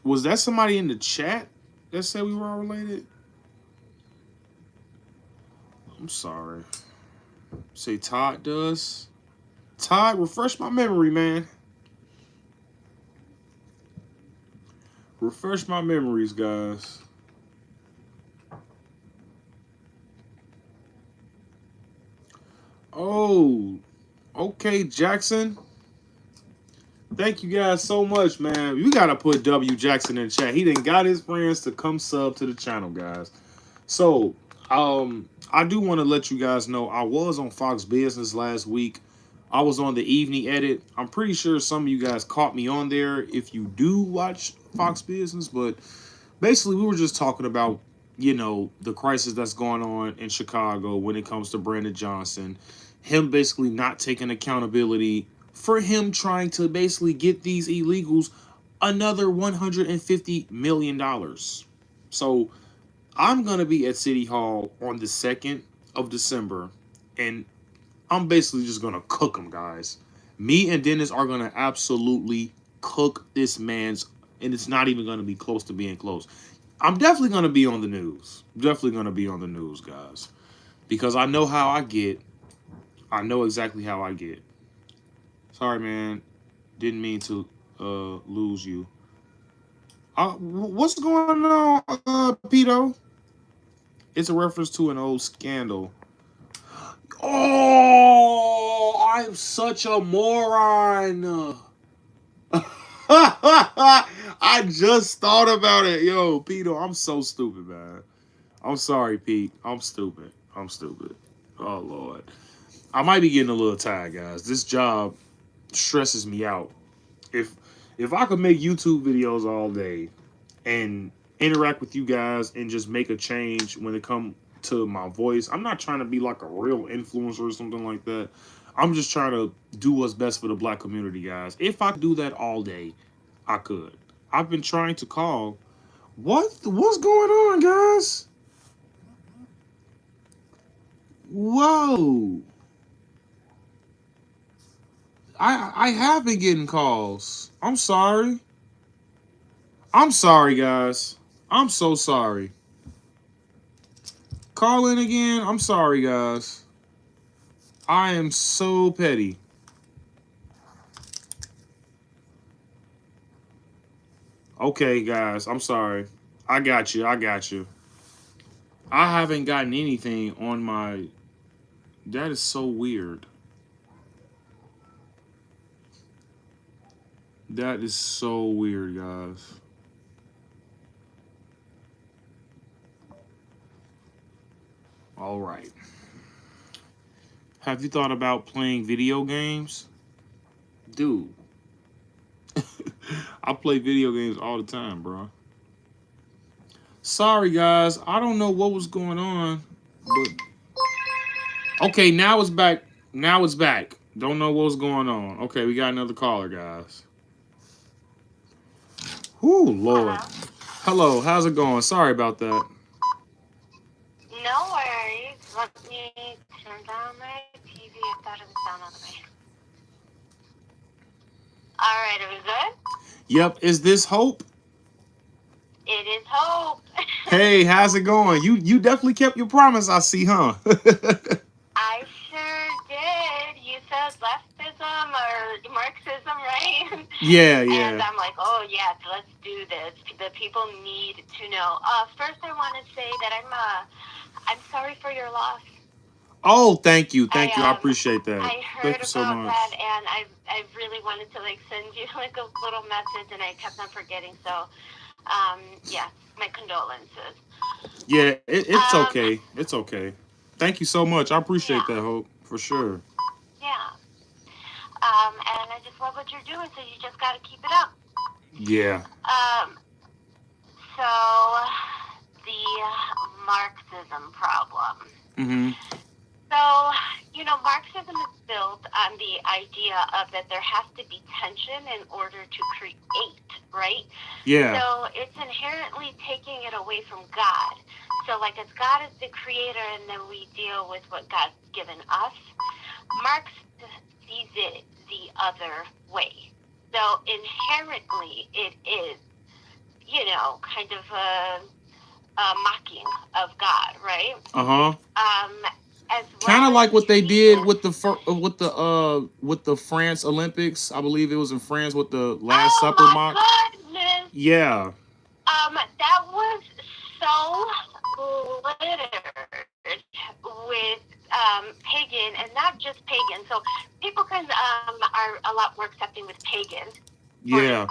Speaker 2: Was that somebody in the chat that said we were all related? I'm sorry. Say Todd does. Todd, refresh my memory, man. Refresh my memories, guys. Oh, okay, Jackson. Thank you guys so much, man. You gotta put W Jackson in chat. He done got his friends to come sub to the channel, guys. So, I do want to let you guys know I was on Fox Business last week. I was on the evening edit. I'm pretty sure some of you guys caught me on there if you do watch Fox Business, but basically we were just talking about, the crisis that's going on in Chicago when it comes to Brandon Johnson, him basically not taking accountability for him trying to basically get these illegals another $150 million. So I'm going to be at City Hall on the 2nd of December, and I'm basically just gonna cook him, guys. Me and Dennis are gonna absolutely cook this man's, and it's not even gonna be close to being close. I'm definitely gonna be on the news. Definitely gonna be on the news, guys, because I know how I get. I know exactly how I get. Sorry, man. Didn't mean to lose you. What's going on, Pito? It's a reference to an old scandal. Oh, I'm such a moron. I just thought about it. Yo, Pito, I'm so stupid, man. I'm sorry, Pete. I'm stupid. I'm stupid. Oh, Lord. I might be getting a little tired, guys. This job stresses me out. If if I could make YouTube videos all day and interact with you guys and just make a change when it comes to my voice. I'm not trying to be like a real influencer or something like that. I'm just trying to do what's best for the black community, guys. If I could do that all day, I could. I've been trying to call. What's going on, guys? Whoa. I have been getting calls. I'm sorry. I'm sorry, guys. I'm so sorry. Call in again. I'm sorry, guys. I am so petty. Okay, guys, I'm sorry. I got you. I got you. I haven't gotten anything on my. That is so weird. That is so weird, guys. All right. Have you thought about playing video games? Dude, I play video games all the time, bro. Sorry, guys. I don't know what was going on, but okay, now it's back. Now it's back. Don't know what was going on. Okay, we got another caller, guys. Whoo, Lord.
Speaker 7: Hello.
Speaker 2: Hello, how's it going? Sorry about that.
Speaker 7: No worries. Let me turn down my TV. I thought it was down all the way. All right, are we good?
Speaker 2: Yep, is this Hope?
Speaker 7: It is Hope.
Speaker 2: Hey, how's it going? You definitely kept your promise, I see, huh?
Speaker 7: I sure did. You said leftism or Marxism, right?
Speaker 2: Yeah,
Speaker 7: And
Speaker 2: yeah.
Speaker 7: I'm like, oh yes, let's do this. The people need to know. First, I want to say that I'm sorry for your loss.
Speaker 2: Oh, thank you. Thank you. I appreciate that.
Speaker 7: I
Speaker 2: Thank
Speaker 7: heard
Speaker 2: you so
Speaker 7: about
Speaker 2: much.
Speaker 7: that, and I really wanted to like send you like a little message, and I kept on forgetting. So, yeah, my condolences.
Speaker 2: Yeah, it's okay. It's okay. Thank you so much. I appreciate
Speaker 7: Yeah.
Speaker 2: that, Hope, for sure.
Speaker 7: Yeah. And I just love what you're doing, so you just got to keep it up.
Speaker 2: Yeah.
Speaker 7: So the Marxism problem.
Speaker 2: Mm-hmm.
Speaker 7: So, Marxism is built on the idea of that there has to be tension in order to create, right?
Speaker 2: Yeah.
Speaker 7: So it's inherently taking it away from God. So, like, as God is the creator, and then we deal with what God's given us, Marx sees it the other way. So inherently, it is, kind of a mocking of God, right?
Speaker 2: Uh-huh.
Speaker 7: As
Speaker 2: Kind
Speaker 7: well
Speaker 2: of
Speaker 7: as
Speaker 2: like what
Speaker 7: we
Speaker 2: they
Speaker 7: see
Speaker 2: did
Speaker 7: this.
Speaker 2: with the France Olympics. I believe it was in France with the Last
Speaker 7: Oh
Speaker 2: Supper
Speaker 7: my
Speaker 2: mock.
Speaker 7: goodness!
Speaker 2: Yeah.
Speaker 7: That was so littered with pagan, and not just pagan. So people are a lot more accepting with pagans. For,
Speaker 2: Yeah.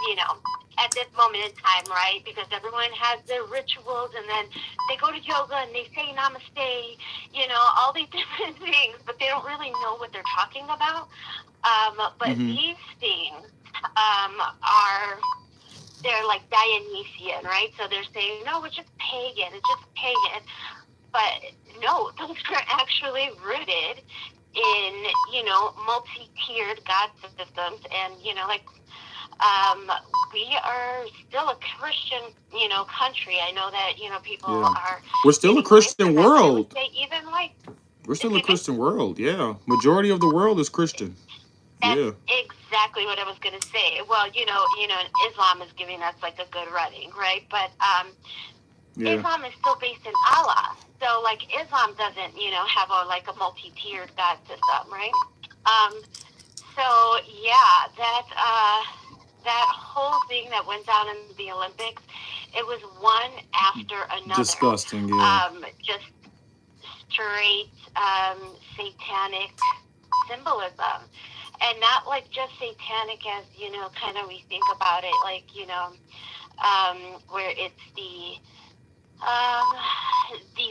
Speaker 7: at this moment in time, right? Because everyone has their rituals, and then they go to yoga and they say namaste, all these different things, but they don't really know what they're talking about. But these things they're like Dionysian, right? So they're saying, no, it's just pagan, But no, those are actually rooted in, multi-tiered God systems, and, we are still a Christian, country. I know that, people
Speaker 2: Yeah.
Speaker 7: are.
Speaker 2: We're still a
Speaker 7: getting away
Speaker 2: Christian
Speaker 7: from that, but I would
Speaker 2: world.
Speaker 7: say even like,
Speaker 2: We're still a
Speaker 7: Excuse me?
Speaker 2: Christian world. Yeah, majority of the world is Christian.
Speaker 7: That's
Speaker 2: Yeah,
Speaker 7: exactly what I was gonna say. Well, Islam is giving us like a good running, right? But
Speaker 2: yeah.
Speaker 7: Islam is still based in Allah. So like Islam doesn't, have a multi-tiered God system, right? Um, so yeah, that whole thing that went down in the Olympics, it was one after another.
Speaker 2: Disgusting. Yeah.
Speaker 7: Just straight satanic symbolism. And not like just satanic as, kind of we think about it, like, where it's the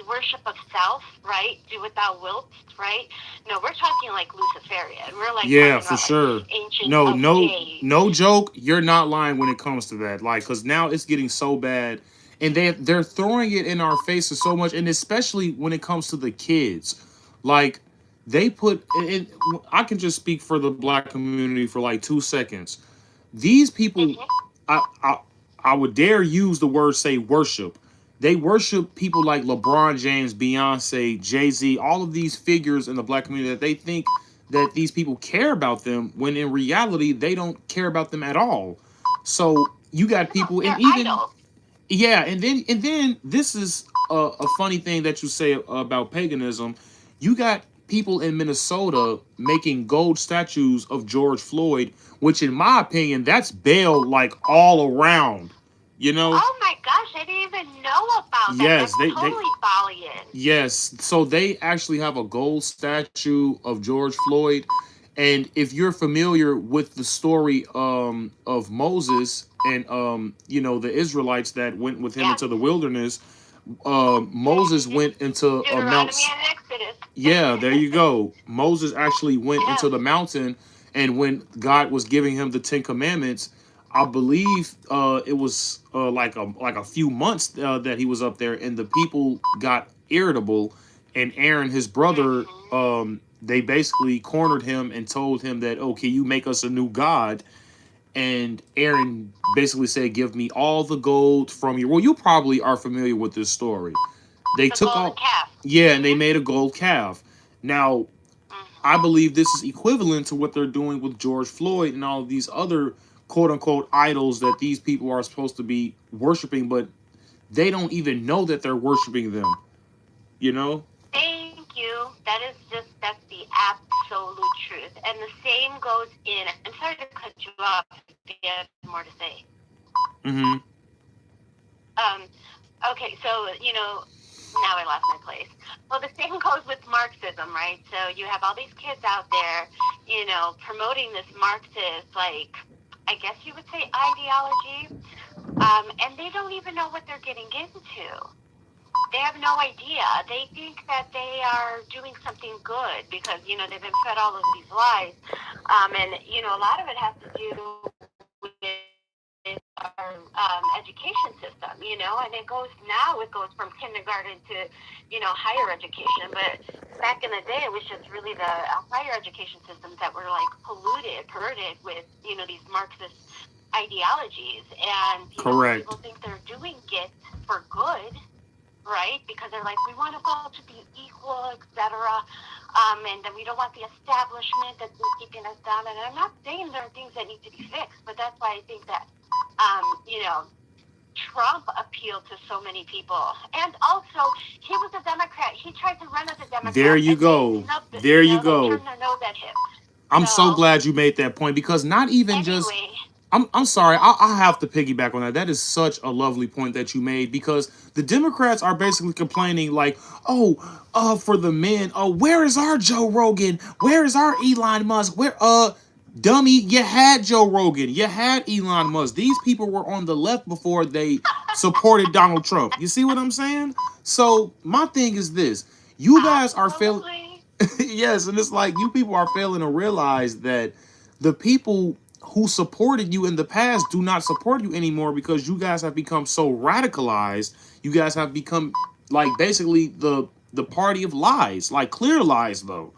Speaker 7: worship of self, right? Do what thou wilt, right? No, we're talking like Luciferian. We're like
Speaker 2: Yeah,
Speaker 7: talking
Speaker 2: for
Speaker 7: about like
Speaker 2: sure.
Speaker 7: ancient
Speaker 2: No,
Speaker 7: of
Speaker 2: no,
Speaker 7: days.
Speaker 2: no joke. You're not lying when it comes to that. Like, cause now it's getting so bad, and they're throwing it in our faces so much, and especially when it comes to the kids, like they put. And I can just speak for the black community for like 2 seconds. These people,
Speaker 7: Mm-hmm.
Speaker 2: I, I, I would dare use the word say worship. They worship people like LeBron James, Beyonce, Jay-Z, all of these figures in the black community that they think that these people care about them when in reality they don't care about them at all. So you got
Speaker 7: No,
Speaker 2: people, and
Speaker 7: they're
Speaker 2: even
Speaker 7: idols.
Speaker 2: yeah, and then this is a funny thing that you say about paganism. You got people in Minnesota making gold statues of George Floyd, which in my opinion, that's Baal like all around. You know?
Speaker 7: Oh my gosh, I didn't even know about that.
Speaker 2: Yes,
Speaker 7: That's
Speaker 2: they
Speaker 7: totally Balian.
Speaker 2: yes. So they actually have a gold statue of George Floyd. And if you're familiar with the story of Moses and the Israelites that went with him
Speaker 7: Yeah.
Speaker 2: into the wilderness, Moses
Speaker 7: Mm-hmm.
Speaker 2: went into a
Speaker 7: Deuteronomy
Speaker 2: mount.
Speaker 7: and Exodus.
Speaker 2: Yeah, there you go. Moses actually went
Speaker 7: Yeah.
Speaker 2: into the mountain, and when God was giving him the 10 Commandments, I believe it was like a few months that he was up there, and the people got irritable, and Aaron, his brother,
Speaker 7: Mm-hmm.
Speaker 2: they basically cornered him and told him that, "Oh, can you make us a new god?" And Aaron basically said, "Give me all the gold from you." Well, you probably are familiar with this story. They
Speaker 7: The
Speaker 2: took
Speaker 7: golden
Speaker 2: all,
Speaker 7: calf.
Speaker 2: yeah, and they
Speaker 7: Mm-hmm.
Speaker 2: made a gold calf. Now, I
Speaker 7: Mm-hmm.
Speaker 2: believe this is equivalent to what they're doing with George Floyd and all of these other quote unquote idols that these people are supposed to be worshiping, but they don't even know that they're worshiping them. You know?
Speaker 7: Thank you. That's the absolute truth. And the same goes in, I'm sorry to cut you off if you have more to say.
Speaker 2: Mm-hmm.
Speaker 7: Um, okay, so, now I lost my place. Well, the same goes with Marxism, right? So you have all these kids out there, promoting this Marxist, like, I guess you would say ideology, and they don't even know what they're getting into. They have no idea. They think that they are doing something good because, they've been fed all of these lies. And, a lot of it has to do with our education system, and it goes from kindergarten to, higher education. But back in the day, it was just really the higher education systems that were like perverted with, these Marxist ideologies. And,
Speaker 2: Correct.
Speaker 7: people think they're doing it for good, right? Because they're like, we want us all to be equal, etc. And then we don't want the establishment that's been keeping us down. And I'm not saying there are things that need to be fixed, but that's why I think that, Trump appealed to so many people. And also, he was a Democrat. He tried to run as a Democrat.
Speaker 2: There you
Speaker 7: And they
Speaker 2: go.
Speaker 7: snubbed it.
Speaker 2: There you
Speaker 7: They
Speaker 2: go.
Speaker 7: turned their nose at him.
Speaker 2: I'm so
Speaker 7: So,
Speaker 2: glad you made that point because not even just
Speaker 7: anyway.
Speaker 2: I'm sorry. I have to piggyback on that. That is such a lovely point that you made because the Democrats are basically complaining like, oh, for the men, where is our Joe Rogan? Where is our Elon Musk? Where, dummy, you had Joe Rogan, you had Elon Musk. These people were on the left before they supported Donald Trump. You see what I'm saying? So my thing is this: you guys are failing.
Speaker 7: Absolutely.
Speaker 2: Yes, and it's like you people are failing to realize that the people who supported you in the past do not support you anymore because you guys have become so radicalized. You guys have become like basically the party of lies, like clear lies though.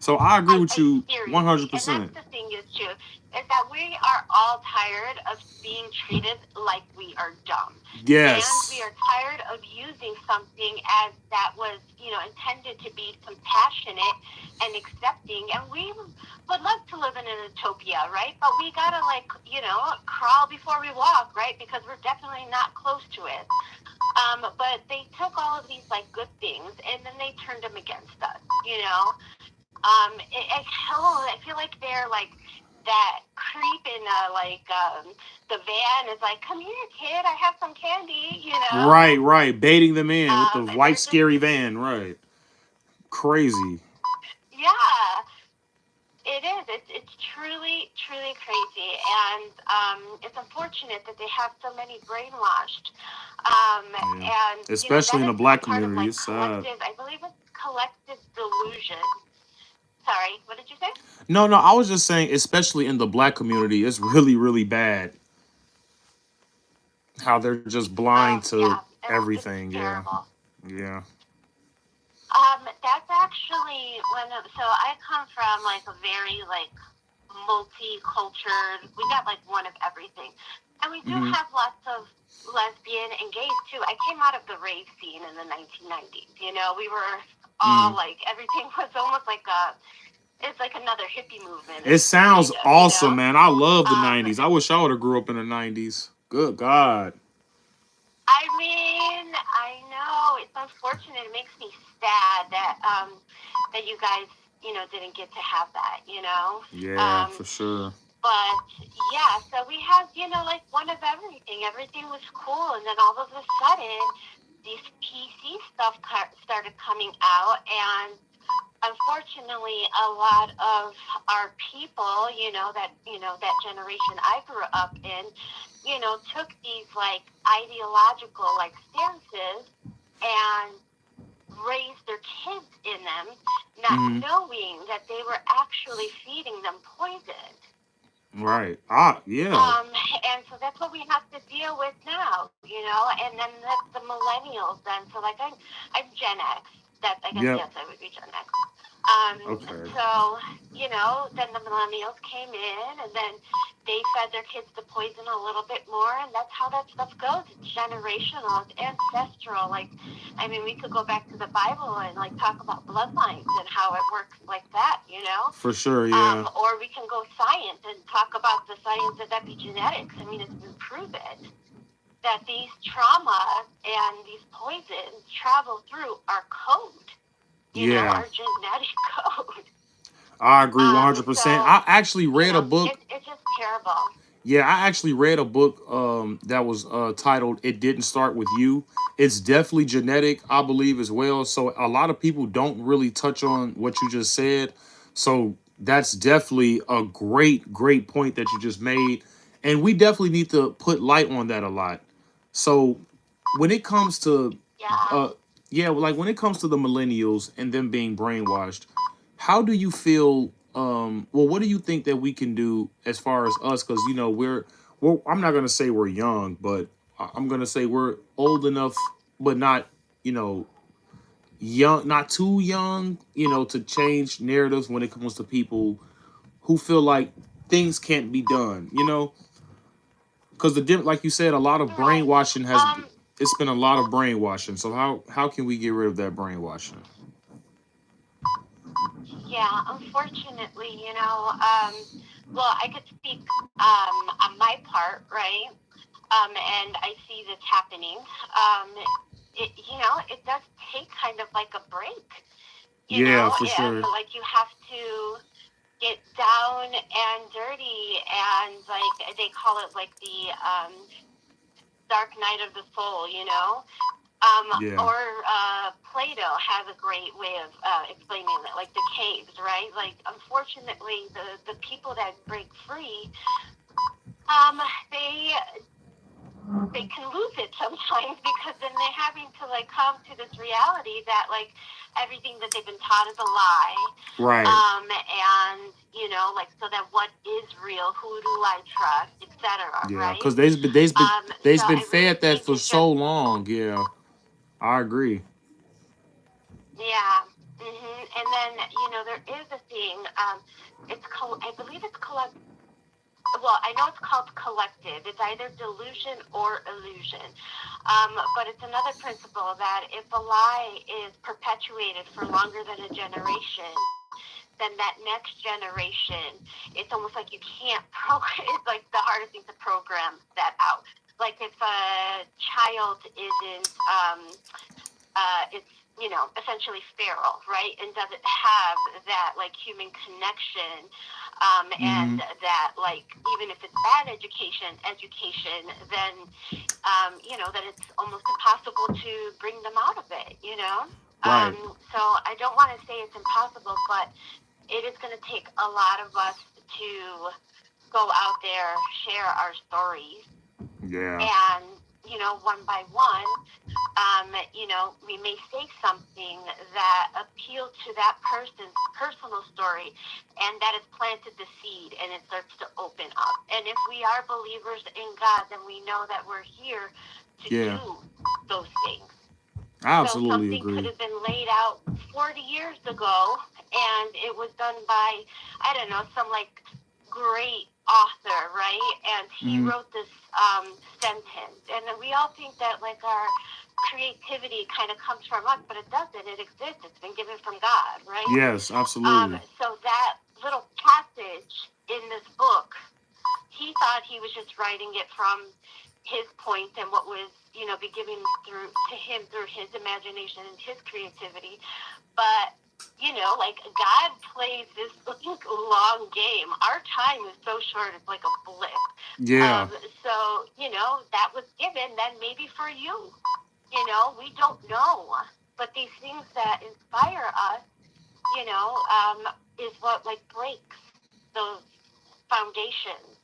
Speaker 2: So I agree with you
Speaker 7: Seriously. And
Speaker 2: 100%.
Speaker 7: that's the thing is too.
Speaker 3: is that we are all tired of being treated like we are dumb. And we
Speaker 2: Yes.
Speaker 3: are tired of using something as that was, intended to be compassionate and accepting. And we would love to live in an utopia, right? But we gotta, crawl before we walk, right? Because we're definitely not close to it. But they took all of these like good things and then they turned them against us, you know. I feel like they're like that creep in the van is like, come here, kid, I have some candy, you know.
Speaker 2: Right, right. Baiting them in with the white
Speaker 3: They're just
Speaker 2: scary van. Right. Crazy.
Speaker 3: yeah. It is. It's truly, truly crazy, and it's unfortunate that they have so many brainwashed.
Speaker 2: Yeah.
Speaker 3: And that
Speaker 2: Especially in the
Speaker 3: is a
Speaker 2: black
Speaker 3: part of
Speaker 2: community.
Speaker 3: like
Speaker 2: It's sad.
Speaker 3: collective. I believe it's collective delusion. Sorry, what did you say?
Speaker 2: No, no, I was just saying, especially in the black community, it's really, really bad how they're just blind
Speaker 3: Oh
Speaker 2: to
Speaker 3: yeah, it's
Speaker 2: everything. Yeah.
Speaker 3: terrible.
Speaker 2: Yeah.
Speaker 3: That's actually so I come from like a very like multicultural. We got like one of everything, and we do
Speaker 2: Hmm.
Speaker 3: have lots of lesbian and gays too. I came out of the rave scene in the 1990s. We were all
Speaker 2: Hmm.
Speaker 3: like everything was almost like it's like another hippie movement,
Speaker 2: It
Speaker 3: kind
Speaker 2: sounds
Speaker 3: of.
Speaker 2: awesome, man. I love the
Speaker 3: Um,
Speaker 2: 90s. I wish I would have grew up in the 90s. Good God.
Speaker 3: I mean, I know it's unfortunate. It makes me sad that you guys, didn't get to have that.
Speaker 2: Yeah,
Speaker 3: Um,
Speaker 2: for sure.
Speaker 3: but yeah, so we had, like one of everything. Everything was cool, and then all of a sudden, these PC stuff started coming out, and unfortunately, a lot of our people, that generation I grew up in, took these like ideological like stances and raised their kids in them, not
Speaker 2: Hmm.
Speaker 3: knowing that they were actually feeding them poison.
Speaker 2: Right. Ah, yeah.
Speaker 3: Um, and so that's what we have to deal with now, and then that's the millennials then. So like I'm Gen X. That I guess
Speaker 2: Yep.
Speaker 3: yes, I would be Gen X.
Speaker 2: Okay.
Speaker 3: So, then the millennials came in and then they fed their kids the poison a little bit more. And that's how that stuff goes. It's generational, it's ancestral. Like, I mean, we could go back to the Bible and like talk about bloodlines and how it works like that,
Speaker 2: For sure, yeah.
Speaker 3: Or we can go science and talk about the science of epigenetics. I mean, it's been proven that these traumas and these poisons travel through our code,
Speaker 2: Yeah.
Speaker 3: our genetic code.
Speaker 2: I agree 100%.
Speaker 3: So,
Speaker 2: I actually read a book.
Speaker 3: it's just terrible.
Speaker 2: Yeah, I actually read a book that was titled "It Didn't Start with You." It's definitely genetic, I believe, as well. So a lot of people don't really touch on what you just said. So that's definitely a great, great point that you just made, and we definitely need to put light on that a lot. So when it comes to,
Speaker 3: Yeah.
Speaker 2: uh, yeah, like when it comes to the millennials and them being brainwashed, how do you feel? Well, what do you think that we can do as far as us? Because we're. I'm not gonna say we're young, but I'm gonna say we're old enough, but not, you know, young, not too young, to change narratives when it comes to people who feel like things can't be done. Because like you said, a lot of
Speaker 3: Right.
Speaker 2: brainwashing has.
Speaker 3: Um,
Speaker 2: It's been a lot of brainwashing. So how can we get rid of that brainwashing?
Speaker 3: yeah, unfortunately, well, I could speak on my part, right? And I see this happening. It does take kind of like a break,
Speaker 2: Yeah, for
Speaker 3: and
Speaker 2: sure.
Speaker 3: like you have to get down and dirty and like they call it like the dark night of the soul,
Speaker 2: Yeah.
Speaker 3: or Plato has a great way of explaining it, like the caves, right? Like, unfortunately, the people that break free, um, they they can lose it sometimes because then they're having to like come to this reality that like everything that they've been taught is a lie,
Speaker 2: Right.
Speaker 3: and like so that what is real, who do I trust, etc.
Speaker 2: Yeah,
Speaker 3: Right?
Speaker 2: because they've
Speaker 3: So
Speaker 2: been
Speaker 3: I really
Speaker 2: fed that
Speaker 3: think
Speaker 2: for
Speaker 3: it
Speaker 2: so
Speaker 3: just
Speaker 2: long. Yeah, I agree.
Speaker 3: yeah. And then there is a thing. I believe it's collective well, I know it's called collective. It's either delusion or illusion. But it's another principle that if a lie is perpetuated for longer than a generation, then that next generation, it's almost like you can't it's like the hardest thing to program that out. Like if a child isn't, it's, essentially feral, right? And doesn't have that like human connection, and
Speaker 2: Mm-hmm.
Speaker 3: that like, even if it's bad education, then, that it's almost impossible to bring them out of it.
Speaker 2: Right.
Speaker 3: So I don't want to say it's impossible, but it is going to take a lot of us to go out there, share our stories,
Speaker 2: Yeah.
Speaker 3: and, one by one, we may say something that appeals to that person's personal story, and that has planted the seed, and it starts to open up. And if we are believers in God, then we know that we're here to
Speaker 2: Yeah.
Speaker 3: do those things.
Speaker 2: I
Speaker 3: So
Speaker 2: absolutely
Speaker 3: something could
Speaker 2: agree.
Speaker 3: have been laid out 40 years ago, and it was done by, I don't know, some like great author, right? And he
Speaker 2: Mm-hmm.
Speaker 3: wrote this sentence. And then we all think that like our creativity kind of comes from us, but it doesn't. It exists. It's been given from God, right?
Speaker 2: Yes, absolutely.
Speaker 3: So that little passage in this book, he thought he was just writing it from his point and what was, be given through to him through his imagination and his creativity. But, like God plays this long game. Our time is so short, it's like a blip.
Speaker 2: Yeah.
Speaker 3: So, that was given then maybe for you. We don't know. But these things that inspire us, is what like breaks those foundations.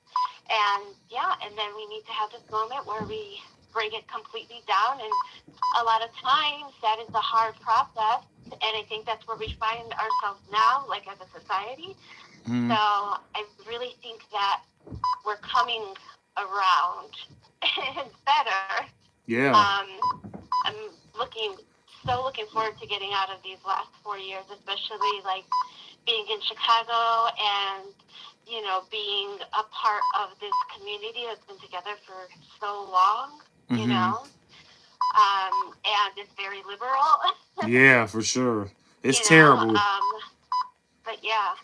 Speaker 3: And yeah, and then we need to have this moment where we bring it completely down. And a lot of times that is a hard process. And I think that's where we find ourselves now, like as a society.
Speaker 2: Mm-hmm.
Speaker 3: So I really think that we're coming around and better.
Speaker 2: Yeah.
Speaker 3: I'm looking forward to getting out of these last 4 years, especially like being in Chicago and, being a part of this community that's been together for so long,
Speaker 2: Mm-hmm.
Speaker 3: and it's very liberal,
Speaker 2: Yeah, for sure. It's
Speaker 3: you know,
Speaker 2: terrible.
Speaker 3: but yeah.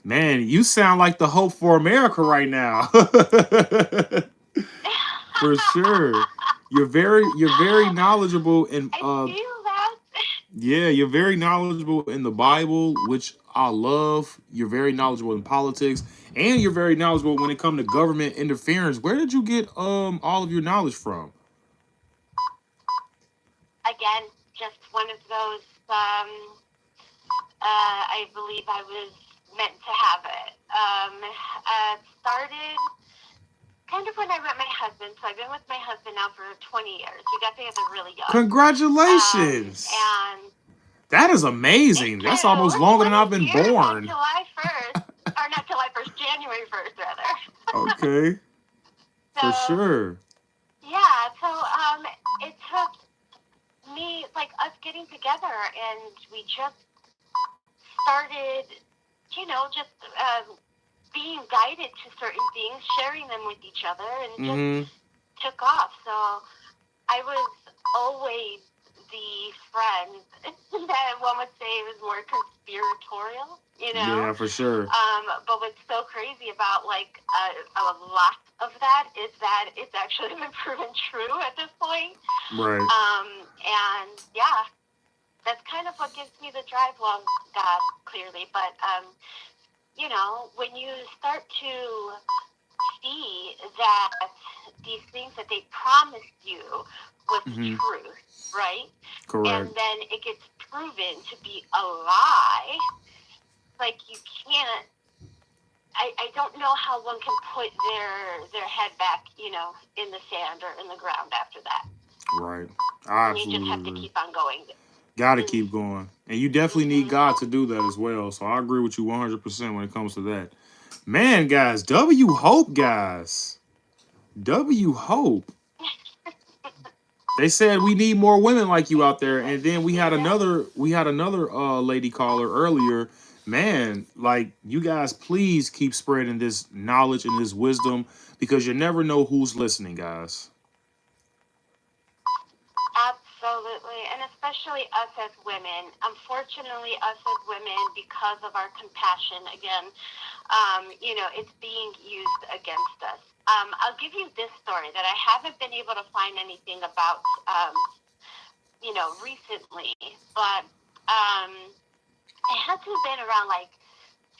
Speaker 2: Man, you sound like the hope for America right now. For sure. You're very knowledgeable in
Speaker 3: I feel that.
Speaker 2: yeah, you're very knowledgeable in the Bible, which I love. You're very knowledgeable in politics, and you're very knowledgeable when it comes to government interference. Where did you get all of your knowledge from?
Speaker 3: Again, just one of those, I believe I was meant to have it. Started kind of when I met my husband. So I've been with my husband now for 20 years. We got together really young.
Speaker 2: Congratulations.
Speaker 3: And
Speaker 2: That is
Speaker 3: thank
Speaker 2: amazing. That's
Speaker 3: you.
Speaker 2: almost longer than
Speaker 3: 20
Speaker 2: I've been
Speaker 3: years on
Speaker 2: born.
Speaker 3: July 1st. Or not July 1st, January 1st, rather.
Speaker 2: Okay,
Speaker 3: So,
Speaker 2: for sure.
Speaker 3: yeah. So, it took me, like, us getting together, and we just started, just being guided to certain things, sharing them with each other, and it just
Speaker 2: Mm-hmm.
Speaker 3: took off. So I was always the friend that one would say was more conspiratorial.
Speaker 2: Yeah, for sure.
Speaker 3: But what's so crazy about like a lot of that is that it's actually been proven true at this point.
Speaker 2: Right.
Speaker 3: And yeah, that's kind of what gives me the drive. Well, God, clearly, but when you start to see that these things that they promised you was
Speaker 2: Mm-hmm.
Speaker 3: truth, right? And
Speaker 2: Correct.
Speaker 3: then it gets proven to be a lie. Like you can't. I don't know how one can put their head back, in the sand or in the ground after that.
Speaker 2: Right. I
Speaker 3: And you just
Speaker 2: absolutely
Speaker 3: have to
Speaker 2: agree.
Speaker 3: keep on going.
Speaker 2: Got to
Speaker 3: Mm-hmm.
Speaker 2: keep going. And you definitely need God to do that as well. So I agree with you 100% when it comes to that. Man, guys, W Hope, guys. W Hope. They said we need more women like you out there. And then we had another lady caller earlier man, like you guys, please keep spreading this knowledge and this wisdom because you never know who's listening, guys.
Speaker 3: Absolutely, and especially us as women. Unfortunately, us as women, because of our compassion, again, it's being used against us. I'll give you this story that I haven't been able to find anything about, recently, but it had to have been around like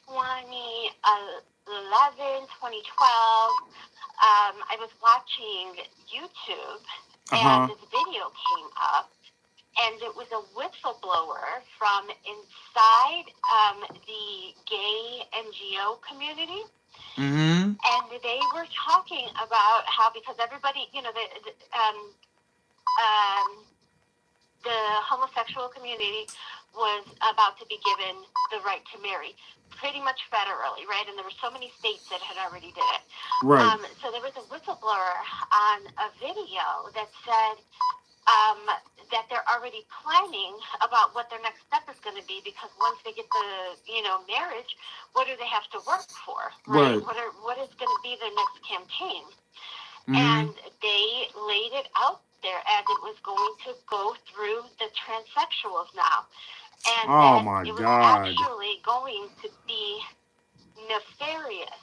Speaker 3: 2011, 2012. I was watching YouTube
Speaker 2: Uh
Speaker 3: and
Speaker 2: huh.
Speaker 3: this video came up, and it was a whistleblower from inside the gay NGO community.
Speaker 2: Mm-hmm.
Speaker 3: And they were talking about how, because everybody, the homosexual community was about to be given the right to marry, pretty much federally, right? And there were so many states that had already did it.
Speaker 2: Right.
Speaker 3: So there was a whistleblower on a video that said that they're already planning about what their next step is going to be, because once they get the marriage, what do they have to work for, right?
Speaker 2: Right.
Speaker 3: What is going to be their next campaign?
Speaker 2: Mm-hmm.
Speaker 3: And they laid it out there as it was going to go through the transsexuals now, and
Speaker 2: Oh
Speaker 3: that
Speaker 2: my
Speaker 3: it was
Speaker 2: God.
Speaker 3: actually going to be nefarious.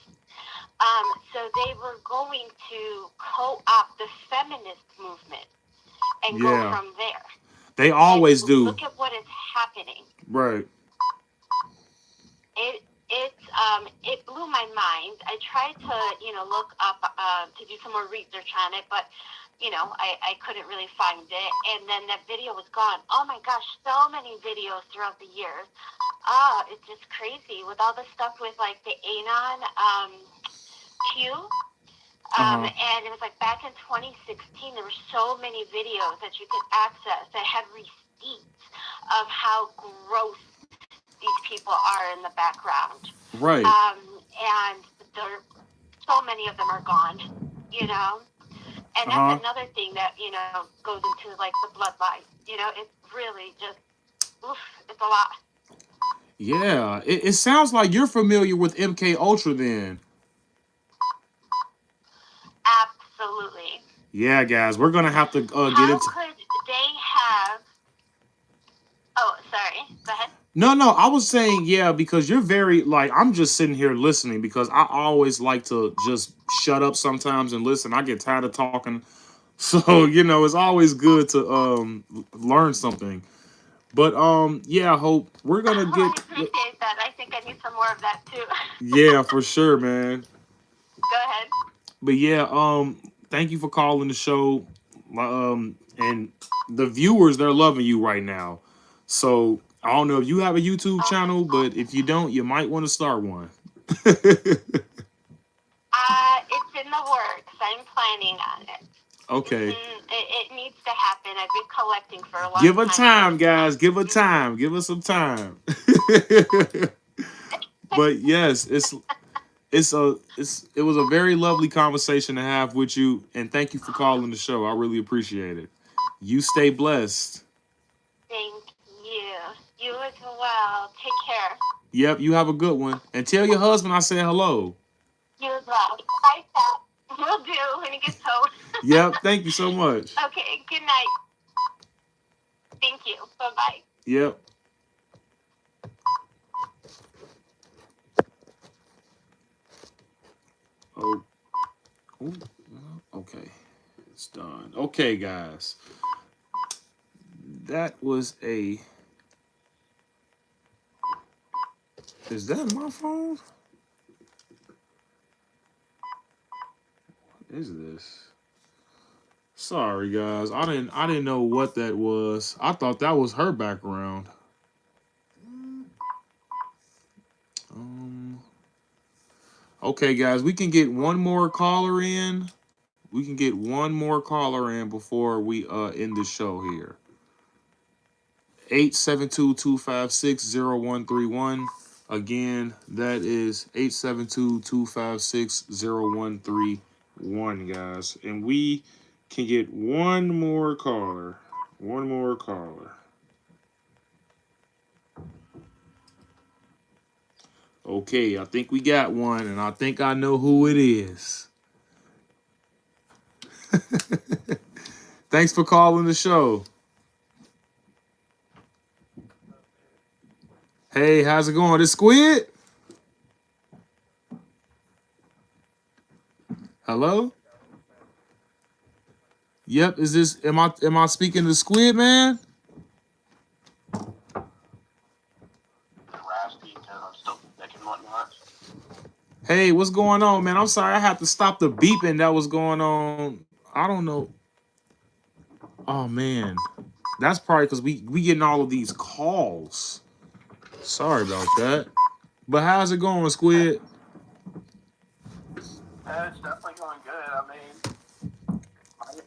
Speaker 3: So they were going to co-opt the feminist movement and go
Speaker 2: Yeah.
Speaker 3: from there.
Speaker 2: They
Speaker 3: And
Speaker 2: always do.
Speaker 3: look at what is happening.
Speaker 2: Right.
Speaker 3: It blew my mind. I tried to look up to do some more research on it, but I couldn't really find it. And then that video was gone. Oh my gosh, so many videos throughout the years. It's just crazy with all the stuff with like the Anon Q.
Speaker 2: Uh-huh.
Speaker 3: And it was like back in 2016, there were so many videos that you could access that had receipts of how gross these people are in the background.
Speaker 2: Right.
Speaker 3: And there, so many of them are gone, and that's
Speaker 2: Uh-huh.
Speaker 3: another thing that, goes into like the bloodline, it's really just, oof, it's a lot.
Speaker 2: Yeah. It sounds like you're familiar with MK Ultra then.
Speaker 3: Absolutely.
Speaker 2: Yeah, guys, we're gonna have to get
Speaker 3: How
Speaker 2: into.
Speaker 3: could they have, oh, sorry, go ahead.
Speaker 2: No, no, I was saying yeah because you're very like I'm just sitting here listening because I always like to just shut up sometimes and listen. I get tired of talking, so it's always good to learn something. But yeah, Hope, we're gonna
Speaker 3: I
Speaker 2: get
Speaker 3: appreciate that. I think I need some more of that too.
Speaker 2: yeah for sure, man.
Speaker 3: Go ahead.
Speaker 2: But yeah, thank you for calling the show. And the viewers, they're loving you right now. So I don't know if you have a YouTube
Speaker 3: Oh, that's
Speaker 2: channel, but if you
Speaker 3: awesome.
Speaker 2: don't, you might want to start one.
Speaker 3: It's in the works. I'm planning on it.
Speaker 2: Okay.
Speaker 3: It needs to happen. I've been collecting for a long
Speaker 2: Give her
Speaker 3: time for
Speaker 2: time,
Speaker 3: this time.
Speaker 2: guys. Give her time. Give her some time. But yes, it was a very lovely conversation to have with you, and thank you for calling the show. I really appreciate it. You stay blessed.
Speaker 3: Thank you. You as well. Take care.
Speaker 2: Yep, you have a good one. And tell your husband I said hello.
Speaker 3: You as well. Bye, Pat. Will do when he gets home.
Speaker 2: Yep, thank you so much.
Speaker 3: Okay, good night. Thank you. Bye-bye.
Speaker 2: Yep. Oh, oh, okay. It's done. Okay, guys. That was a. Is that my phone? What is this? Sorry, guys. I didn't know what that was. I thought that was her background. Um. Okay, guys. We can get one more caller in. We can get one more caller in before we end the show here. 872-256-0131. Again, that is 872-256-0131, guys. And we can get one more caller. One more caller. Okay, I think we got one, and I think I know who it is. Thanks for calling the show. Hey, how's it going? This Squid? Hello? Yep, is this am I speaking to Squid, man?
Speaker 6: Raspy because I'm still sick and whatnot.
Speaker 2: Hey, what's going on, man? I'm sorry, I had to stop the beeping that was going on. I don't know. Oh man. That's probably because we getting all of these calls. Sorry about that. But how's it going, Squid?
Speaker 6: It's definitely going good. I mean,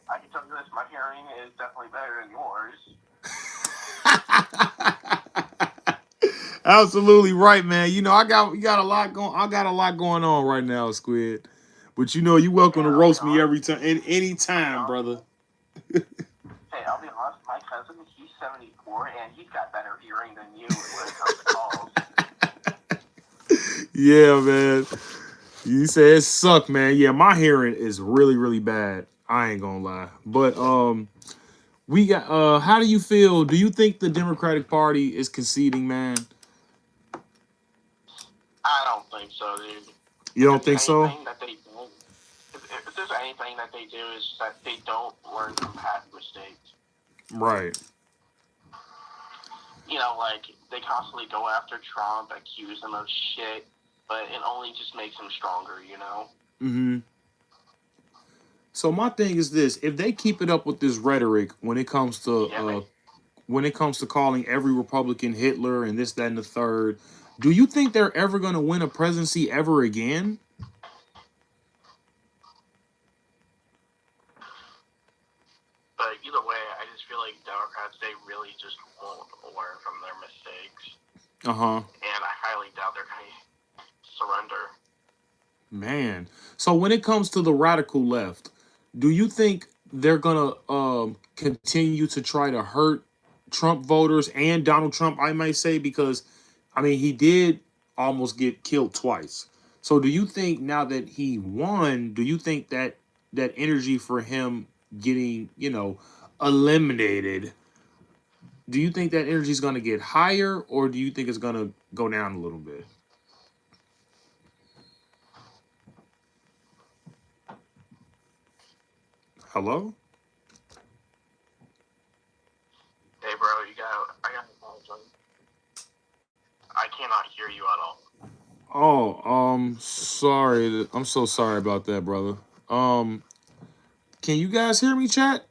Speaker 6: I can tell you this: my hearing is definitely better than yours.
Speaker 2: Absolutely right, man. You know, we got a lot going. I got a lot going on right now, Squid. But you know, you welcome to
Speaker 6: And I'll be
Speaker 2: roast me
Speaker 6: honest,
Speaker 2: any time, brother.
Speaker 6: hey, I'll be honest. My cousin, he's 74, and he's got better hearing than you when it comes to calls.
Speaker 2: Yeah, man. You say it sucked, man. Yeah, my hearing is really, really bad. I ain't gonna lie. But we got how do you feel? Do you think the Democratic Party is conceding, man?
Speaker 6: I don't think so, dude.
Speaker 2: You don't think so?
Speaker 6: Anything that they do, if there's anything that they do, is that they don't learn from past mistakes.
Speaker 2: Right.
Speaker 6: You know, like, they constantly go after Trump, accuse him of shit, but it only just makes him stronger, you know?
Speaker 2: Mm-hmm. So my thing is this: if they keep it up with this rhetoric when it comes to calling every Republican Hitler and this, that, and the third, do you think they're ever going to win a presidency ever again?
Speaker 6: But either way, I just feel like Democrats, they really just won't learn from their mistakes.
Speaker 2: Uh-huh.
Speaker 6: And I highly doubt they're going to surrender.
Speaker 2: Man. So when it comes to the radical left, do you think they're going to continue to try to hurt Trump voters and Donald Trump, I might say, because I mean, he did almost get killed twice. So do you think now that he won, do you think that that energy for him getting, you know, eliminated, do you think that energy is going to get higher, or do you think it's going to go down a little bit? Hello?
Speaker 6: Hey, bro, I got to apologize. I cannot hear you at all.
Speaker 2: Oh, sorry. I'm so sorry about that, brother. Um, can you guys hear me, chat?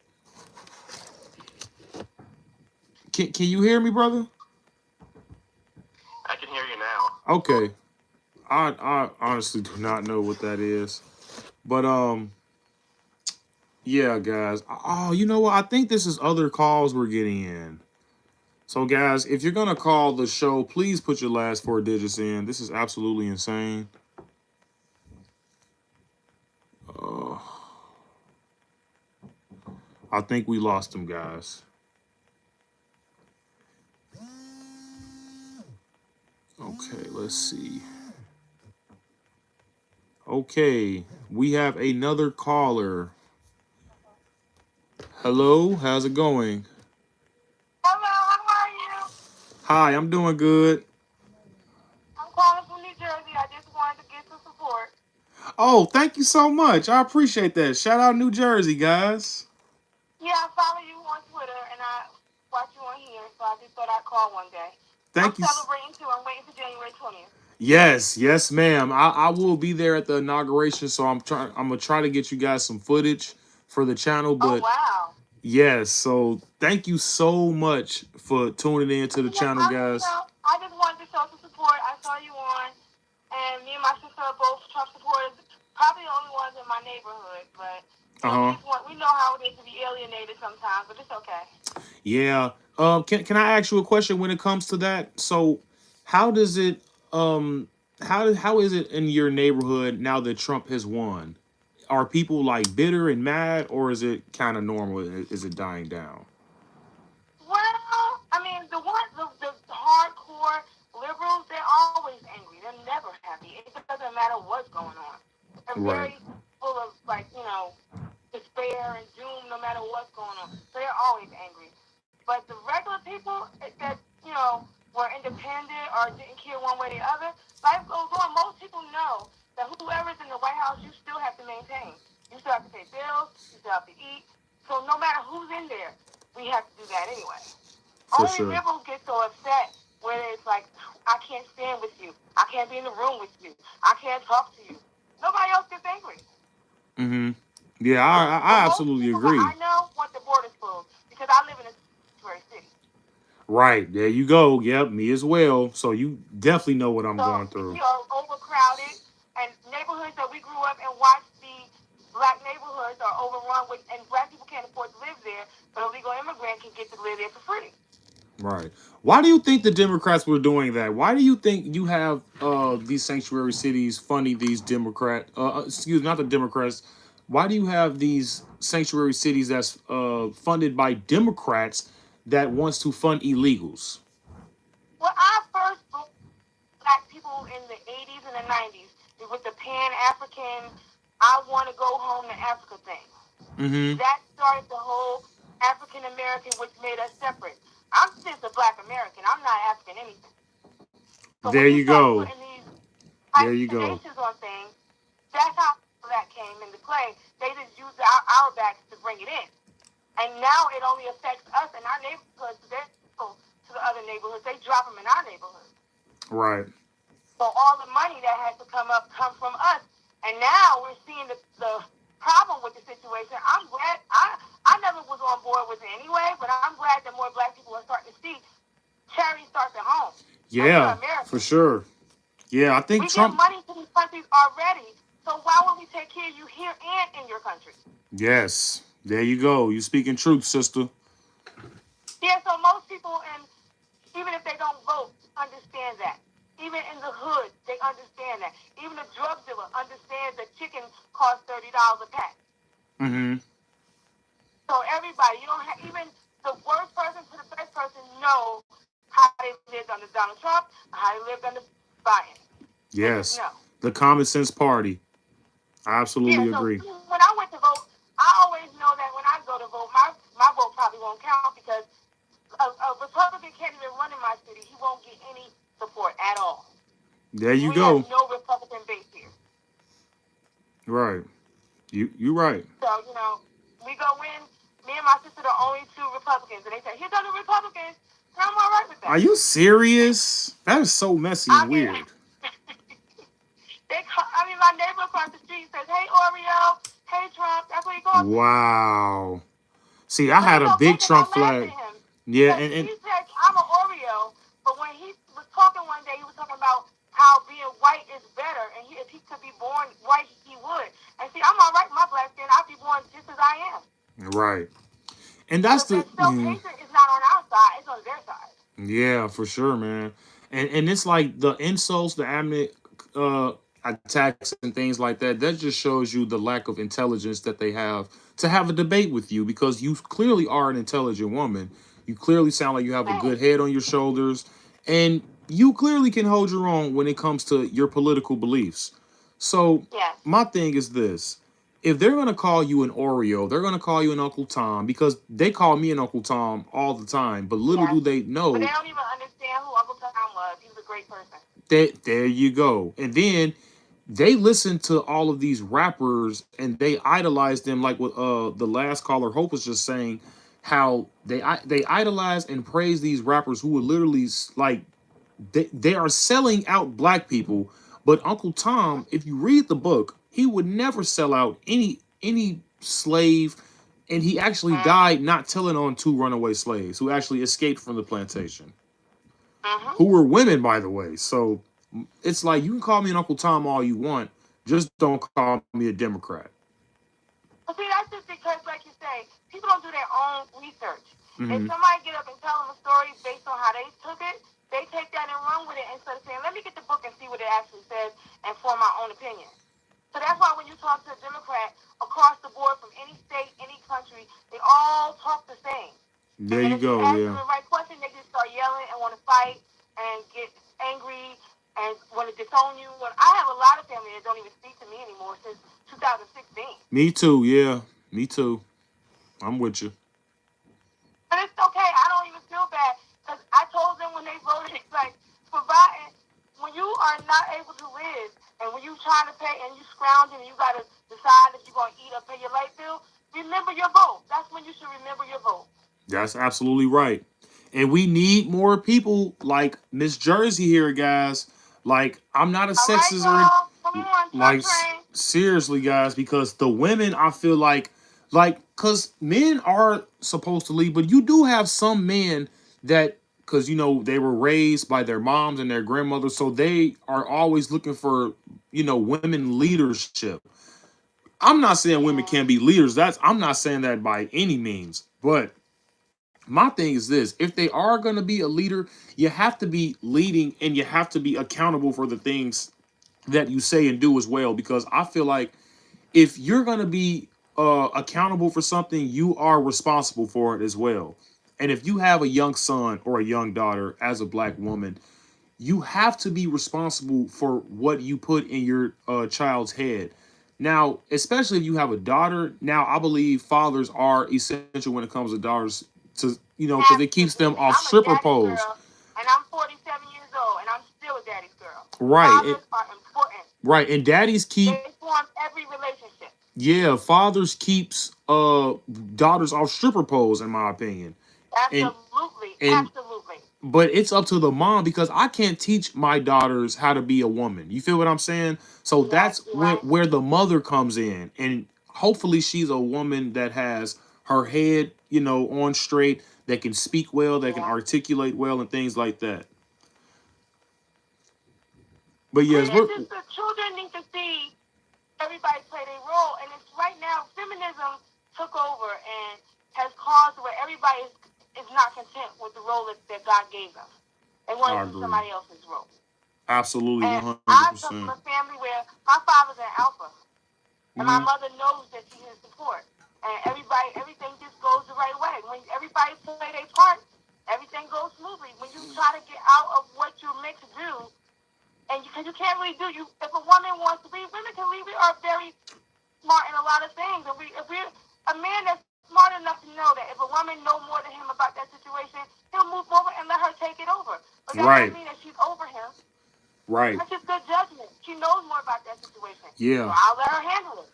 Speaker 2: Can you hear me, brother?
Speaker 6: I can hear you now.
Speaker 2: Okay. I honestly do not know what that is. But yeah, guys. Oh, you know what? I think this is other calls we're getting in. So, guys, if you're gonna call the show, please put your last four digits in. This is absolutely insane. Uh, I think we lost them, guys. Okay, let's see. Okay, we have another caller. Hello, how's it going?
Speaker 7: Hello, how are you?
Speaker 2: Hi, I'm doing good.
Speaker 7: I'm calling from New Jersey. I just wanted to get some support.
Speaker 2: Oh, thank you so much. I appreciate that. Shout out New Jersey, guys.
Speaker 7: Yeah, I follow you on Twitter and I watch you on here, so I just thought I'd call one day. I'm
Speaker 2: Thank you.
Speaker 7: celebrating too. I'm waiting for January 20th.
Speaker 2: Yes, yes, ma'am. I will be there at the inauguration, so I'm gonna try to get you guys some footage for the channel.
Speaker 7: Oh,
Speaker 2: But
Speaker 7: wow.
Speaker 2: yes, so thank you so much for tuning in to the channel, guys.
Speaker 7: I just wanted to show some support. I saw you on, and me and my sister are both Trump supporters. Probably the only ones in my neighborhood, but we know how it is to be alienated sometimes, but it's okay.
Speaker 2: Yeah. Can I ask you a question when it comes to that? So, how does it how is it in your neighborhood now that Trump has won? Are people like bitter and mad, or is it kind of normal? Is it dying down?
Speaker 7: Well, I mean, the hardcore liberals, they're always angry. They're never matter what's going on. They're
Speaker 2: Right.
Speaker 7: very full of like, despair and doom no matter what's going on. So they're always angry. But the regular people that, were independent or didn't care one way or the other, life goes on. Most people know that whoever's in the White House, you still have to maintain. You still have to pay bills, you still have to eat. So no matter who's in there, we have to do that anyway.
Speaker 2: For
Speaker 7: Only
Speaker 2: sure.
Speaker 7: liberals get so upset when it's like, I can't stand with you. I can't be in the room with you. I can't talk to you. Nobody else gets angry.
Speaker 2: Mm-hmm. Yeah,
Speaker 7: But
Speaker 2: I
Speaker 7: most
Speaker 2: absolutely
Speaker 7: people that
Speaker 2: agree.
Speaker 7: I know want the borders closed because I live in a sanctuary city.
Speaker 2: Right. There you go. Yep, me as well. So you definitely know what I'm
Speaker 7: So
Speaker 2: going
Speaker 7: we
Speaker 2: through.
Speaker 7: are overcrowded, and neighborhoods that we grew up and watched the black neighborhoods are overrun with, and black people can't afford to live there, but a legal immigrant can get to live there for free.
Speaker 2: Right. Why do you think the Democrats were doing that? Why do you think you have these sanctuary cities funding these Democrat excuse me, not the Democrats. Why do you have these sanctuary cities that's funded by Democrats that wants to fund illegals?
Speaker 7: Well, I first black people in the 80s and the 90s with the Pan African, I want to go home to Africa thing.
Speaker 2: Mm-hmm.
Speaker 7: That started the whole African American, which made us separate. I'm just a black American. I'm not African anything. So
Speaker 2: There
Speaker 7: when you
Speaker 2: you
Speaker 7: start
Speaker 2: go.
Speaker 7: putting these
Speaker 2: There you go.
Speaker 7: hyphenations on things, that's how that came into play. They just used our backs to bring it in. And now it only affects us and our neighborhoods. They go to the other neighborhoods. They drop them in our neighborhoods.
Speaker 2: Right.
Speaker 7: So all the money that has to come from us. And now we're seeing the problem with the situation. I'm glad I never was on board with it anyway, but I'm glad that more black people are starting to see charity starts at home. And we're
Speaker 2: Yeah, for
Speaker 7: Americans.
Speaker 2: sure. Yeah, I think
Speaker 7: We give
Speaker 2: Trump.
Speaker 7: money to these countries already. So why would we take care of you here and in your country?
Speaker 2: Yes. There you go. You speaking truth, sister.
Speaker 7: Yeah, so most people, and even if they don't vote, understand that. Even in the hood, they understand that. Even a drug dealer understands that chicken costs $30 a pack.
Speaker 2: Mm-hmm.
Speaker 7: So everybody, you don't have, even the worst person to the best person know how they lived under Donald Trump, how they lived under Biden. They just
Speaker 2: Yes.
Speaker 7: know.
Speaker 2: The common sense party. I
Speaker 7: Yeah,
Speaker 2: absolutely
Speaker 7: so
Speaker 2: agree.
Speaker 7: when I went to vote, I always know that when I go to vote, my vote probably won't count because a Republican can't even run in my city. He won't get any support at all.
Speaker 2: There you
Speaker 7: We have
Speaker 2: go.
Speaker 7: no Republican base here.
Speaker 2: Right. You right.
Speaker 7: So, we go in, me and my sister the only two Republicans. And they say, here's other Republicans. And I'm all right with
Speaker 2: Are
Speaker 7: that.
Speaker 2: you serious? That is so messy
Speaker 7: I
Speaker 2: and
Speaker 7: mean,
Speaker 2: weird.
Speaker 7: my neighbor across the street says, hey, Oreo, hey, Trump. That's what he calls me.
Speaker 2: Wow. See, I
Speaker 7: But
Speaker 2: had
Speaker 7: it's
Speaker 2: a
Speaker 7: okay
Speaker 2: big
Speaker 7: because I
Speaker 2: Trump
Speaker 7: laughed
Speaker 2: flag.
Speaker 7: at him.
Speaker 2: Yeah,
Speaker 7: Because
Speaker 2: and
Speaker 7: he said, I'm an Oreo. But when he was talking one day, he was talking about how being white is better. And if he could be born white, he would. And see, I'm all right with my black skin. I'll be born just as I am.
Speaker 2: right. And that's
Speaker 7: But
Speaker 2: the
Speaker 7: that self-hatred is not on our side. It's on their side.
Speaker 2: yeah, for sure, man. And it's like the insults, the admit attacks and things like that. That just shows you the lack of intelligence that they have to have a debate with you because you clearly are an intelligent woman. You clearly sound like you have a good
Speaker 7: Thanks.
Speaker 2: head on your shoulders, and you clearly can hold your own when it comes to your political beliefs. So
Speaker 7: Yes.
Speaker 2: my thing is this: if they're gonna call you an Oreo, they're gonna call you an Uncle Tom because they call me an Uncle Tom all the time. But little
Speaker 7: Yes.
Speaker 2: do they
Speaker 7: But they
Speaker 2: know
Speaker 7: don't even understand who Uncle Tom was. He was a great person.
Speaker 2: that there you go. And then they listen to all of these rappers and they idolize them, like what the last caller Hope was just saying, how they idolize and praise these rappers who are literally like they are selling out black people. But Uncle
Speaker 7: Mm-hmm.
Speaker 2: Tom, if you read the book, he would never sell out any slave, and he actually
Speaker 7: Mm-hmm.
Speaker 2: died not telling on two runaway slaves who actually escaped from the plantation,
Speaker 7: Mm-hmm.
Speaker 2: who were women, by the way. So it's like you can call me an Uncle Tom all you want, just don't call me a Democrat.
Speaker 7: But see, that's just because, like you say, people don't do their own research. If
Speaker 2: Mm-hmm.
Speaker 7: somebody get up and tell them a story based on how they took it, they take that and run with it instead of saying, let me get the book and see what it actually says and form my own opinion. So that's why when you talk to a Democrat across the board from any state, any country, they all talk the same. And
Speaker 2: There
Speaker 7: then
Speaker 2: you
Speaker 7: if you
Speaker 2: go.
Speaker 7: ask them
Speaker 2: Yeah.
Speaker 7: the right question, they just start yelling and want to fight and get angry and want to disown you. And I have a lot of family that don't even speak to me anymore since 2016.
Speaker 2: Me too. Yeah, me too. I'm with you.
Speaker 7: But it's okay. I don't even feel bad because I told them when they voted, like, providing when you are not able to live and when you trying to pay and you scrounging and you got to decide if you're going to eat or pay your light bill, remember your vote. That's when you should remember your vote.
Speaker 2: That's absolutely right. And we need more people like Miss Jersey here, guys. Like, I'm not a
Speaker 7: All right,
Speaker 2: sexist or
Speaker 7: y'all. Come on, truck
Speaker 2: like
Speaker 7: train.
Speaker 2: seriously, guys, because the women, I feel because men are supposed to lead, but you do have some men that, because they were raised by their moms and their grandmothers, so they are always looking for women leadership. I'm not saying women
Speaker 7: Yeah.
Speaker 2: can't be leaders. I'm not saying that by any means, but my thing is this: if they are going to be a leader, you have to be leading and you have to be accountable for the things that you say and do as well. Because I feel like if you're going to be accountable for something, you are responsible for it as well. And if you have a young son or a young daughter as a black woman, you have to be responsible for what you put in your child's head. Now, especially if you have a daughter, now I believe fathers are essential when it comes to daughters to, because it keeps them
Speaker 7: Absolutely.
Speaker 2: off
Speaker 7: I'm a
Speaker 2: stripper
Speaker 7: daddy's
Speaker 2: poles.
Speaker 7: girl, and I'm 47 years old, and I'm still a daddy's girl.
Speaker 2: Right.
Speaker 7: Fathers are important.
Speaker 2: Right. And daddies keep,
Speaker 7: They form every relationship.
Speaker 2: yeah, fathers keeps daughters off stripper poles, in my opinion. And
Speaker 7: Absolutely.
Speaker 2: and
Speaker 7: Absolutely.
Speaker 2: but it's up to the mom because I can't teach my daughters how to be a woman. You feel what I'm saying? So
Speaker 7: Yes,
Speaker 2: that's
Speaker 7: you're
Speaker 2: where
Speaker 7: right.
Speaker 2: where the mother comes in, and hopefully she's a woman that has her head, on straight, that can speak well, that can
Speaker 7: Yeah.
Speaker 2: articulate well, and things like that. But
Speaker 7: I mean,
Speaker 2: yes,
Speaker 7: it's
Speaker 2: we're
Speaker 7: just the children need to see everybody play their role, and it's right now feminism took over and has caused where everybody is not content with the role that God gave them. They want
Speaker 2: I
Speaker 7: to do
Speaker 2: agree.
Speaker 7: somebody else's role.
Speaker 2: Absolutely,
Speaker 7: And
Speaker 2: 100%.
Speaker 7: I come from a family where my father's an alpha, and my
Speaker 2: Mm-hmm.
Speaker 7: mother knows that she's in support. And everything just goes the right way. When everybody play their part, everything goes smoothly. When you try to get out of what you're meant to do, and because you can't really do you, if a woman wants to leave, women can leave. We are very smart in a lot of things, and if we're a man that's smart enough to know that if a woman know more than him about that situation, he'll move over and let her take it over. But that don't
Speaker 2: Right.
Speaker 7: mean that she's over him.
Speaker 2: Right.
Speaker 7: That's just good judgment. She knows more about that situation. So
Speaker 2: Yeah.
Speaker 7: I'll let her handle it.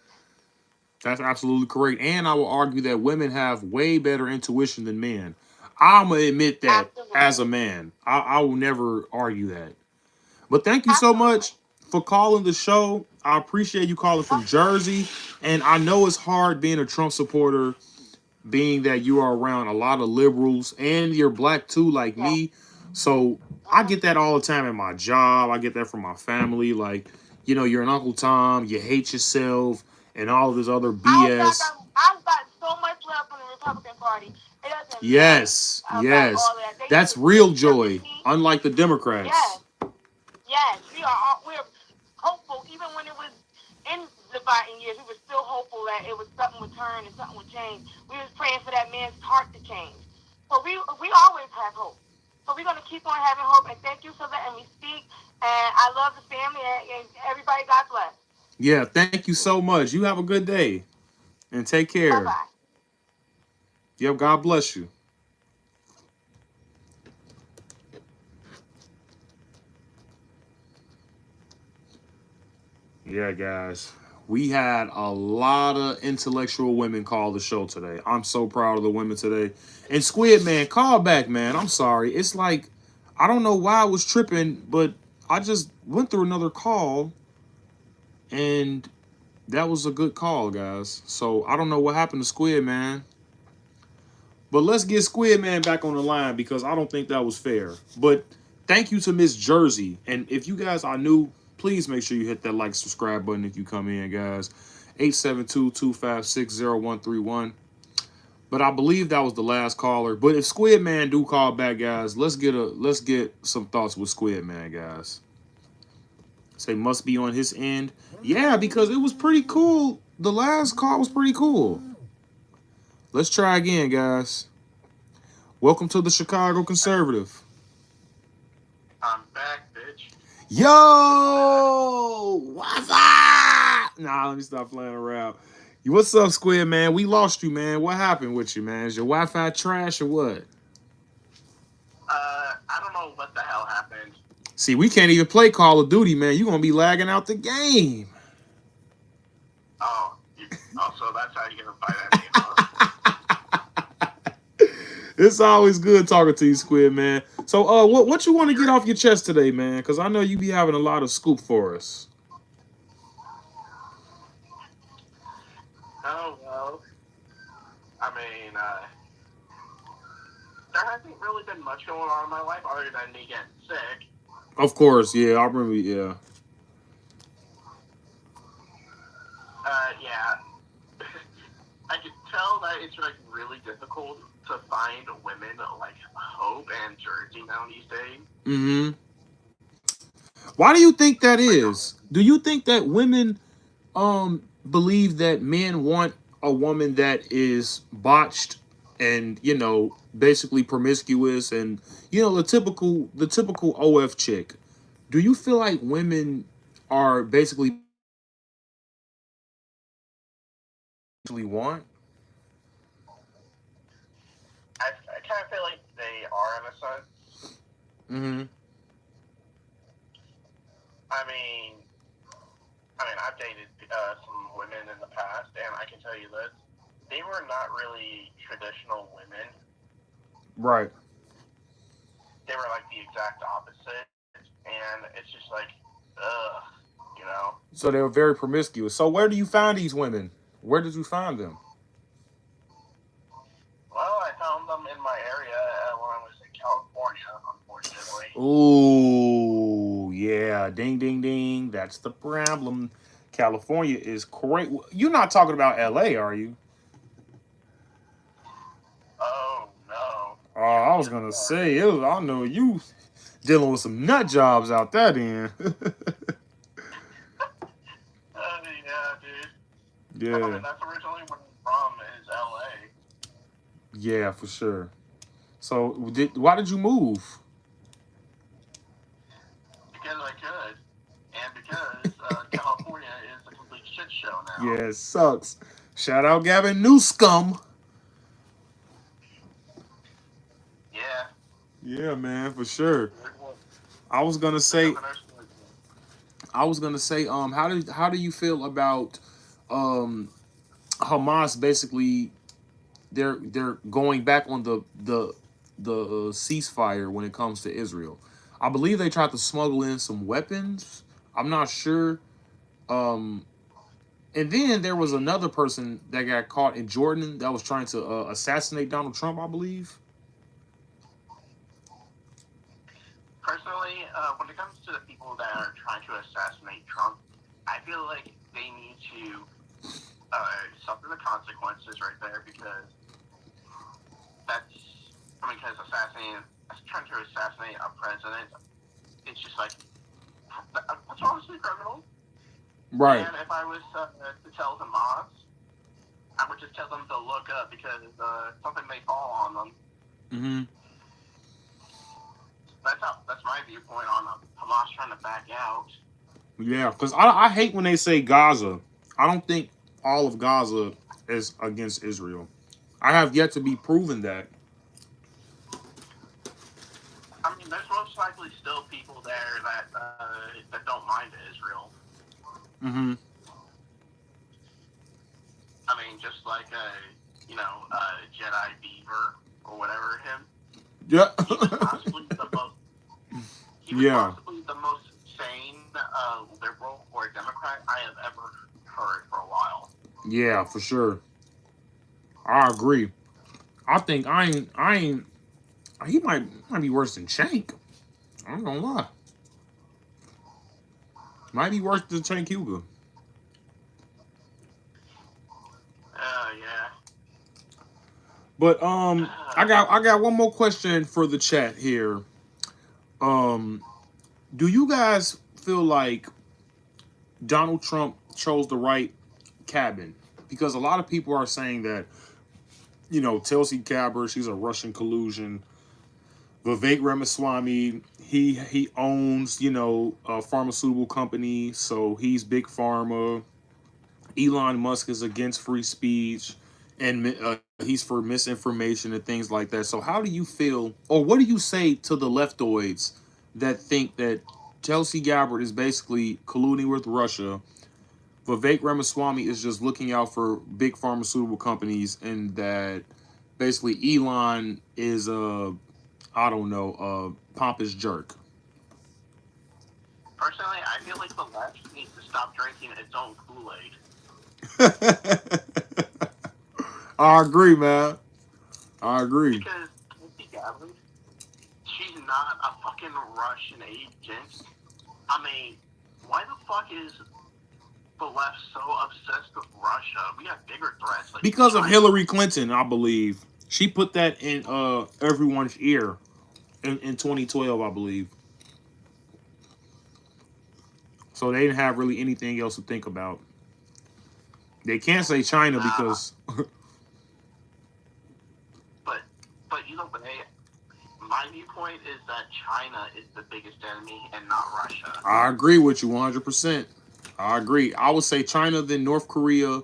Speaker 2: That's absolutely correct. And I will argue that women have way better intuition than men. I'm going to admit that as
Speaker 7: Absolutely.
Speaker 2: a man. I will never argue that. But thank you so
Speaker 7: Absolutely.
Speaker 2: much for calling the show. I appreciate you calling from
Speaker 7: Of course.
Speaker 2: Jersey. And I know it's hard being a Trump supporter, being that you are around a lot of liberals and you're black too, like
Speaker 7: Yes.
Speaker 2: me. So I get that all the time in my job. I get that from my family. Like, you're an Uncle Tom, you hate yourself, and all of this other BS.
Speaker 7: I've gotten so much love from the Republican Party. It doesn't matter
Speaker 2: Yes,
Speaker 7: about
Speaker 2: yes.
Speaker 7: all of that. They
Speaker 2: That's
Speaker 7: they
Speaker 2: real joy,
Speaker 7: accepted me.
Speaker 2: unlike the Democrats.
Speaker 7: Yes. Yes. We're hopeful. Even when it was in the Biden years, we were still hopeful that something would turn and something would change. We was praying for that man's heart to change. So we always have hope. So we're gonna keep on having hope. And thank you for letting me speak. And I love the family and everybody. God bless.
Speaker 2: Yeah, thank you so much. You have a good day and take
Speaker 7: Bye
Speaker 2: care.
Speaker 7: bye.
Speaker 2: Yep, God bless you. Yeah, guys. We had a lot of intellectual women call the show today. I'm so proud of the women today. And Squid Man, call back, man. I'm sorry. It's like, I don't know why I was tripping, but I just went through another call and that was a good call, guys. So I don't know what happened to Squid Man. But let's get Squid Man back on the line because I don't think that was fair. But thank you to Miss Jersey. And if you guys are new, please make sure you hit that like, subscribe button if you come in, guys. 872-256-0131. But I believe that was the last caller. But if Squid Man do call back, guys, let's get some thoughts with Squid Man, guys. Say must be on his end. Yeah, because it was pretty cool. The last call was pretty cool. Let's try again, guys. Welcome to the Chicago Conservative.
Speaker 5: I'm back, bitch.
Speaker 2: Yo, what's up? Nah, let me stop playing around. What's up, Squid man? We lost you, man. What happened with you, man? Is your Wi-Fi trash or what?
Speaker 6: I don't know what the hell happened.
Speaker 2: See, we can't even play Call of Duty, man. You gonna be lagging out the game.
Speaker 6: So that's how you're gonna fight at me, huh?
Speaker 2: It's always good talking to you, Squid man. So, what you want to get off your chest today, man? Because I know you be having a lot of scoop for us.
Speaker 6: Oh well. I mean, there hasn't really been much going on in my life other than me getting sick.
Speaker 2: Of course, yeah, I remember, yeah.
Speaker 6: Yeah. I can tell that it's like really difficult to find women like Hope and Jersey now these days.
Speaker 2: Mm-hmm. Why do you think that is? Do you think that women believe that men want a woman that is botched and, you know, basically promiscuous and, you know, the typical OF chick? Do you feel like women are basically want?
Speaker 6: I kind of feel like they are in a sense.
Speaker 2: Mm-hmm.
Speaker 6: I mean, I've dated some women in the past, and I can tell you this: they were not really traditional women.
Speaker 2: Right.
Speaker 6: They were like the exact opposite, and it's just like, ugh, you know.
Speaker 2: So they were very promiscuous. So where do you find these women? Where did you find them?
Speaker 6: Well, I found them in my area when I was in California, unfortunately.
Speaker 2: Ooh, yeah. Ding, ding, ding. That's the problem. California is great. You're not talking about LA, are you?
Speaker 6: Oh no.
Speaker 2: Oh, I was gonna say, I know you dealing with some nut jobs out there then.
Speaker 6: Yeah, dude. I
Speaker 2: Yeah.
Speaker 6: mean, that's originally where I'm from is LA.
Speaker 2: Yeah, for sure. So why did you move?
Speaker 6: Because I could, and because California is a complete shit show now.
Speaker 2: Yeah, it sucks. Shout out Gavin Newscum.
Speaker 6: Yeah.
Speaker 2: Yeah, man, for sure.
Speaker 6: Weird one.
Speaker 2: I was gonna
Speaker 6: The
Speaker 2: say
Speaker 6: governor's
Speaker 2: how do you feel about um Hamas basically they're going back on the ceasefire when it comes to Israel. I believe they tried to smuggle in some weapons. I'm not sure. Um, and then there was another person that got caught in Jordan that was trying to assassinate Donald Trump, I believe.
Speaker 6: Personally, when it comes to the people that are trying to assassinate Trump, I feel like they need to suffer the consequences right there because because trying to assassinate a president, it's just like, that's honestly criminal.
Speaker 2: Right.
Speaker 6: And if I was to tell Hamas, I would just tell them to look up because something may fall on them.
Speaker 2: Mm-hmm.
Speaker 6: That's my viewpoint on Hamas trying to back out.
Speaker 2: Yeah, because I hate when they say Gaza. I don't think all of Gaza is against Israel. I have yet to be proven that.
Speaker 6: I mean, there's most likely still people there that don't mind Israel.
Speaker 2: Mm-hmm.
Speaker 6: I mean, just like Jedi Beaver or whatever him.
Speaker 2: Yeah.
Speaker 6: He was possibly the most. He was
Speaker 2: Yeah.
Speaker 6: possibly the most sane liberal or Democrat I have ever heard for a while.
Speaker 2: Yeah, for sure. I agree. I think I ain't he might be worse than Shank. I'm gonna lie. Might be worse than Cenk Hugo.
Speaker 6: Yeah.
Speaker 2: But I got one more question for the chat here. Um do you guys feel like Donald Trump chose the right cabin? Because a lot of people are saying that, you know, Tulsi Gabbard, she's a Russian collusion Vivek Ramaswamy, he owns, you know, a pharmaceutical company, so he's big pharma. Elon Musk is against free speech, and he's for misinformation and things like that. So how do you feel, or what do you say to the leftoids that think that Chelsea Gabbard is basically colluding with Russia? Vivek Ramaswamy is just looking out for big pharmaceutical companies, and that basically Elon is a, I don't know, a pompous jerk.
Speaker 6: Personally, I feel like the left needs to stop drinking its own Kool-Aid.
Speaker 2: I agree, man. I agree.
Speaker 6: Because Tulsi Gabbard, she's not a fucking Russian agent. I mean, why the fuck is the left so obsessed with Russia? We have bigger threats like
Speaker 2: Because of
Speaker 6: China.
Speaker 2: Hillary Clinton, I believe. She put that in everyone's ear in 2012, I believe. So they didn't have really anything else to think about. They can't say China because
Speaker 6: but you know, but hey, my viewpoint is that China is the biggest enemy and not Russia.
Speaker 2: I agree with you 100%. I agree. I would say China, then North Korea,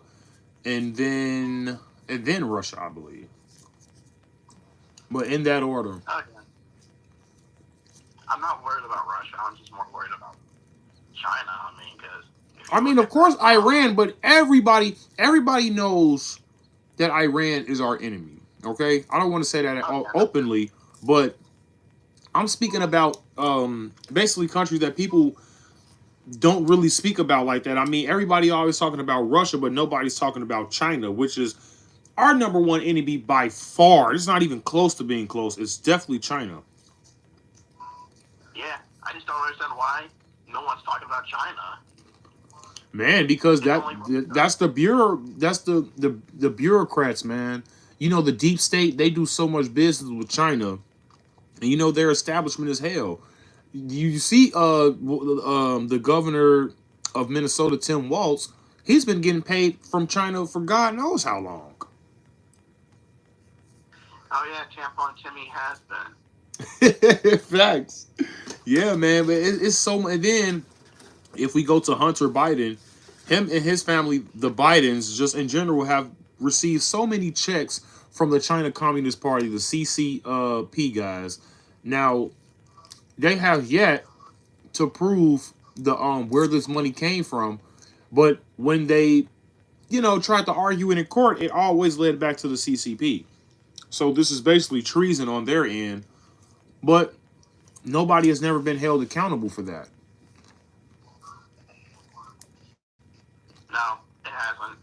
Speaker 2: and then Russia, I believe. But in that order.
Speaker 6: Okay. I'm not worried about Russia. I'm just more worried about China. I mean, because
Speaker 2: I mean, of course, Iran, but everybody knows that Iran is our enemy. Okay, I don't want to say that openly, but I'm speaking about basically countries that people don't really speak about like that. I mean, everybody always talking about Russia, but nobody's talking about China, which is our number one enemy by far. It's not even close to being close. It's definitely China.
Speaker 6: Yeah, I just don't understand why no one's talking about China.
Speaker 2: Man, because that's the bureau, that's the bureaucrats, man. You know, the deep state, they do so much business with China, and you know their establishment is hell. You see, the governor of Minnesota, Tim Walz, he's been getting paid from China for God knows how long.
Speaker 6: Oh yeah, Tampon Timmy has been.
Speaker 2: Facts. Yeah, man, but it's so. And then if we go to Hunter Biden, him and his family, the Bidens, just in general, have received so many checks from the China Communist Party, the C.C.C. guys. Now, they have yet to prove the where this money came from, but when they, you know, tried to argue it in court, it always led back to the CCP. So this is basically treason on their end, but nobody has never been held accountable for that.
Speaker 6: No, it hasn't.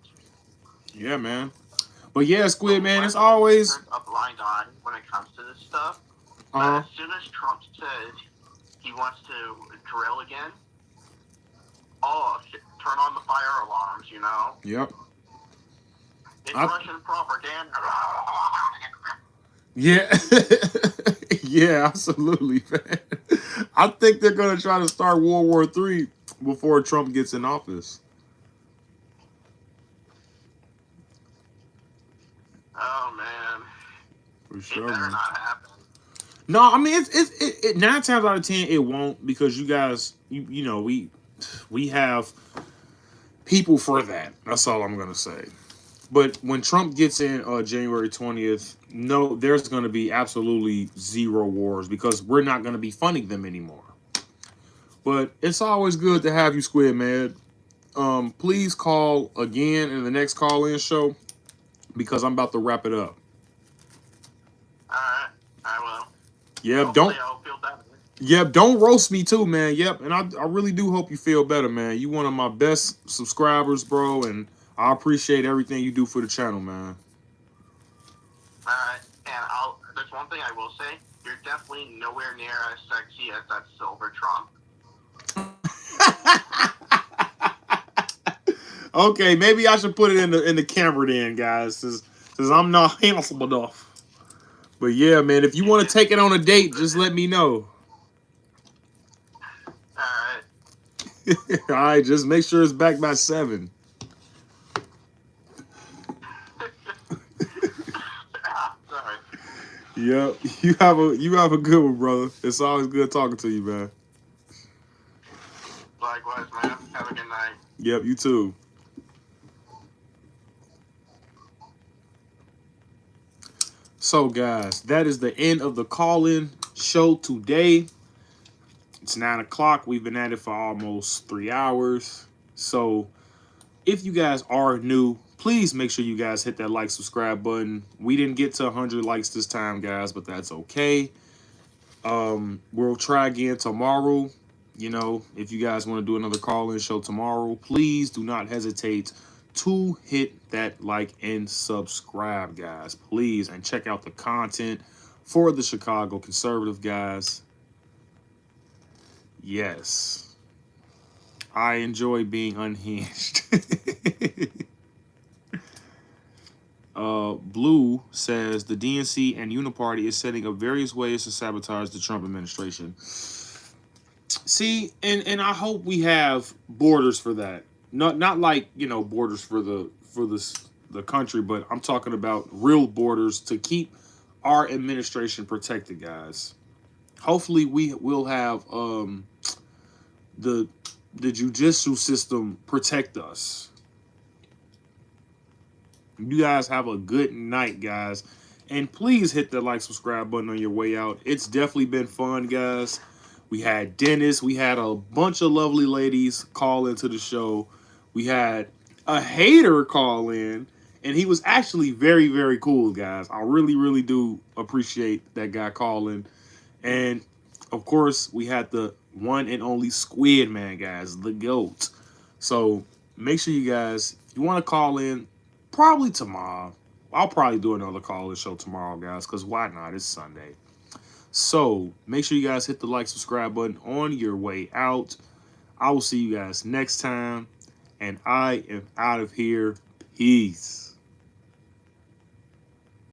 Speaker 2: Yeah, man. But yeah, Squid, man, it's always
Speaker 6: a blind eye when it comes to this stuff.
Speaker 2: uh-huh.
Speaker 6: As soon as Trump says he wants to drill again, oh, turn on the fire alarms, you know?
Speaker 2: Yep.
Speaker 6: It's Russian propaganda.
Speaker 2: Yeah. Yeah, absolutely, man. I think they're going to try to start World War III before Trump gets in office.
Speaker 6: Oh, man.
Speaker 2: For sure,
Speaker 6: it better
Speaker 2: man.
Speaker 6: not happen.
Speaker 2: No, I mean, it 9 times out of 10, it won't, because you guys, you know, we have people for that. That's all I'm going to say. But when Trump gets in January 20th, no, there's going to be absolutely zero wars because we're not going to be funding them anymore. But it's always good to have you, Squid, man. Please call again in the next call-in show because I'm about to wrap it up.
Speaker 6: All right, I will.
Speaker 2: Yep,
Speaker 6: Hopefully I'll feel better.
Speaker 2: Yep, don't roast me too, man. Yep, and I really do hope you feel better, man. You one of my best subscribers, bro, and I appreciate everything you do for the channel, man.
Speaker 6: All right, and there's one thing I will say. You're definitely nowhere near as sexy as that silver Trump.
Speaker 2: Okay, maybe I should put it in the camera then, guys, since I'm not handsome enough. But yeah, man, if you want to take it on a date, just let me know.
Speaker 6: All right.
Speaker 2: All right, just make sure it's back by 7.
Speaker 6: Sorry.
Speaker 2: Yep. You have a good one, brother. It's always good talking to you, man.
Speaker 6: Likewise, man. Have a good night.
Speaker 2: Yep, you too. So, guys, that is the end of the call-in show today. It's 9 o'clock. We've been at it for almost 3 hours. So, if you guys are new, please make sure you guys hit that like, subscribe button. We didn't get to 100 likes this time, guys, but that's okay. We'll try again tomorrow. You know, if you guys want to do another call-in show tomorrow, please do not hesitate to hit that like and subscribe, guys. Please, and check out the content for the Chicago conservative guys. Yes, I enjoy being unhinged. Blue says the DNC and Uniparty is setting up various ways to sabotage the Trump administration. See, and I hope we have borders for that. Not like, borders for the country, but I'm talking about real borders to keep our administration protected, guys. Hopefully we will have the judicial system protect us. You guys have a good night, guys. And please hit the like, subscribe button on your way out. It's definitely been fun, guys. We had Dennis. We had a bunch of lovely ladies call into the show. We had a hater call in. And he was actually very, very cool, guys. I really, really do appreciate that guy calling. And, of course, we had the one and only Squid Man, guys. The GOAT. So, make sure you guys, if you want to call in, probably tomorrow. I'll probably do another call-in show tomorrow, guys, because why not? It's Sunday. So, make sure you guys hit the like, subscribe button on your way out. I will see you guys next time. And I am out of here. Peace.